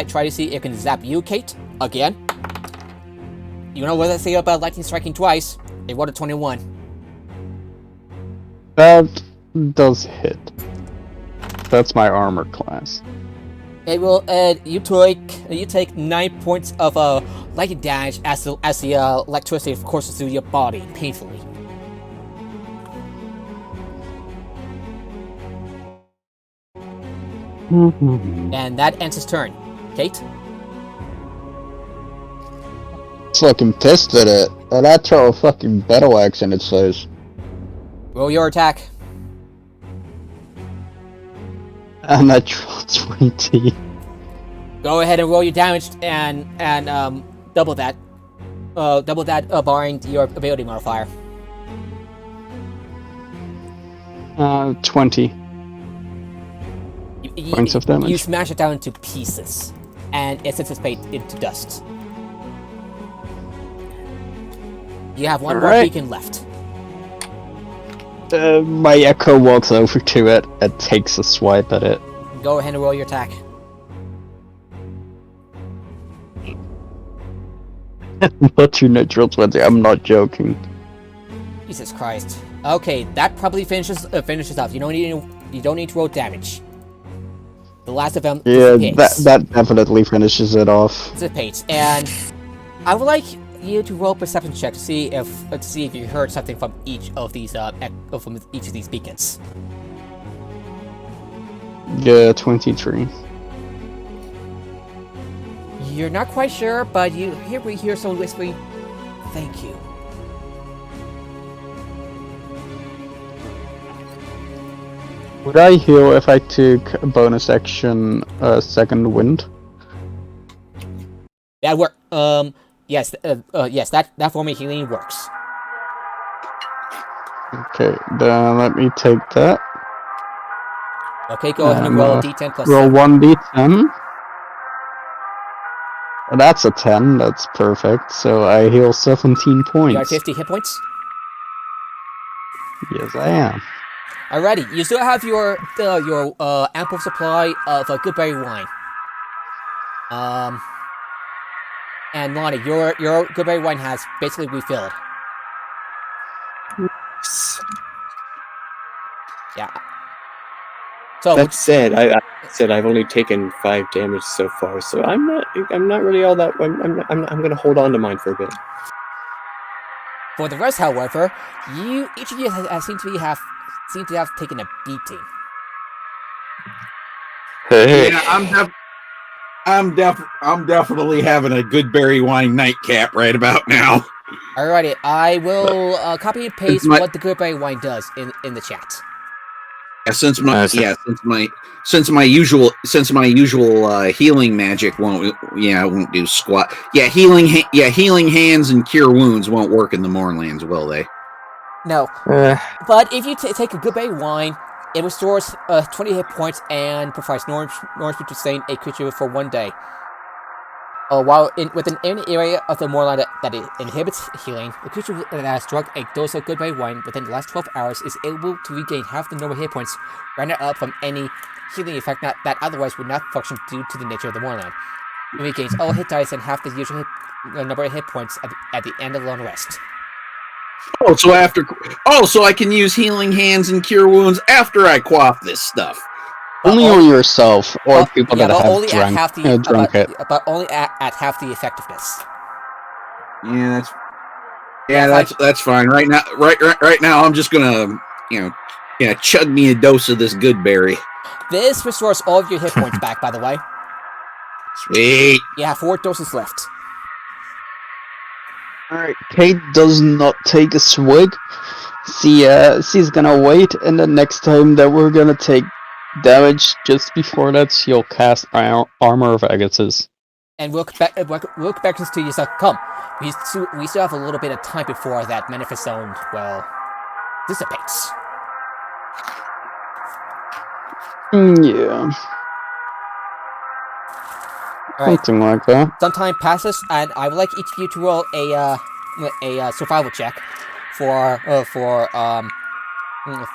try to see if it can zap you, Kate, again. You know what I say about lightning striking twice? It rolled a 21. That does hit. That's my armor class. It will. You take 9 points of lightning damage as the electricity courses through your body painfully. And that ends his turn. Kate? Fucking pissed at it. And I throw a fucking battle axe in its face. Roll your attack. And I draw 20. Go ahead and roll your damage and double that. Barring your ability modifier. 20 points of damage. You smash it down into pieces, and it dissipates into dust. You have one more beacon left. My echo walks over to it and takes a swipe at it. Go ahead and roll your attack. Not your natural 20, I'm not joking. Jesus Christ. Okay, that probably finishes off. You don't need to roll damage. The last of them dissipates. that definitely finishes it off. Dissipates, and I would like you to roll a perception check to see if you heard something from each of these beacons. Yeah, 23. You're not quite sure, but we hear someone whispering, "Thank you." Would I heal if I took a bonus action, second wind? That work. Yes. Yes. That form of healing works. Okay, then let me take that. Okay, go ahead and roll a d10 plus. Roll 1d10. That's a 10. That's perfect. So I heal 17 points. You are 50 hit points. Yes, I am. Alrighty, you still have your ample supply of goodberry wine. And Lonnie, your goodberry wine has basically refilled. Yeah. So that said, I've only taken 5 damage so far, so I'm not really all that. I'm gonna hold on to mine for a bit. For the rest, however, each of you seem to have taken a beating. Yeah, I'm definitely having a good berry wine nightcap right about now. Alrighty, I will copy and paste what the goodberry wine does in the chat. Yeah, since my usual healing magic won't do squat. Yeah, healing hands and cure wounds won't work in the Moorlands, will they? No. But if you take a goodberry wine, it restores 20 hit points and provides nourishment to sustain a creature for 1 day. While within any area of the Moorland that it inhibits healing, the creature that has drunk a dose of goodberry wine within the last 12 hours is able to regain half the normal hit points rounded up from any healing effect that otherwise would not function due to the nature of the Moorland. It regains all hit dice and half the usual number of hit points at the end of the long rest. Oh, so I can use healing hands and cure wounds after I quaff this stuff. Only on yourself or people yeah, that but have only drunk, at half the drunk it. but only at half the effectiveness. That's fine. Right now, I'm just gonna chug me a dose of this good berry. This restores all of your hit points back, by the way. Sweet. You have 4 doses left. Alright, Kate does not take a swig. She's gonna wait, and the next time that we're gonna take damage, just before that, she'll cast Armor of Agathis. And Wilk beckons to you, so come. We still have a little bit of time before that Manifest Zone, well, dissipates. Yeah. Alright. Something like that. Some time passes, and I would like each of you to roll a survival check for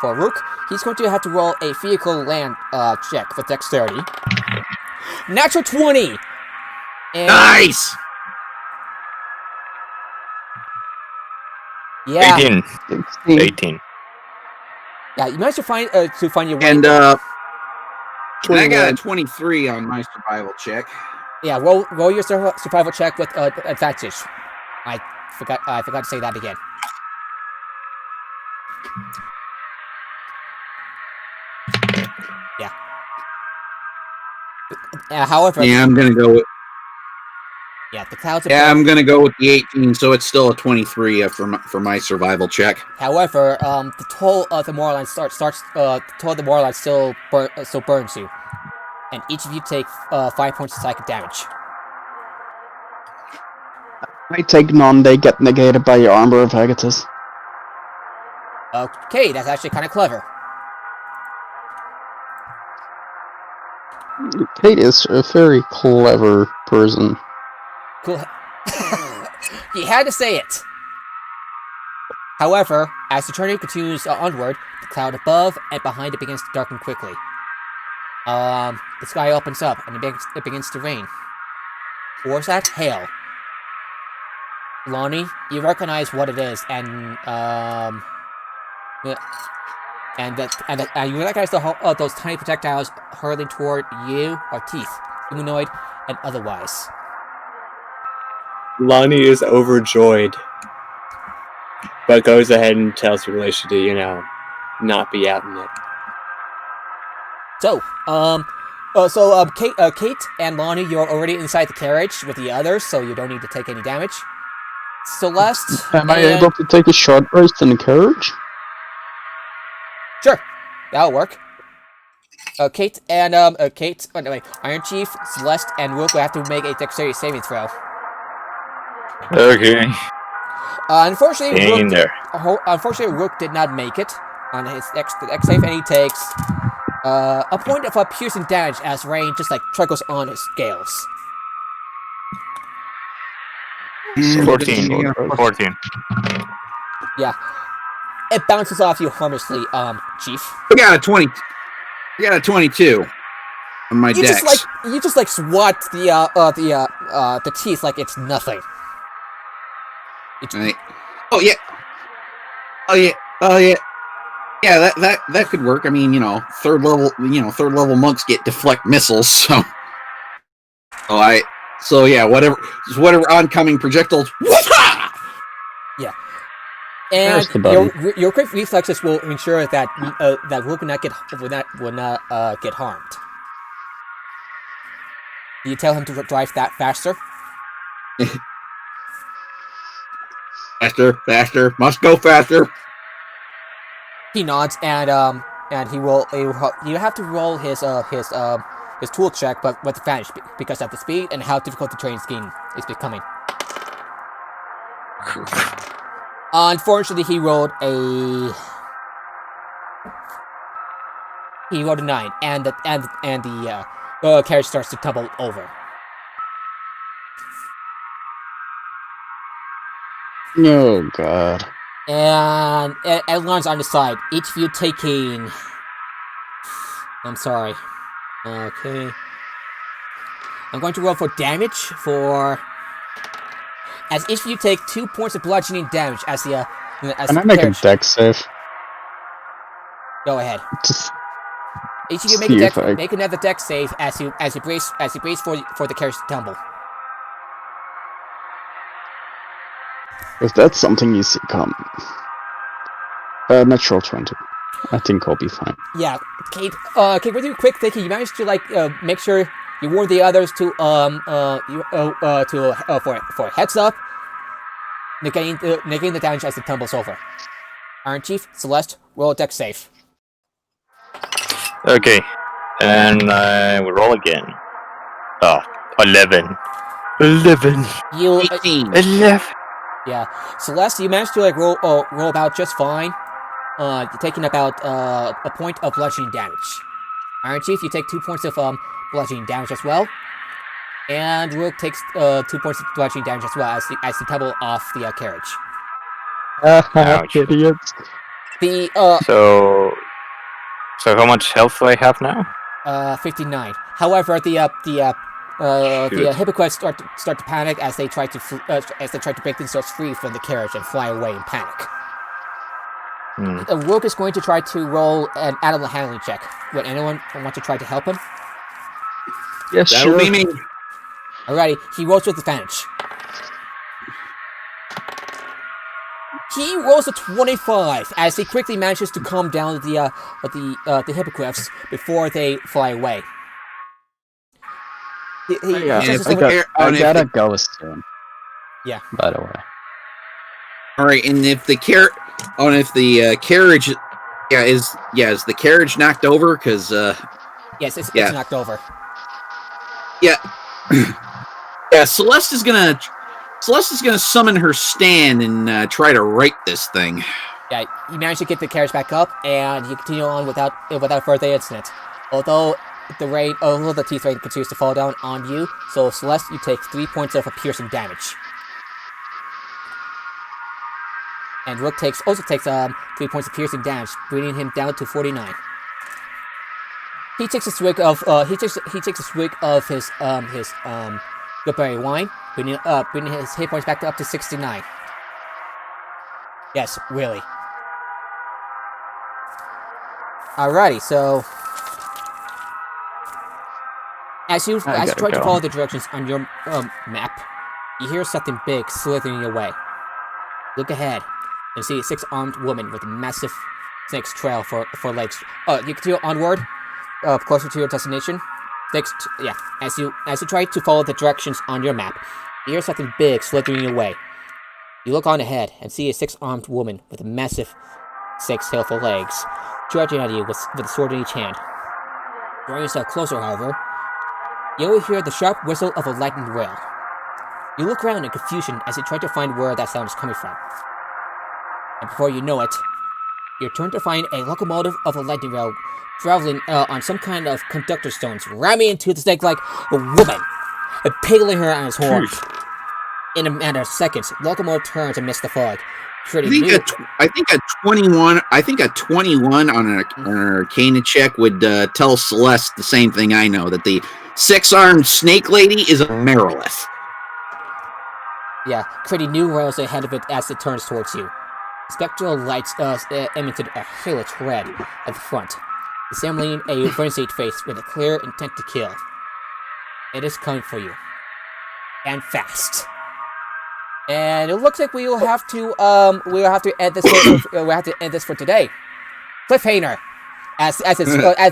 Rook. He's going to have to roll a vehicle land check with dexterity. Natural 20. And Nice. yeah, 18. 16. 18. yeah, you managed to find your way. And I got 21. a 23 on my survival check. Yeah, roll your survival check with advantage. I forgot to say that again. Yeah. However, Yeah, I'm gonna go with. yeah, the clouds. Yeah, I'm gonna go with the 18, so it's still a 23 for my survival check. However, the toll of the Moorland the toll of the Moorland still burns you, and each of you take 5 points of psychic damage. I take none, they get negated by your Armor of Agathis. Okay, that's actually kind of clever. Kate is a very clever person. Cool. He had to say it. However, as the journey continues onward, the cloud above and behind it begins to darken quickly. The sky opens up and it begins to rain. Or is that hail? Lonnie, you recognize what it is, and you recognize those tiny projectiles hurling toward you are teeth, humanoid and otherwise. Lonnie is overjoyed, but goes ahead and tells Relatia to, not be out in it. So, Kate and Lonnie, you're already inside the carriage with the others, so you don't need to take any damage. Celeste, Am I able to take a short rest in the carriage? Sure, that'll work. Kate and Iron Chief, Celeste, and Rook will have to make a dexterity saving throw. Okay. Unfortunately, In Rook did not make it on his X save, and he takes a point of piercing damage as rain just trickles on his scales. 14. 14. Yeah, it bounces off you harmlessly, Chief. I got a 20. I got a 22 on my dex. You just swat the teeth like it's nothing. Right. Oh yeah. Yeah, that could work. I mean, third level monks get deflect missiles, so. So yeah, whatever oncoming projectiles. Yeah. And your quick reflexes will ensure that Rook will not get harmed. Do you tell him to drive that faster? Faster, must go faster. He nods, and you have to roll his tool check, but with advantage because of the speed and how difficult the train scheme is becoming. Unfortunately, he rolled a 9, and the carriage starts to tumble over. Oh god. And Eberron's on the side. Each of you taking. I'm sorry. Okay. I'm going to roll for damage as each of you take 2 points of bludgeoning damage as the As Can I the make a carriage- deck save? Go ahead. Just Each of you see if I- make another deck save as you brace for the carriage to tumble. if that's something you see come. Natural 20. I think I'll be fine. Yeah, Kate. Kate, with your quick thinking, you managed to make sure you warn the others to for a heads up, negating the damage as it tumbles over. Iron Chief, Celeste, roll a deck save. Okay. And we roll again. Oh, 11. 11. You 18. 11. yeah, Celeste, you managed to roll about just fine. You're taking about a point of bludgeoning damage. Iron Chief, you take 2 points of bludgeoning damage as well. And Rook takes 2 points of bludgeoning damage as well as you tumble off the carriage. Ouch. Idiots. The So how much health do I have now? 59. However, the Shoot. hypocrites start to panic as they try to break themselves free from the carriage and fly away in panic. Rook is going to try to roll an animal handling check. Would anyone want to try to help him? Yeah, That'll sure. be me. Alrighty, he rolls with advantage. He rolls a 25 as he quickly manages to calm down the hippogriffs before they fly away. Yeah, says if something- I if gotta the- go soon. Yeah. By the way. All right, and if the carriage, is the carriage knocked over? Because yes, it's Yeah. knocked over. yeah, Celeste is gonna summon her stand and try to right this thing. Yeah, you manage to get the carriage back up, and you continue on without further incident. Although the teeth rain continues to fall down on you, so Celeste, you take 3 points of piercing damage. And Rook also takes 3 points of piercing damage, bringing him down to 49. He takes a swig of his goodberry wine, bringing his hit points back up to 69. Yes, really. Alrighty, so as you gotta try to go. follow the directions on your map, you hear something big slithering away. Look ahead and see a 6-armed woman with a massive snake's trail for legs. You continue onward, closer to your destination. As you try to follow the directions on your map, you hear something big slithering away. You look on ahead and see a 6-armed woman with a massive snake's tail for legs, charging at you with a sword in each hand. Drawing yourself closer, however, you will hear the sharp whistle of a lightning rail. You look around in confusion as you try to find where that sound is coming from. And before you know it, you turn to find a locomotive of a lightning rail traveling on some kind of conductor stones, ramming into the snake like a woman, impaling her on its horn. In a matter of seconds, the locomotive turns amidst the fog. Pretty new. I think a 21 on an Arcana check would tell Celeste the same thing I know, that the 6-armed snake lady is a Merilith. Yeah, pretty new rails ahead of it as it turns towards you. Spectral lights emitted a hellish red at the front, resembling a frenzied face with a clear intent to kill. It is coming for you. And fast. And it looks like we will have to end this for today. Cliffhanger, as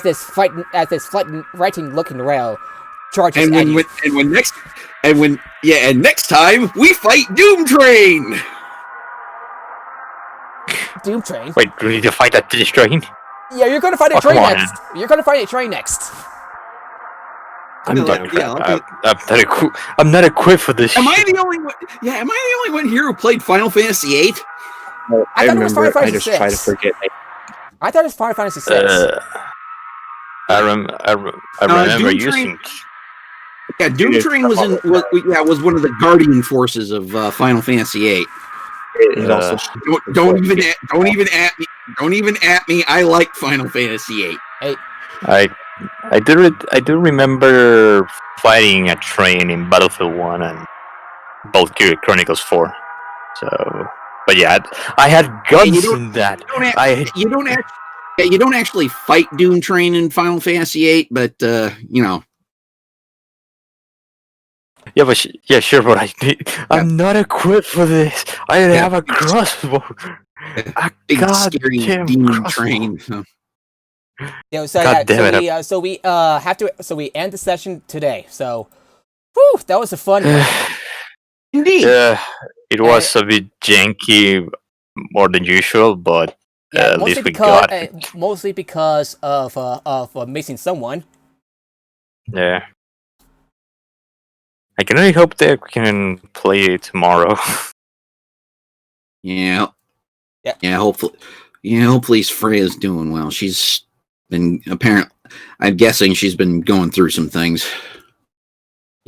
this frightened looking rail charges at you. And next time we fight Doom Train. Doom Train. Wait, do we need to fight that train? Yeah, you're gonna find a Oh, train come on. next. You're gonna find a train next. I'm Yeah, done. yeah, okay. I'm not equipped for this. Am I shit. the only one? Yeah, am I the only one here who played Final Fantasy VIII? I thought it was Final I Fantasy just try to VI. forget. I thought it was Final Fantasy VI. I remember Doom using. Yeah, Doom Train was one of the guardian forces of Final Fantasy VIII. It is also Don't even at me. I like Final Fantasy VIII. I do remember fighting a train in Battlefield 1 and Valkyrie Chronicles 4. So But yeah, I had guns you don't- in that. You don't actually fight Doom Train in Final Fantasy VIII, but you know. Yeah, but yeah, sure, but I'm not equipped for this. I have a crossbow. A Big scary goddamn demon crossbow. train. So. So God damn it. we have to we end the session today. So, whew, that was a fun one. Indeed. Yeah, it was a bit janky, more than usual, but at least we got it. Mostly because of missing someone. Yeah. I can only hope that we can play it tomorrow. Yeah. Yeah. Yeah. Hopefully Freya's doing well. She's been I'm guessing she's been going through some things.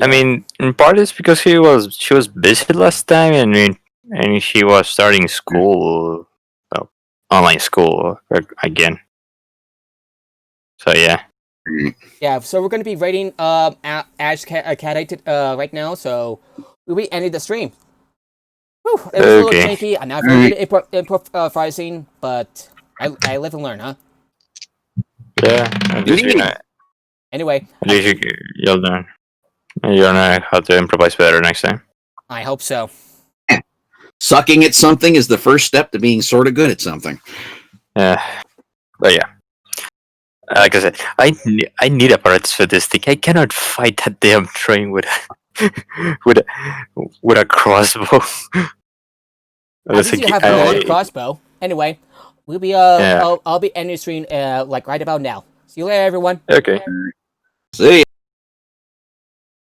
I mean, in part it's because she was busy last time, and she was starting school, online school again. So yeah. Yeah, so we're going to be rating Ash Cat right now, so we'll be ending the stream. Whew, it was a little janky. I'm not very good at improvising, but I live and learn, huh? Yeah, at least Anyway. At least you'll learn. You'll know how to improvise better next time. I hope so. Sucking at something is the first step to being sort of good at something. But yeah. Like I said, I need apparatus for this thing. I cannot fight that damn train with a crossbow. At least you have a crossbow. Anyway, we'll be I'll be ending the stream like right about now. See you later, everyone. Okay. See ya.